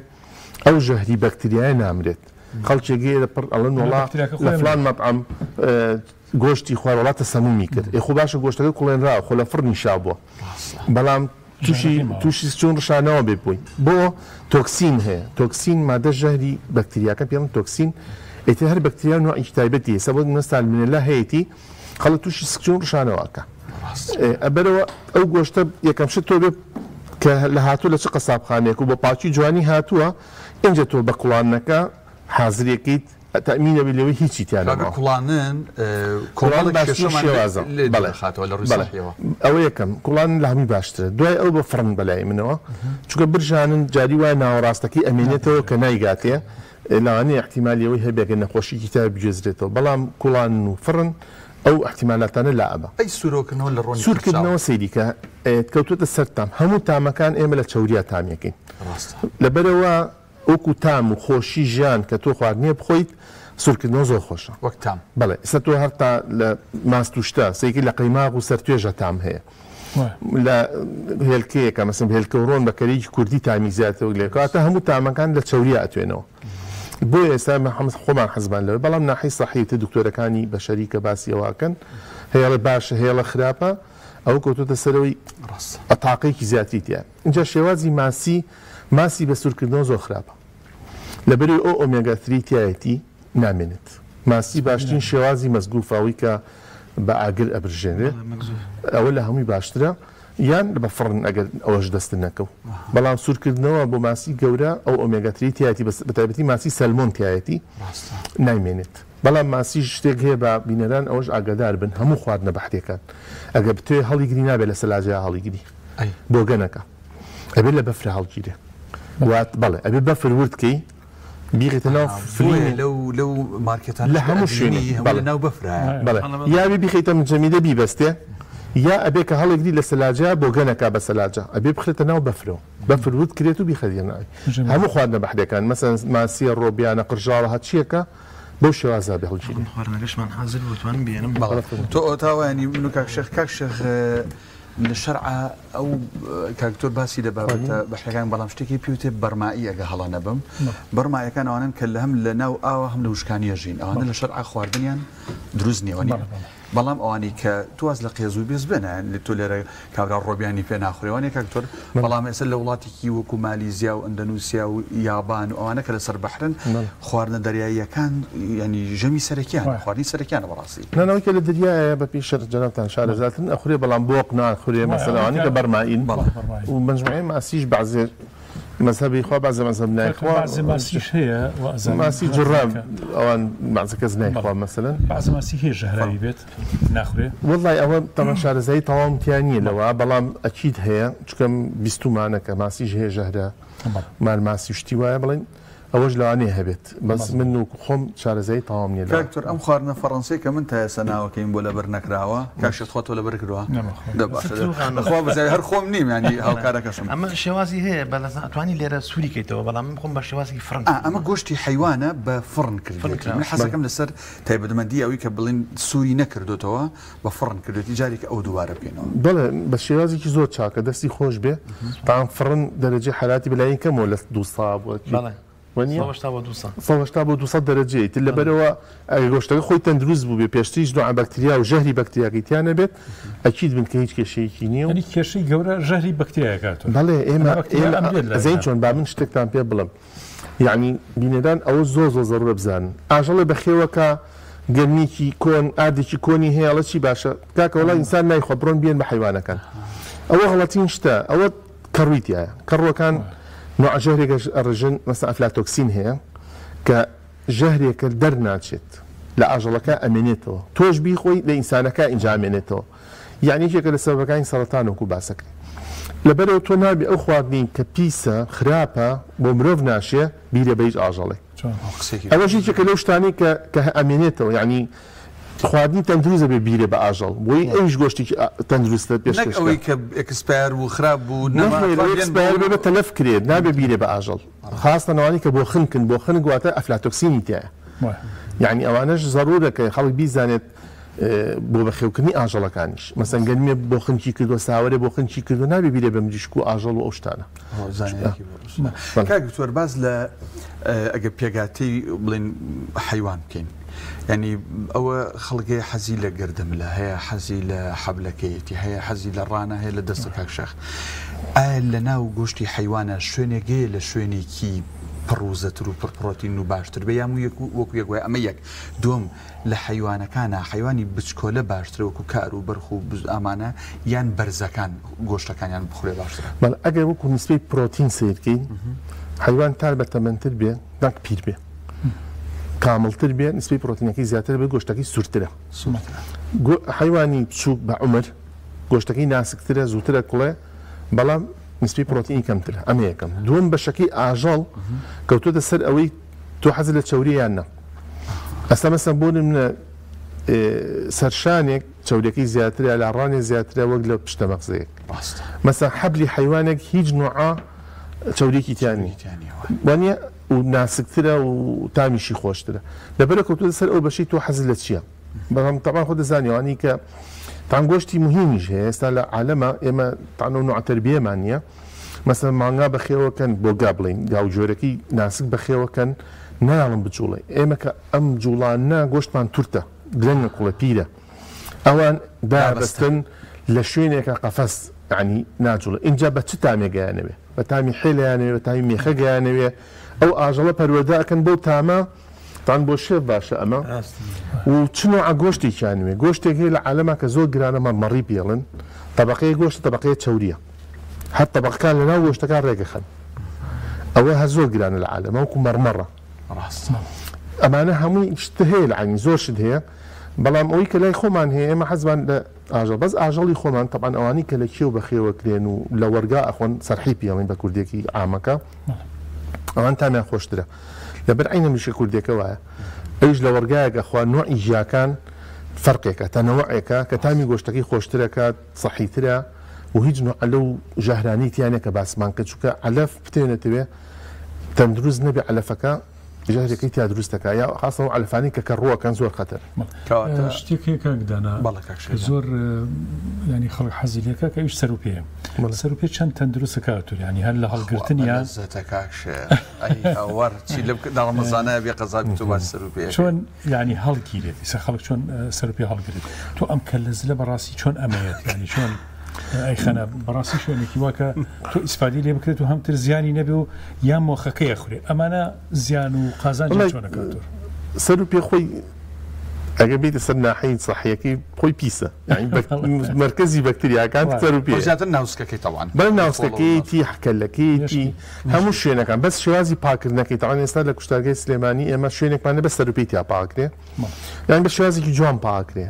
ئەو ژەهری بەکتریای نامرێت خەڵکێگەی لە پڕ ئەڵەن وڵا لە فلان مەطعەم گۆشتی خوارەڵاتە سەمومی کرد خۆ باشە گۆشتەکە کوڵێنرا خۆ لە فڕنی شا بووە بەڵام تووشی چۆن ڕشانەوە بێ بووین بۆ تۆکسین هەیە تۆکسین مادە ژەهری بەکتریاکە پێڵن تۆکسین ئێتە هەر بەکتریا نوعی تایبەتی سەبەت منستان منێلا هەیەی خەڵک تووشی سکچۆن ڕشانەوەکە ئەبەرەوە ئەو گۆشتە یەکەم شت تۆ بێ کە لە هاتوو لە چ قەسابخانەیەک و بە پاچی جوانی هاتووە اینجا تۆ بە کوڵانەکە حازرێکیت تأمینە بێ لەوەی هیچی تیانەوە کوڵانن کوڵان باشتر شێوازە ئەوە یەکەم کوڵان لە هەمی باشترە دوای ئەو بە فڕن بەلای منەوە چونکە برژانن جاری وای ناوەڕاستەکەی ئەمێنێتەوە کە نایگاتێ لەوانەیە احتیمالیەوەی هەبێگە نەخۆشیی تا بجێزرێتەوە بەڵام کوڵان و فڕن ئەو احتیمالاتانە لا ئەبە ئەی سوورۆکردنەوە لە ڕۆنی سوورکردنەوە سەیریکە کەوتوتە سەر تام هەموو تامەکان ئێمە لە چەوریا تامیەکەین لەبەرەوە ئەوکو تام و خۆشی ژیان کە تۆ خواردنیە بخۆیت سوورکردنەوە زۆر خۆشە وەک تام بەڵێ ئێستا تۆ هەرتا لە ماستوشتە سەیکی لە قەیماغ و سەرتوێژە تام هەیە لە هێلکەیەکە مەسم هێلکەڕۆن بەکەرێکی کوردی تامی زیاتەوە لێکاتە هەموو تامەکان لە چەوریا ئەتوێنەوە بۆ ئێستا خۆمان حەزبان لەوێ بەڵام ناحی سەحیتە دکتۆرەکانی بەشەری کە باسی ئەوواکەن هێڵە باشە هێڵە خراپە ئەو کەوتوتە سەرەوەی ئەتاقەیەکی زیاتری تیا اینجا شێوازی ماسی بە سوورکردنەوە زۆر خراپە لەبەرەوەی ئەو ئۆمێگا 3 تایەتی نامێنێت ماسی باشترین شێوازی مەزگوفاوی کە بە ئاگر ئەبرژێنێ ئەوە لە هەمووی باشترە یان بە فڕن ئەگەر ئەوەش دەستن نەکەو بەڵام سوورکردنەوە بۆ ماسی گەورە ئەو ئۆمێگا 3 تایەتی بەتایبەتی ماسی سەلمۆن تایەتی نامێنێت بەڵام ماسی شتێک هەیە بە بینەران ئەوەش ئاگادار بن هەموو خواردنە بەحتێکان ئەگە بتوێ هەڵیگری نابێت لە سەلاجەیە هەڵیگری بۆ گەنەکە ئەبێت لە بەفرە هەڵگیرێ وات بەڵێ ئەبێ بەفر وردکەی بیغێتە ناو فلین لەو مارکێتان لە هەموو شوێنی ناو بەفرە بەڵێ یاوی بیخیتە مجەمیدە بیبەستێ یا ئەبێ کە هەڵێکدی لە سەلاجە بۆ گەنەکە بە سەلاجە ئەبێ بخرێتە ناو بەفرەوە بەفر ورد کرێت و بیخەدیە ناوی هەموو خواردنە بەحدەکان مەسەن ماسیە ڕۆبیانە قرژاڵە هەچیەکە بەو شێوازە بێ هەڵگیری خواردنەکەشمان حازر بتوانم بێنم تۆ ئۆتاوانی من و کاک شێخ لە شەرعە ئەو کاکتۆر باسی لە بابەتە بەحەکان بەڵام شتێکی پێوتێ بەرمایی ئەگە هەڵا نەبم بەرمایەکان ئەوانن کە لە هەم لە ناو ئاوە هەم لە وشکانیە ژین ئەوانە لە شەرعە خواردنیان دروست نیەوەنی بەڵام ئەوانی کە تواز لە قێزوو بێز بنە تۆ لێرە کابرا ڕۆبیانی پێ ناخورێوانێک کاکتۆر بەڵام ئێستا لە وڵاتێکی وەکو مالیزیا و ئەندەنووسیا و یابان و ئەوانە کە لەسەر بەحرن خواردنە دەریاییەکان ینی ژەمی سەرەکیان خواردنی سەرەکیانە بەڕاستی نانەوەی کە لە دەریایە بە پێش جەنابتان شارەزاتن ئەخورێ بەڵام بۆق ناخورێ مەسەلەوانی کە بەرمائین و مجموعەی ماسیش بەعزێ مذهبی خوا بعض مذهب نایخوا بعض ماسیش هەیە ماسی جڕام ئەوان بعض کەس نایخوا مثلا بعض ماسی هەیە ژەهراوی بێت ناخورێ والله ئەوە تەمەن شارەزایی تەواوتیان نییە لەوە بەڵام ئەکید هەیە چکەم بیستمانەکە ماسیش هەیە ژەهرە مال ماسی شتی وایە بڵێن ئەوەش لەوانەیە هەبێت بەس من و خۆم شارەزایی تەواو نییە کاکتۆر ئەم خواردنە فەڕەنسی کە من تا ئێستا ناوەکەین بۆ لەبەر نەکراوە کاکشت خۆ تۆ لەبەر کردووە خوا بەزای هەر خۆم نیم ینی هاوکارەکەشم ئەمە شێوازی هەیە بە لەزانتوانی لێرە سووری کەیتەوە بەڵام من خۆم بە شێوازی فڕن ئەمە گۆشتی حیوانە بە فڕن کرد من حەزەکەم لەسەر تایبەتمەندی ئەوەی کە بڵین سووری نەکردوتەوە بە فڕن کردوێتی جارێکە ئەو دووبارە بێنەوە بەڵێ بە شێوازێکی زۆر چاکە دەستی خۆش بێ تام فڕن دەرەجێ حالاتی بەلایەن کەمەوە لە 200 بووە سەهشتا بۆ 200 دەرەجەیت لەبەرەوە گۆشتەکە خۆی تەندروست بوو بێ پێشتریش دوعا بەکتریا و ژەهری بەکتریاکەیتیانە بێت ئەکید بن کە هیچ کێشەیەکی نییە و کێشەی گەورە ژەهری بەکتریاکات بەڵێ ئێمە زەین چۆن با من شتێکتان پێ بڵم یعنی بینەدان ئەوە زۆر زەڕە بزانن ئاژەڵێ بەخێوەکە گەرمیکی کۆن ئادێکی کۆنی هەیەڵە چی باشە کاکە وڵای ئینسان نایخوا بڕۆن بێن بە حیوانەکان ئەوە غەڵەتین شتە ئەوە كرويتيا كرو كان نوع جهري الرجن مثلا افلاتوكسين هي كجهري كدرناتشت لا اجلك امنيته توج بي خوي لانسانك انجا امنيته يعني هيك لسبب كاين سرطان وكباسك لبرو تونا باخواتني كبيسا خرابه بمروف ناشيه بيري بيج اجلك اول شيء كلوش ثاني كامنيته يعني خواردنی تەندروستە بێ بیرێ بە ئاژەڵ بۆی ئەویش گۆشتێکی تەندروستە پێشکەش نەک ئەوەی کە ئێکسپایر و خراپ بوو ئێکسپایر بێ تەلەف کرێت نابێ بیرێ بە ئاژەڵ خاستەنەوەی کە بۆ خنکن بۆ خن گواتە ئەفلاتۆکسینی تایە یعنی ئەوانەش ضرورە کە خەڵک بیزانێت بۆ بەخێوکردنی ئاژەڵەکانیش مەسەن گەنمێ بۆ خنکی کردو ساوەرێ بۆ خنکی کردو نابێ بیرێ بە مریشک و ئاژەڵ و ئەو شتانە کاک باز لە ئەگە پێگاتی بڵێن حیوان بکەین يعني أو خلقي حزي لقردملة هي حزي لحبلكيتي هي حزي للرانا هي لدستك هكشخ لنا وجوشتي حيوانة شويني جيل شويني كي بروزة ترو بروتين وباشتر بيامو وكو يقوي أميك دوم لحيوانة كان حيواني بتشكوله باشتر وكو كارو برخو أمانة يان برزكان جوشتا كان يان بخوري باشتر مال أجا وكو نسبة بروتين سيركي حيوان تالبة من تربية دانك بير بيه كاملتر بيه نسبة بروتينكي زيادة بيه گۆشتەکەی سوورترە حیوانی بچووک بە عمر گۆشتەکەی ناسکترە زووترە کوڵێ بەڵام نسبة بروتینی کەمترە ئەمە یەکەم دووەم بەشەکەی ئاژەڵ کەوتۆتە سەر ئەوەی تۆ حەزت لە چەوری یان نە ئەستا مەسەن بۆ نمونە سەرشانێک چەورەکەی زیاترە لاڕانێک زیاترە وەک لە پشتە مەغزەیەک مەسەن حەبلی حیوانێک هیچ نوعا چەورێکی تیانی وانە و ناسکترە و تامیشی خۆشترە لەبەرە کەوتووە سەر ئەو بەشەی تۆ حەزت لە چییە بەڵام تەمان خۆ دەزانیوانی کە تان گۆشتی مهمیش هەیە ئێستا لە عالەمە ئێمە تانە نوع تەربیەمان نییە مەسەڵەن مانگا بەخێوەکەن بۆ گا بڵین گاو جۆرەکەی ناسک بەخێوەکەن نایڵم بجوڵێ ئێمە کە ئەم جوڵانە گۆشتمان تورتە درەنگە کوڵە پیرە ئەوان دابەستن لە شوێنێکە قەفەس ینی ناجوڵە اینجا بە چ تامێگەیانەوێ بە تامی حێلەیانەوێ بە تامی مێخەگەیانەوێ ئەو ئاژەڵە پەروەردەکەن بەو تامە تان بۆ شێف باشە ئەمە و چنوع گۆشتێکیانوێ گۆشتێک هەیە لە عالەما کە زۆر گرانەمە مەڕی پێڵن طبقەیە گۆشت طبقەیە چەوریە هەر طبقەکان لەناو گۆشتەکان ڕێگەخەن ئەوە هەر زۆر گرانە لە عالەمە وەکو مەرمەڕە ئەمانە هەمووی شت هەیە لە عینی زۆر شت هەیە بەڵام ئەوەی کە لای خۆمان هەیە ئێمە حەزمان لە ئاژەڵ بەس ئاژەڵی خۆمان تەبعاً ئەوانی کە لە کێو بەخێوەکرێن و لە وەرگا ئەخۆن سەرحی پێڵین بە کوردێکی ئامەکە ئەوان تامیان خۆشترە لەبەر عینە میشە کوردێکە وایە ئەویش لە وەرگایەکە خوا نوعی ژیاکان فەرقێکە تەنەوەعێکە کە تامی گۆشتەکەی خۆشترەکە سەحیترە و هیچ نوع لەو ژەهرانی تیانە کە باسمان کە چووکە عەلەف بتێنێتەوێ تەندروست نەبێ عەلەفەکە ژەهرێکی تا دروستەکە یا خاستەوە عەلەفانی کە کەڕووەکەن زۆر خەتەر شتێکی کاکدانا زۆر ینی خەڵک حەزی لێکە کە ئەویش سەروپێیە سەروپێ چەند تەندروستە کاتور ینی هەر لە هەڵگرتنیە ڕەمەزانە بێ قەزابی تۆ باش سەروپێ چۆن ینی هەڵگیرێت ئیسا خەڵک چۆن سەروپێ هەڵگرێت تۆ ئەم کەلەزلە بەڕاستی چۆن ئەمەیەت ینی چۆن ئەی خەنە بەڕاستی شوێنێکی واکە تۆ ئیسپادی لێ بکرێت و هەمتر زیانی نەبێ و یان مۆخەکەی ئەخورێ ئەمانە زیان و قازان چۆنە کاتور سەروپێ خۆی ئەگە بێتە سەر ناحەی سەحیەکەی خۆی پیسە مرکزی بەکتریاکان سەروپێ زیاتر ناوسکەکەی تەوان بەڵام ناوسکەکەیەتی حکەلەکەیەتی هەموو شوێنەکان بەس شێوازی پاکردنەکەی تەوان ئێستا لە کوشتارگەی سلێمانی ئێمە شوێنێکمان بە سەروپێی تیا پاکرێ یان بە شێوازێکی جوان پاکرێ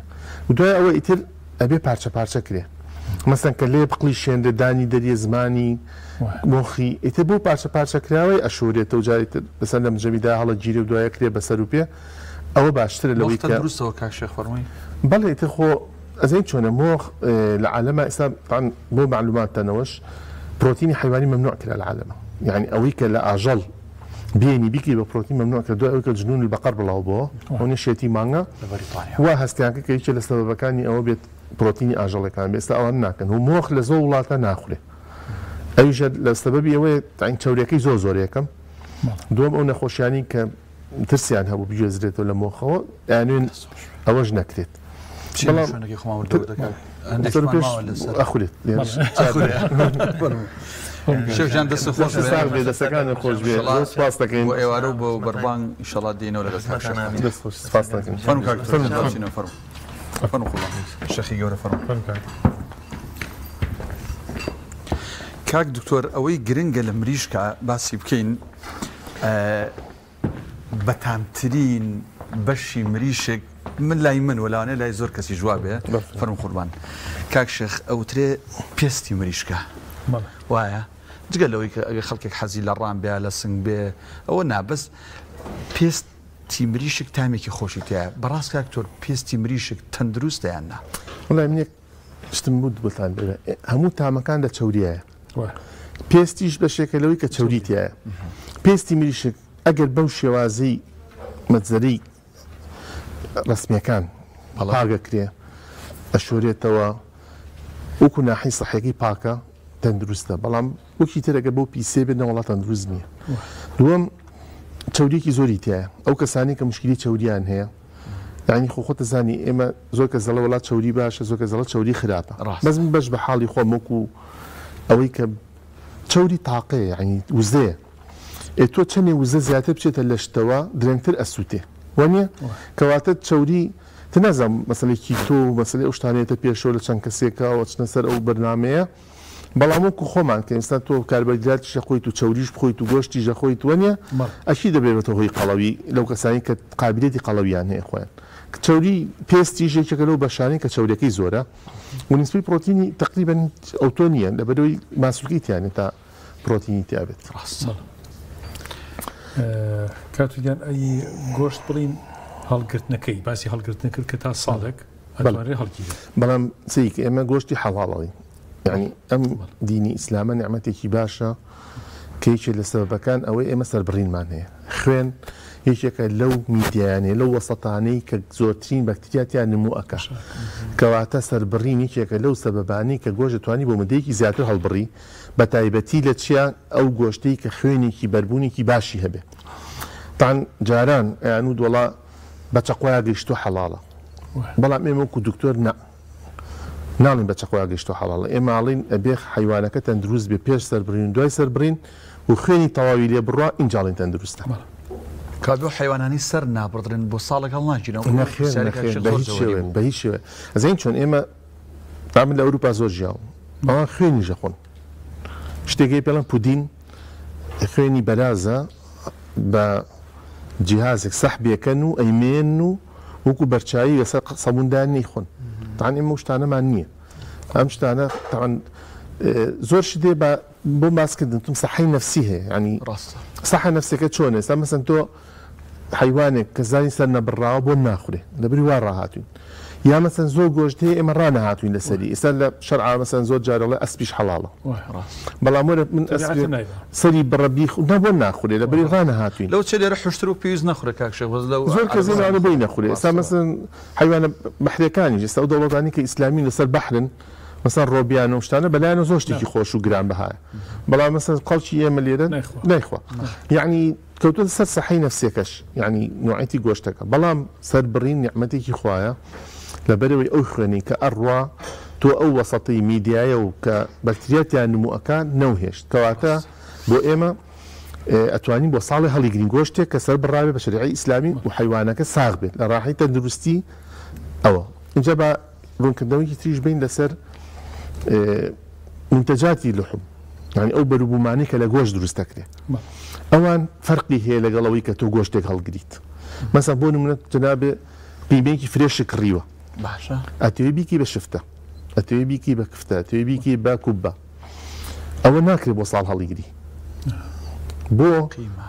و دوای ئەوە ئیتر ئەبێ پارچە پارچە کرێ مەسەن کە لێ بقلی شێندە دانی دەریە زمانی مۆخی ئیتر بۆ پارچە پارچەکراوەی ئەشورێتە و جاریتر بەسەر لە مجەمیدا هەڵە گیرێ و دوایە کرێ بە سەروپێ ئەوە باشترە لەوەی کە دروستەوە کاکشێخ فەرمووی بەڵێ ئیتر خۆ ئەزەی چۆنە مۆخ لە عالەمە ئێستا بۆ معلوماتتەنەوەش پرۆتینی حیوانی ممنوع کرا لە عالەمە یعنی ئەوەی کە لە ئاژەڵ بێنی بیکری بە پرۆتین ممنوع کرد دوای ئەوەی کە جنون البەقەر بڵاو بووە ئەو نێشێتی مانگە وا هەستیانکە کە هیچ لە سەبەبەکانی ئەوە بێت پرۆتینی ئاژەڵەکان بێ ئێستا ئەوان ناکەن و مۆخ لە زۆر وڵاتە ناخورێ ئەویش لە سەبەبی ئەوەیە تاین چەورەکەی زۆر زۆرەکەم دووەم ئەو نەخۆشیانی کە ترسیان هەبوو بگوێزرێتەوە لە مۆخەوە یانوێن ئەوەش نەکرێت ئەخورێت شێخجان دەست خۆش بێ دەستەکان خۆش بێ سپاس دەکەین ئێوارە بۆ بەربان ئینشەڵا دێنەوە لەگەڵ سپاس دەکەین شەخی گەورە فەرموو کاک دکتۆر ئەوەی گرنگە لە مریشکە باسی بکەین بەتامترین بەشی مریشک من لای من وەلاوانەیە لای زۆر کەسی جوابێ فەرم قوربان کاک شێخ ئەوترێ پێستی مریشکە وایە جگە لەوەی کە ئەگە خەڵکێک حەزی لە ڕام بێ لە سنگ بێ ئەوە نابەس پێستی مریشک تامێکی خۆشی تایە بەڕاست کاک دکتۆر پێستی مریشک تەندروستە یان نا وڵای منێک شتم بود بڵتان بێ هەموو تامەکان لە چەوریایە پێستیش بەشێکە لەوەی کە چەوریتایە پێستی مریشک ئەگەر بەو شێوازەی مەجزەرەی ڕسمیەکان پاگەکرێ ئەشۆرێتەوە وەکو ناحی سەحەکەی پاکە تەندروستە بەڵام وەکی ترەگە بەو پیسێ بێت نەوەڵات تەندروست نییە دووەم چەوریەکی زۆری تایە ئەو کەسانی کە مشکلی چەوریان هەیە یعنی خۆت زانی ئێمە زۆر کە زەڵە وڵات چەوری باشە زۆر کە زەڵە چەوری خراپە بەس من بەش بە حاڵی خۆم وەکو ئەوەی کە چەوری تاقەیە یعنی وزەیە تۆ چەندێ وزە زیاتر بچێتە لە شتەوە درێنگتر ئەسووتێ وانە کەواتە چەوری تنەزم مەسلێکی تۆ مەسلێ ئەو شتانێتە پێشەوە لە چەند کەسێکەوە چنە سەر ئەو بەرنامەیە بەڵام وەکو خۆمان کە ئێستا تۆ کاربەرگراتی ژەخۆیت و چەوریش بخۆیت و گۆشتی ژەخۆیت وانە ئەشی دەبێتەوە هۆی قەڵەوی لەو کەسانی کە قابلیەتی قەڵەویان هەیە خۆیان چەوری پێستی ژێکێکە لەو بەشانی کە چەورەکەی زۆرە و نسبەی پرۆتینی تقریبا ئەوتۆ نییە لە بەرەوەی ماسوولکەیتیانێت تا پرۆتینی تیابێت کاتوگیان ئەی گۆشت بڵین هەڵگرتنەکەی باسی هەڵگرتنە کرد کە تا ساڵێک ئەتوانێت هەڵگیرێت بەڵام چیکە ئێمە گۆشتی حەڵاڵەڵین یعنی ئەم دینی ئیسلامە نعمەتێکی باشە کەیکێ لە سەبەکان ئەوەی ئێمە سەربڕینمان هەیە خوێن یەکێکە لەو میدیانێ لەو وەسەتانەی کە زۆرترین بەکتریاتیان نمو ئەکە کەواتە سەربڕین یەکێکە لەو سەبەبانەی کە گۆشت دەتوانی بۆ مدەیەکی زیاتر هەڵبڕی بە تایبەتی لە چیا ئەو گۆشتەی کە خوێنێکی بەربوونێکی باشی هەبێ تان جاران یان و دۆڵا بە چەقۆیا گەیشتۆ حەڵاڵە بەڵام ئێمە وەکو دکتۆر ناڵین بە چەقۆیا گەیشتۆ حەڵاڵە ئێمە ئاڵین ئەبێ حیوانەکە تەندروست بێ پێش سەربڕین دوای سەربڕین و خوێنی تەواوی لێ بڕوا ئینجاڵین تەندروستە کابۆ حیوانانی سەر نابڕدرن بۆ ساڵێک هەڵ ناگیرەوە بە هیچ شێوە ئەزین چۆن ئێمە من لە ئەوروپا زۆر ژیاوم ئەوان خوێنی ژەخۆن شتێکی پێڵەن پودین خوێنی بەرازە بە جیهازێک سەحبێکەن و ئەیمێن و وەکو بەرچایی لەسەر سەبووندان نەیخۆن تاان ئێمە شتانەمان نییە ئەم شتانە زۆر شتێ بۆ باسکردن تم سەحەی نەفسی هەیە ینی سەحە نەفسەکە چۆنە ئێستا مەسەن تۆ حیوانێک کە زانی سەر نەبڕاوە بۆ ناخورێ لەبری وا ڕاهاتوین یا مەسەن زۆر گۆشتەیە ئێمە ڕانەهاتوین لەسەری ئێستا لە شەرعا مەسەن زۆر جارەڵێ ئەسپیش حەڵاڵە بەڵام وەرە من سەری بڕەبی نەبۆ ناخورێ لەبری ڕانەهاتوین لەو چ لێرە حشتر و پێویست نەخورێ کاکشە زۆر کەزیانە بۆی نەخورێ ئێستا مەسەن حیوانە بەحرەکانی ئێستا ئەو دەوڵەتانی کە ئیسلامی لەسەر بەحرن مەسەن ڕۆبیان و شتانە بەلایەنە زۆر شتێکی خۆش و گران بەهایە بەڵام مەسەن قەڵکی ئێمە لێرە نایخوا یعنی کەوتە سەر سەحەی نەفسێکەش یعنی نوعەتی گۆشتەکە بەڵام سەربڕین نیعمەتێکی خوایە لەبەرەوەی ئەو خوێنی کە ئەڕوا تۆ ئەو وەسەتەی میدیایە و کە بەکتریاتیان نموەکان نەوهێشت کەواتە بۆ ئێمە ئەتوانین بۆ ساڵی هەڵیگرین گۆشتێک کە سەر بڕاوێ بە شەریعەی ئیسلامی و حیوانەکە ساغ بێت لە ڕاحی تەندروستی ئەوە اینجا بە ڕوونکردنەوەیکی تریش بین لەسەر منتەجاتی لحم یعنی ئەو بەروبوومانەی کە لە گۆشت دروست دەکرێت ئەوان فەرقی هەیە لەگەڵەوەی کە تۆ گۆشتێک هەڵگریت مەسەن بۆ نمونە جەنابێ قیمەیەکی فرێشی کڕیوە باشە ئەتەوێ بیکی بە شفتە ئەتەوێ بیکی بە کفتە ئەتەوێ بیکی بە کوبە ئەوە ناکرێت بۆ ساڵ هەڵیگری بۆ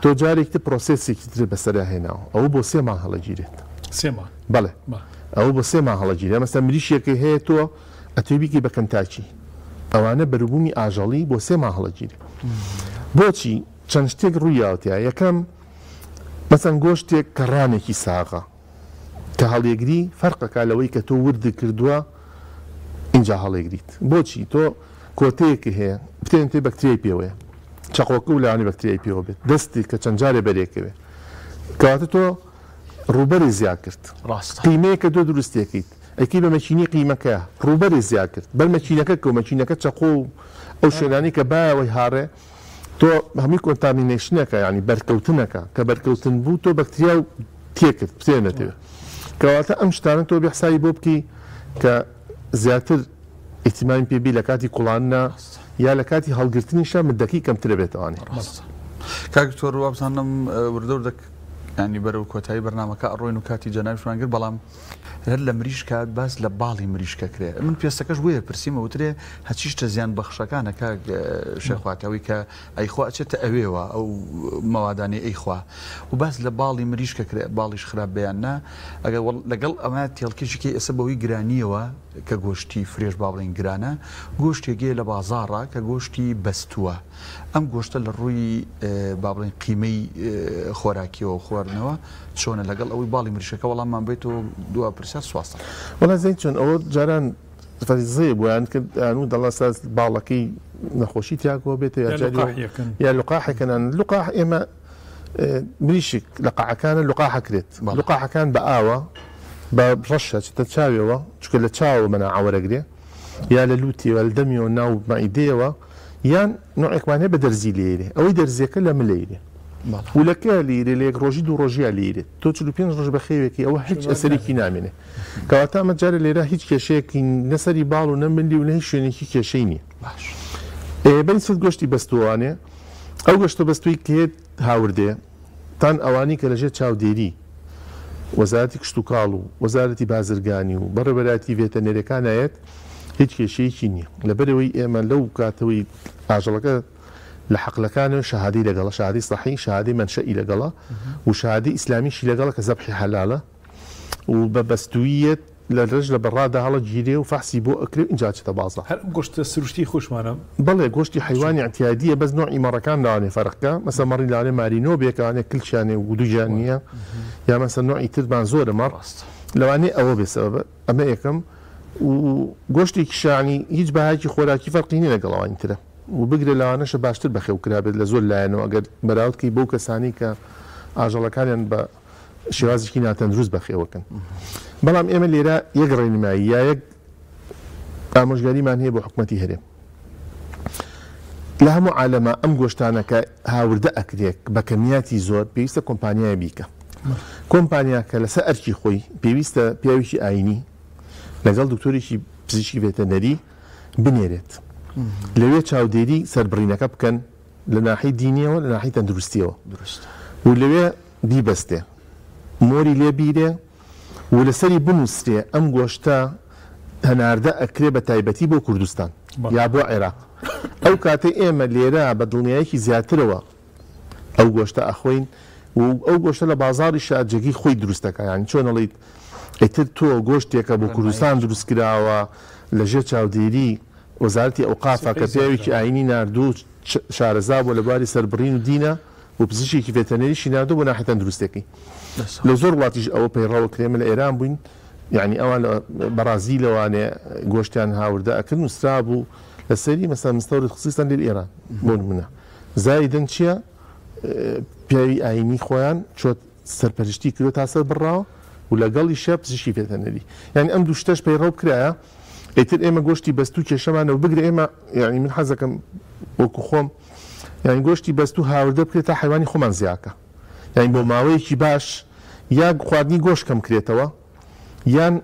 تۆ جارێکتر پرۆسێسێکی تر بەسەرا هێناوە ئەوە بۆ 3 مانگ هەڵەگیرێت بەڵێ ئەوە بۆ 3 مانگ هەڵەگیرێت مەسەن مریشێکی هەیە تۆ ئەتەوێ بیکی بە کەنتاکی ئەوانە بەروبوومی ئاژەڵی بۆ 3 مانگ هەڵەگیرێت بۆچی چەند شتێک ڕوویاوتیا یەکەم مەسەن گۆشتێک کە ڕانێکی ساغە کە هەڵێگری فەرقەکە لەوەی کە تۆ وردی کردووە اینجا هەڵێگریت بۆچی تۆ کۆتەیەکی هەیە بتێن تێ بەکتریای پێوەیە چەقۆکە و لەوانی بەکتریای پێوە بێت دەستی کە چەند جارێ بەرێکەوێ کەواتە تۆ ڕووبەری زیاد کرد قیمەیە کە تۆ دروستێکیت ئەکی بە مەچینی قیمەکە ڕووبەری زیاد کرد بەر مەچینەکە کە مەچینەکە چەقۆ و ئەو شوێنانی کە باوەی هاڕێ تۆ هەمووی کۆنتامینێشنەکە ینی بەرکەوتنەکە کە بەرکەوتن بوو تۆ بەکتریا و تێکرد بتێنێتەوە کەواتە ئەم شتانە تۆ بێحسایی بۆ بکەی کە زیاتر ئیحتیمامی پێبی لە کاتی کوڵانە یا لە کاتی هەڵگرتنیشە مدەکەی کەمترە بێتەوانێ. کاکتۆر وابزانم وردە ینی بەرەو کۆتایی بەرنامەکە ئەڕۆین و کاتی جەناویشمان کرد بەڵام هەر لە مریشکە باس لە باڵی مریشکە کرێ من پێستەکەش بۆیە پرسیمە وترێ هەچیشتە زیان بەخشەکانە کاک شێخواتەوەی کە ئەیخوا ئەچێتە ئەوێەوە ئەو مەوادانی ئەیخوا و باس لە باڵی مریشکە کرێ باڵیش خراپ بەیاننا ئەگەر لەگەڵ ئەمە تێڵکێشێکی ئێستا بەوەی گرانیەوە کە گۆشتی فرێش با بڵین گرانە گۆشتێکێ لە بازاڕە کە گۆشتی بەستووە ئەم گۆشتە لە ڕووی با بڵین قیمەی خۆراکیەوە خواردنەوە چۆنە لەگەڵ ئەوەی باڵی مریشەکە وەڵاممان بێتەوە دو پرسیار سواسە وەڵا زەی چۆن ئەوە جاران فەریزەیە بۆیان کرد و دەڵا ساز باڵەکەی نەخۆشی تیاکەوە بێتە یا لوقاحێکەنان لوقاح ئێمە مریشک لە قاعەکانە لوقاحەکرێت لوقاحەکان بە ئاوە بە ڕەشە چتە چاوێەوە چکە لە چاوە مەناعەوەرەگرێ یا لە لوتیەوە لە دەمیەوە ناو مائیدەیەوە یان نوعێکمانێ بە دەرزی لێرێ ئەوەی دەرزیەکە لە ملێرێ ولەکە لیرێ لە یەک ڕۆژی دوو ڕۆژیە لیرێت تۆ 45 ڕۆژ بە خێوێکی ئەوە هیچ ئەسەرێکی نامێنێ کەواتە ئەمە جارە لێرە هیچ کێشەیەکی نەسەری باڵ و نەمندی و نە هیچ شوێنێکی کێشەی نییە بەری سەد گۆشتی بەستوانێ ئەو گەشتە بەستوی کێت هاوردێ تان ئەوانی کە لەژێر چاودێری وەزارەتی کشت و کاڵ و وەزارەتی بازرگانی و بەڕێوەبەراتی ڤێتەنەرەکانایەت هیچ کێشەیەکی نییە لەبەرەوەی ئێمە لەو کاتەوەی ئاژەڵەکە لە حەقلەکانە شەهادەی لەگەڵە شەهادەی سەحی شەهادەی منشەئی لەگەڵە و شەهادەی ئیسلامیشی لەگەڵە کە زەبحی حەلالە و بە بەستوویەت لە ڕژ لە بەڕادا هەڵە گیرێ و فەحسی بۆ ئەکرێ اینجا چێتە بازاڕ هەر گۆشتە سروشتی خۆشمانە بەڵێ گۆشتی حیوانی اعتیادیە بەس نوعی مەڕەکان لاوانێ فەرقکە مەسە مەڕی لاوانێ مارینۆ بێکانێ کلچیانێ و دووجان نییە یا مەسە نوعی ترمان زۆرە مەڕ لەوانێ ئەوە بێسەوە ئەمە یەکەم و گۆشتێکی شانی هیچ بەهایکی خۆراکی فەرقی نیە لەگەڵەوانی ترە و بگرێ لەوانەشە باشتر بەخێو کرابێت لە زۆر لایەنەوە ئەگەر بەراوردکەی بەو کەسانی کە ئاژەڵەکانیان بە شێوازێکی ناتەندروست بەخێوەکەن بەڵام ئێمە لێرە یەک ڕێنمایی یا یەک ئامۆژگاریمان هەیە بۆ حکومەتی هەرێم لە هەموو عالەمە ئەم گۆشتانەکە هاوردە ئەکرێت بە کەمیاتی زۆر پێویستە کۆمپانیای بیکە کۆمپانیاکە لەسەر ئەرکی خۆی پێویستە پیاوێکی ئاینی لەگەڵ دکتۆرێکی پزیشکی ڤێتەنەری بنێرێت لەوێ چاودێری سەربڕینەکە بکەن لە ناحی دینیەوە لە ناحی تەندروستیەوە و لەوێ بیبەستێ مۆری لێ بیرێ و لەسەری بنووسێ ئەم گۆشتە هەناردە ئەکرێ بە تایبەتی بۆ کوردستان یا بۆ عێراق ئەو کاتێ ئێمە لێرە بە دڵنیایەکی زیاترەوە ئەو گۆشتە ئەخۆین و ئەو گۆشتە لە بازاڕی شارجێکی خۆی دروستەکە یانی چۆن ئەڵێیت ئیتر تۆ گۆشتێکە بۆ کوردستان دروستکراوە لەژێر چاودێری وەزارەتی ئەوقافە کە پیاوێکی ئاینی ناردوو شارەزا بۆ لەباری سەربڕین و دینە و پزیشکی ڤێتەنەریشی ناردوو بۆ ناحیە تەندروستێکی لە زۆر وڵاتیش ئەوە پەیڕەوە کرێمە لە ئێران بووین یعنی ئەوان لە بەرازیل لەوانێ گۆشتیان هاوردە ئەکرد نووسرا بوو لەسەری مەسەلا مستەورد خصیصاً لێ ئێران بۆ نمونە زایدن چییە پیاوی ئاینی خۆیان چۆت سەرپەرشتی کرۆ تا سەر بڕاوە و لەگەڵی شە پزیشکی ڤێتەنەری یعنی ئەم دوو شتەش پەیڕەو بکرایە ئیتر ئێمە گۆشتی بەستوو کێشەمانە و بگرێ ئێمە یعنی من حەزەکەم وەکو خۆم یعنی گۆشتی بەستوو هاوردە بکرێت تا حیوانی خۆمان زیاکە یعنی بۆ ماوەیەکی باش یا خواردنی گۆشت کەم کرێتەوە یان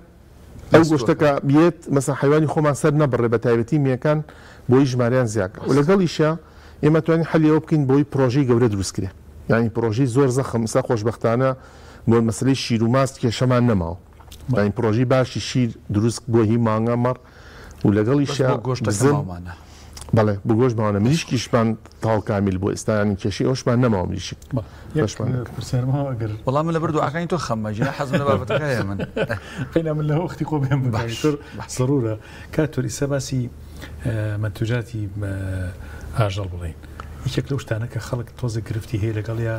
ئەو گۆشتەکە بێت مەسەڵەن حیوانی خۆمان سەر نەبڕێ بە تایبەتی میەکان بۆی ژمارەیان زیاکە و لەگەڵیشە ئێمە توانین حەلیەوە بکەین بۆی پرۆژەی گەورە دروستکرێ یعنی پرۆژەی زۆر زەخم ئێستا خۆشبەختانە بۆ مەسەلەی شیر و ماست کێشەمان نەماوە یعنی پرۆژەی باشی شیر دروست بۆ هی مانگە مەڕ و لەگەڵیشە گۆشتەکەمانە بەڵێ بۆ گۆشت ماوانە مریشکیشمان تاڵ کامیل بۆ ئێستا ینی کێشی ئەوشمان نەماوە مریشک وەڵام من لە بەردوو ئاکانی تۆ خەممەژینە حەزم لە بابەتەکەیە من قەینا من لە وەختی خۆ بێم بەتر ضرورە کاتۆری سەباسی منتوجاتی ئاژەڵ بڵین یەکێک لەو شتانە کە خەڵک تۆزە گرفتی هەیە لەگەڵیا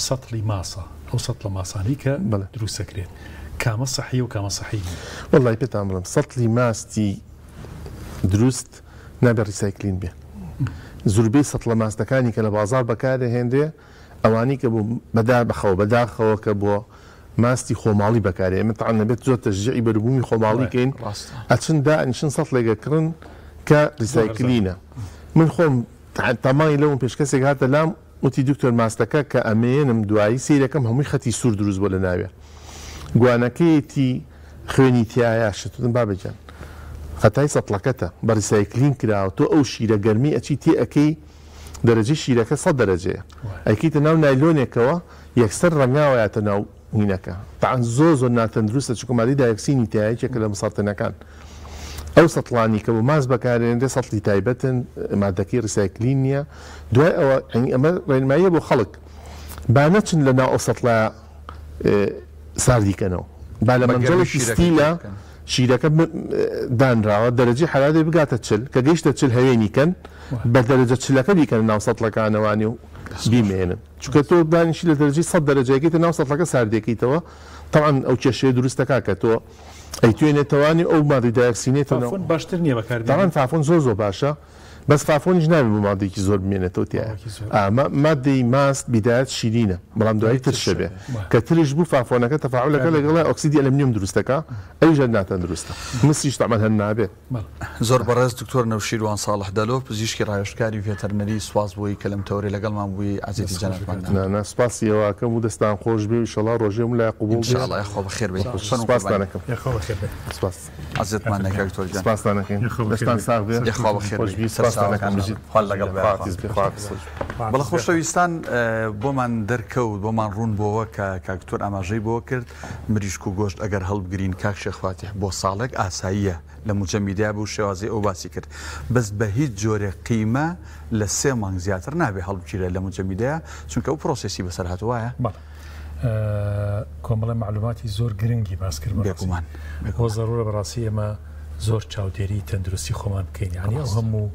سەتڵی ماسە ئەو سەتڵە ماسانی کە دروستەکرێت کامە سەحی و کامە سەحی وەڵای پێتان بڵم سەتڵی ماستی دروست نابێت ریسایکلین بێ زوربەی سەتڵە ماستەکانی کە لە بازار بەکارهێندێ ئەوانی کە بۆ بەداخەوە کە بۆ ماستی خۆماڵی بەکارێ ئێمە تەعەن نەبێت زۆر تەشجیعی بەروبوومی خۆماڵیکەین ئەچن دائنیشن سەتڵێکەکردن کە ریسایکلینە من خۆم تەمای لەوم پێشکەسێک هاتە لام وتی دکتۆر ماستەکە کە ئەمێنم دوایی سیرەکەم هەمووی خەتی سوور دروست بۆ لە ناوێ گوانەکەیەتی خوێنی تایە شتن بابەجان خەتای سەتڵەکەتە بە ریسایکلین کراوە تۆ ئەو شیرە گەرمی ئەچی تێ ئەەکەی دەرەجی شیرەکە 100 دەرەجەیە ئەیکیتە ناو نایلۆنێکەوە یەکسەر ڕەنگاوەیەتە ناو هینەکە تاعاان زۆر ناتەندروستە چکۆماری دایەکسینی تایەکێکە لە مساتەنەکان ئەو سەتڵانی کە بۆ ماز بەکارێنێ سەڵی تایبەتن مادەکەی ریسایکلین نییە دوای ئەوە ئەمە ڕێنماییە بۆ خەڵک با نەچن لە ناو ئەو سەتڵە ساردیکەنەوە با لە مەنجەڵێکی ستیلە شیرەکە دانراوە دەرەجی حرادێ بگاتە چل کە گەیشتە چل هەوێنیکەن بە دەرەجە چلەکە بیکەن ناو سەتڵەکانەوانی و بیمێنن چونکە تۆ دانیشی لە دەرەجی 100 دەرەجەیەکەیتە ناو سەتڵەکە ساردێکیتەوە تەڵان ئەو کێشەیە دروستەکە کە تۆ ئەیتوێنێتەوانی ئەو مادی دایەکسینێتەوە باشتر نییە بەکار تاوان فافۆن زۆر باشە بەس فافۆنیش نابێت بۆ مادێکی زۆر بمێنێتەوە تایە مادەی ماست بیدایەت شیرینە بەڵام دوایی تر شەبێ کە ترش بوو فافۆنەکە تەفاعولەکە لەگەڵای ئۆکسیدی ئەلمنیوم دروستەکە ئەویش ناتەن دروستە مسیش تەمان هەن نابێت زۆر بەڕێز دکتۆر نەوشیروان ساڵح دەلۆ پزیشکی ڕایشتکاری ڤێتەرنەری سواز بووی کە لەم تەورەی لەگەڵمان بووی عەزیزی جەنابمان سپاسی ئێوەکەم و دەستان خۆش بێ و ئینشەڵا ڕۆژێم لای قبوڵ ئینشەڵا خۆ بەخێر بێت سپاسدانەکەم عەزیزمان نەکە دکتۆر جان سپاسدانەکەین دەستان ساغ بێ خۆ بەخێر بێت سەرساڵەکان بژیت بەڵە خۆشەویستان بۆمان دەرکەوت بۆمان ڕوون بۆەوە کە کاکتۆر ئاماژەی بۆ کرد مریشک و گۆشت ئەگەر هەڵبگرین کاک شێخ فاتیح بۆ ساڵێک ئاساییە لە موجەمیدیا بوو شێوازی ئەو باسی کرد بەس بە هیچ جۆرێک قیمە لە 3 مانگ زیاتر نابێ هەڵبگیرە لە موجەمیدیا چونکە ئەو پرۆسێسی بەسەر هاتووایە کۆمەڵە معلوماتی زۆر گرنگی باس کرد بێگومان بۆ ضرورە بەڕاستی ئێمە زۆر چاودێری تەندروستی خۆمان بکەین یعنی ئەو هەموو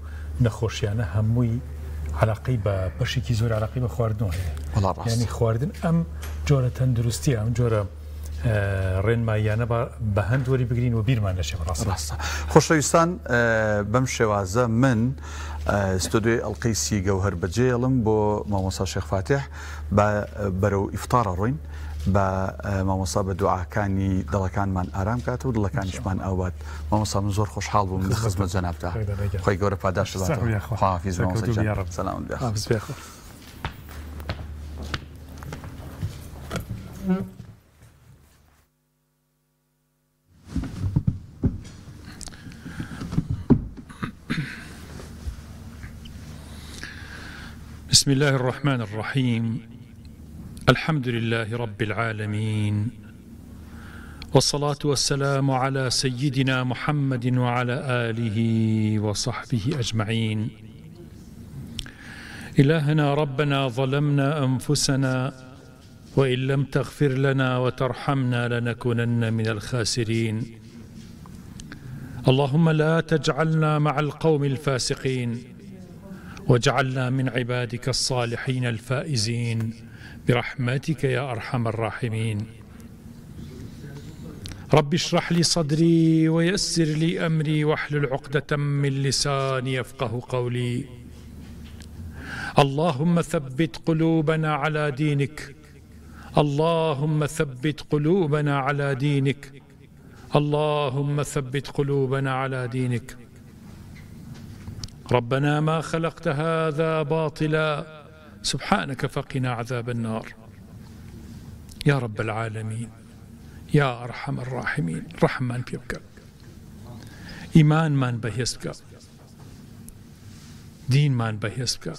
نەخۆشیانە هەمووی علاقی بە بەشێکی زۆر علاقی بە خواردنەوە هەیە ینی خواردن ئەم جۆرە تەندروستی ئەم جۆرە ڕێنماییانە بە هەند وەری بگرین و بیرمان لەشێ ڕاستە خۆشەویستان بەم شێوازە من ستۆدیۆی ئەڵقەی سی گەوهەر بەجێڵم بۆ مامۆستا شێخ فاتیح بەرەو ئیفتارە ڕۆین بە مامۆستا بە دوعاکانی دڵەکانمان ئارام کات و دڵەکانیشمان ئەوات مامۆستا من زۆر خۆشحاڵ بووم لە خزمەت جەنابتا خۆی گەورە پاداش بداتەوە خواحافیز مامۆستا جان سەلام بێخۆ بسم الله الرحمن الرحيم الحمد لله رب العالمين والصلاة والسلام على سيدنا محمد وعلى آله وصحبه أجمعين إلهنا ربنا ظلمنا أنفسنا وإن لم تغفر لنا وترحمنا لنكونن من الخاسرين اللهم لا تجعلنا مع القوم الفاسقين واجعلنا من عبادك الصالحين الفائزين برحمتك يا أرحم الراحمين رب اشرح لي صدري ويسر لي أمري واحلل عقدة من لساني يفقه قولي اللهم ثبت قلوبنا على دينك اللهم ثبت قلوبنا على دينك اللهم ثبت قلوبنا على دينك ربنا ما خلقت هذا باطلا سبحانك فقنا عذاب النار يا رب العالمين يا أرحم الراحمين رحمن بيبكى إيمان من بهيسبكى دين من بهيسبكى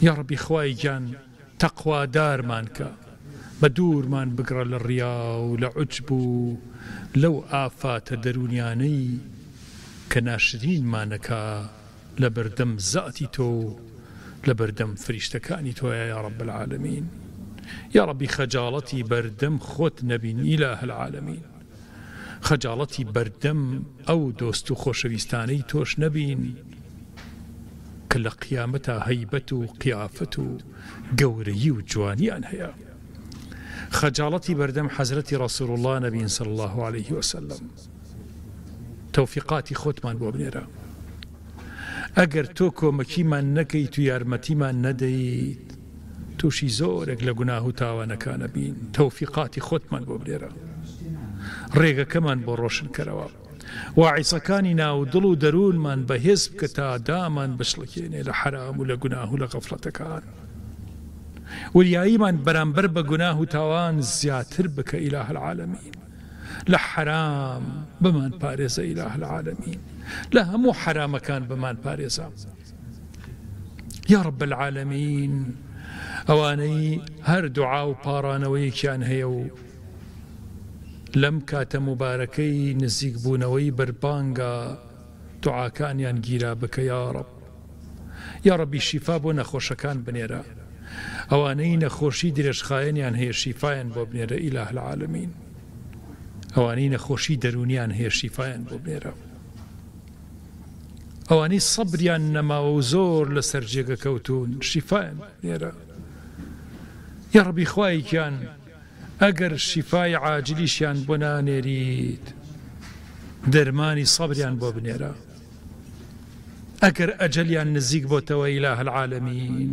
يا ربي خواي جان تقوى دار مانك بدور من بقرا للرياء ولعجبو لو آفات درونياني كناشرين مانكا لبردم زاتي تو لبردم فريشتكاني تو يا رب العالمين يا ربي خجالتي بردم خوت نبي إله العالمين خجالتي بردم أو دوستو خوشويستاني توش نبين كل قيامتها هيبتو قيافتو قوري وجواني أنهيا خجالتي بردم حزرتي رسول الله نبي صلى الله عليه وسلم توفيقاتي خوتمان بوبنيرا ئەگەر تۆ کۆمەکیمان نەکەیت و یارمەتیمان نەدەیت تووشی زۆرێک لە گوناه و تاوانەکانە بین تەوفیقاتی خۆتمان بۆ برێرە ڕێگەکەمان بۆ ڕۆشن کەرەوە واعیسەکانی ناو دڵ و دەروونمان بەهێز بکە تا دامان بشڵکێنێ لە حرام و لە گوناه و لە غەفڵەتەکان وریاییمان بەرامبەر بە گوناه و تاوان زیاتر بکە ئیلاه العالەمین لە حرام بمان پارێزە ئیلاහ العالمین لە هەموو حرامەکان بمان پارێزە یا رب العالمین ئەوانەی هەر دوعا و پاڕانەوەیەکیان هەیە و لەم کاتە مبارەکەی نزیک بوونەوەی بەربانگە دوعاکانیان گیرا بکە یا رب یا ربی شیفا بۆ نەخۆشەکان بنێرە ئەوانەی نەخۆشی درێژخایەنیان هەیە شیفایان بۆ بنێرە ئیلاහ العالمین ئەوانەی نەخۆشی دەرونیان هەیە شیفایان بۆ بنێرە ئەوانەی سەبریان نەماوە و زۆر لەسەر جێگە کەوتون شیفایان بنێرە یا ربی خوایەکیان ئەگەر شیفای عاجلیشیان بۆ نانێریت دەرمانی سەبریان بۆ بنێرە ئەگەر ئەجەلیان نزیک بۆتەوە ئیلاහ العالمین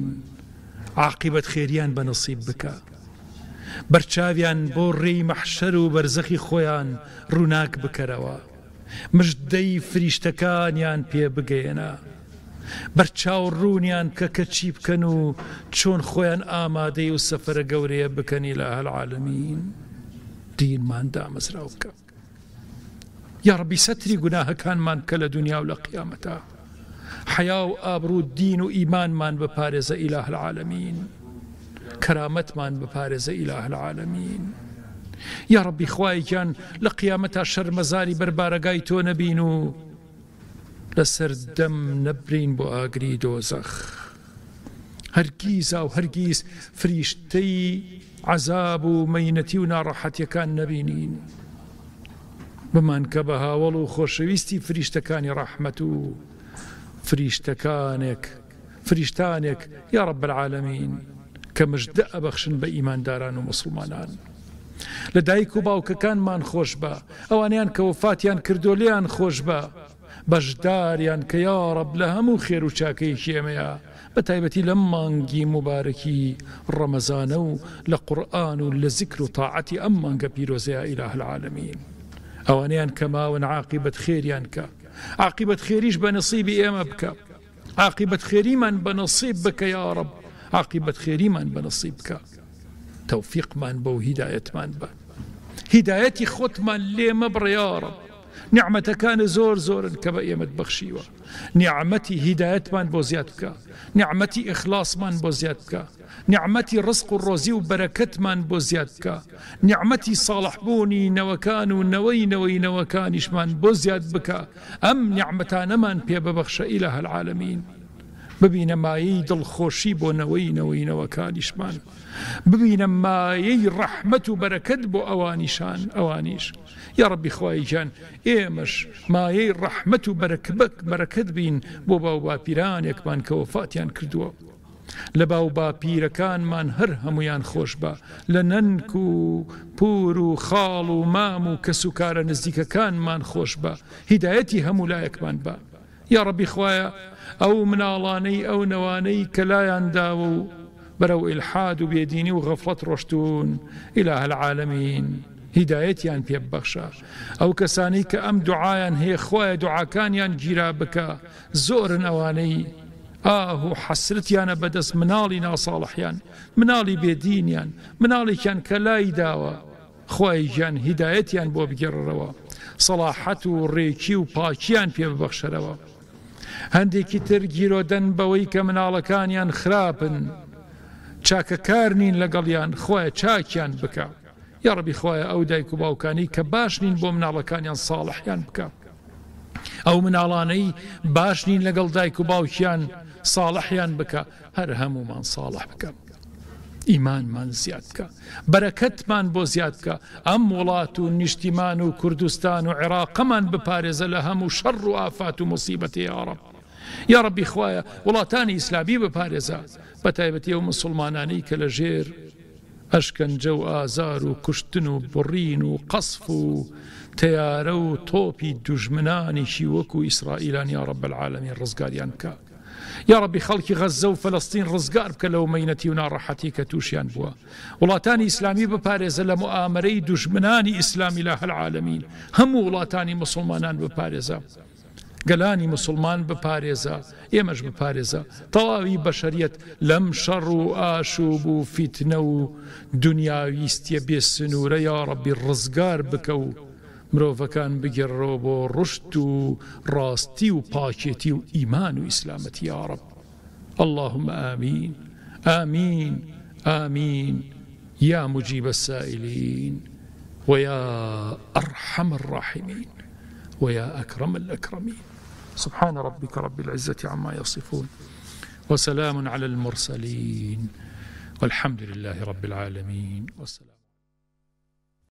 عاقبەت خێریان بەنصیب بکە بەرچاویان بۆ ڕێی مەحشەر و بەرزەخی خۆیان ڕووناک بکەرەوە مژدەی فریشتەکانیان پێ بگەێنە بەرچاو ڕوونیان کە چی بکەن و چۆن خۆیان ئامادەی و سەفەرە گەورەیە بکەن ئیلاහ العالمین دینمان دامەزراو بکە یا ربی سەتری گوناهەکانمان کە لە دنیا و لە قیامەتە حیا و ئابڕوو دین و ئیمانمان بپارێزە ئیلاහ العالمین کەرامەتمان بپارێزە ئیلاහ العالمین یا ربی خوایەکیان لە قیامەتا شەرمەزاری بەربارەگای تۆ نەبین و لەسەر دەم نەبرین بۆ ئاگری دۆزەخ هەرگیز و هەرگیز فریشتەی عەزاب و مەینەتی و ناڕەحەتیەکان نەبینین بمان کە بە هاوڵ و خۆشەویستی فریشتەکانی ڕەحمەت و فریشتانێک یا رب العالمین کە مژدە ئەبەخشن بە ئیمانداران و مسلمانان لە دایک و باوکەکانمان خۆش بە ئەوانیان کە وفاتیان کردو لێیان خۆش بە بەشداریان کە یا رب لە هەموو خێر و چاکەیەکی ئێمەیە بە تایبەتی لەم مانگی مبارەکی ڕەمەزانە و لە قورئان و لە ذیکر و تاعەتی ئەم مانگە پیرۆزەیە ئیلاහ العالمین ئەوانیان کە ماون عاقبەت خێریان کە عاقبەت خێریش بە نەسیبی ئێمە بکە عاقبەت خێریمان بە نەسیب بکە یا رب عاقبەت خێریمان بە نەسیب بکە تەوفیقمان بە و هیدایەتمان بە هیدایەتی خۆتمان لێ مەبڕە یا رب نعمەتەکان زۆر زۆرن کە بە ئێمەت بەخشیوە نیعمەتی هیدایەتمان بۆ زیاد بکە نیعمەتی ئیخلاسمان بۆ زیاد بکە نیعمەتی ڕزق و ڕۆزی و بەرەکەتمان بۆ زیاد بکە نیعمەتی ساڵحبوونی نەوەکان و نەوەی نەوەکانیشمان بۆ زیاد بکە ئەم نیعمەتانەمان پێ ببەخشە ئیلاහ العالمین ببینە مایەی دڵخۆشی بۆ نەوەی نەوەکانیشمان ببینە مایەی ڕەحمەت و بەرەکەت بۆ ئەوانیش یا ربی خوایەکیان ئێمەش مایەی ڕەحمەت و بەرەکەت بین بۆ باو باپیرانێکمان کە وفاتیان کردووە لە باو باپیرەکانمان هەر هەمویان خۆش بە لە نەنک و پور و خاڵ و مام و کەس و کارە نزیکەکانمان خۆش بە هیدایەتی هەموو لایەکمان بە یا ربی خوایە ئەو مناڵانەی ئەو نەوانەی کە لایان داوە و بەرەو ئیلحاد و بێدینی و غەفڵەت ڕۆشتون ئیلاහ العالمین هیدایەتیان پێ ببەخشە ئەو کەسانی کە ئەم دوعایان هەیە خوایە دوعاکانیان گیرا بکە زۆرن ئەوانەی ئاه و حەسرەتیانە بەدەست مناڵی ناساڵحیان مناڵی بێدینیان مناڵێکیان کە لای داوە خوایەکیان هیدایەتیان بۆ بگێڕەوە سەڵاحەت و ڕێکی و پاکیان پێ ببەخشەرەوە هەندێکی تر گیرۆدەن بەوەی کە مناڵەکانیان خراپن چاکەکار نین لەگەڵیان خوایە چاکیان بکە یا ربی خوایە ئەو دایک و باوکانی کە باش نین بۆ مناڵەکانیان ساڵحیان بکە ئەو مناڵانەی باش نین لەگەڵ دایک و باوکیان ساڵحیان بکە هەر هەمومان ساڵح بکە ئیمانمان زیاد بکە بەرەکەتمان بۆ زیاد بکە ئەم وڵات و نیشتیمان و کوردستان و عێراقەمان بپارێزە لە هەموو شەڕ و ئافات و موسیبەتی یا رب یا ربی خوایە وڵاتانی ئیسلامی بپارێزە بە تایبەتی ئەو مسلمانانەی کە لە ژێر ئەشکەنجە و ئازار و کوشتن و بڕین و قەسف و تیارە و تۆپی دوژمنانیشی وەکو ئیسرائیلان یا رب العالمین ڕزگاریان بکە یا ربی خەڵکی غەزە و فەلەستین ڕزگار بکە لەو مەینەتی و ناڕەحەتی کە تووشیان بووە وڵاتانی ئیسلامی بپارێزە لە موامەرەی دوژمنانی ئیسلامی ئیلاහ العالمین هەموو وڵاتانی مسلمانان بپارێزە گەلانی مسلمان بپارێزە ئێمەش بپارێزە تەواوی بەشەریەت لەم شەڕ و ئاشوب و فیتنە و دنیاویستیە بێ سنوورە یا ربی ڕزگار بکە و مرۆڤەکان بگەڕەوە بۆ ڕشت و ڕاستی و پاکێتی و ئیمان و ئیسلامەتی یا رب. اللهم آمين آمين آمين يا مجيب السائلين ويا أرحم الراحمين ويا أكرم الأكرمين. سبحان ربك رب العزة عما يصفون وسلام على المرسلين والحمد لله رب العالمين والسلام.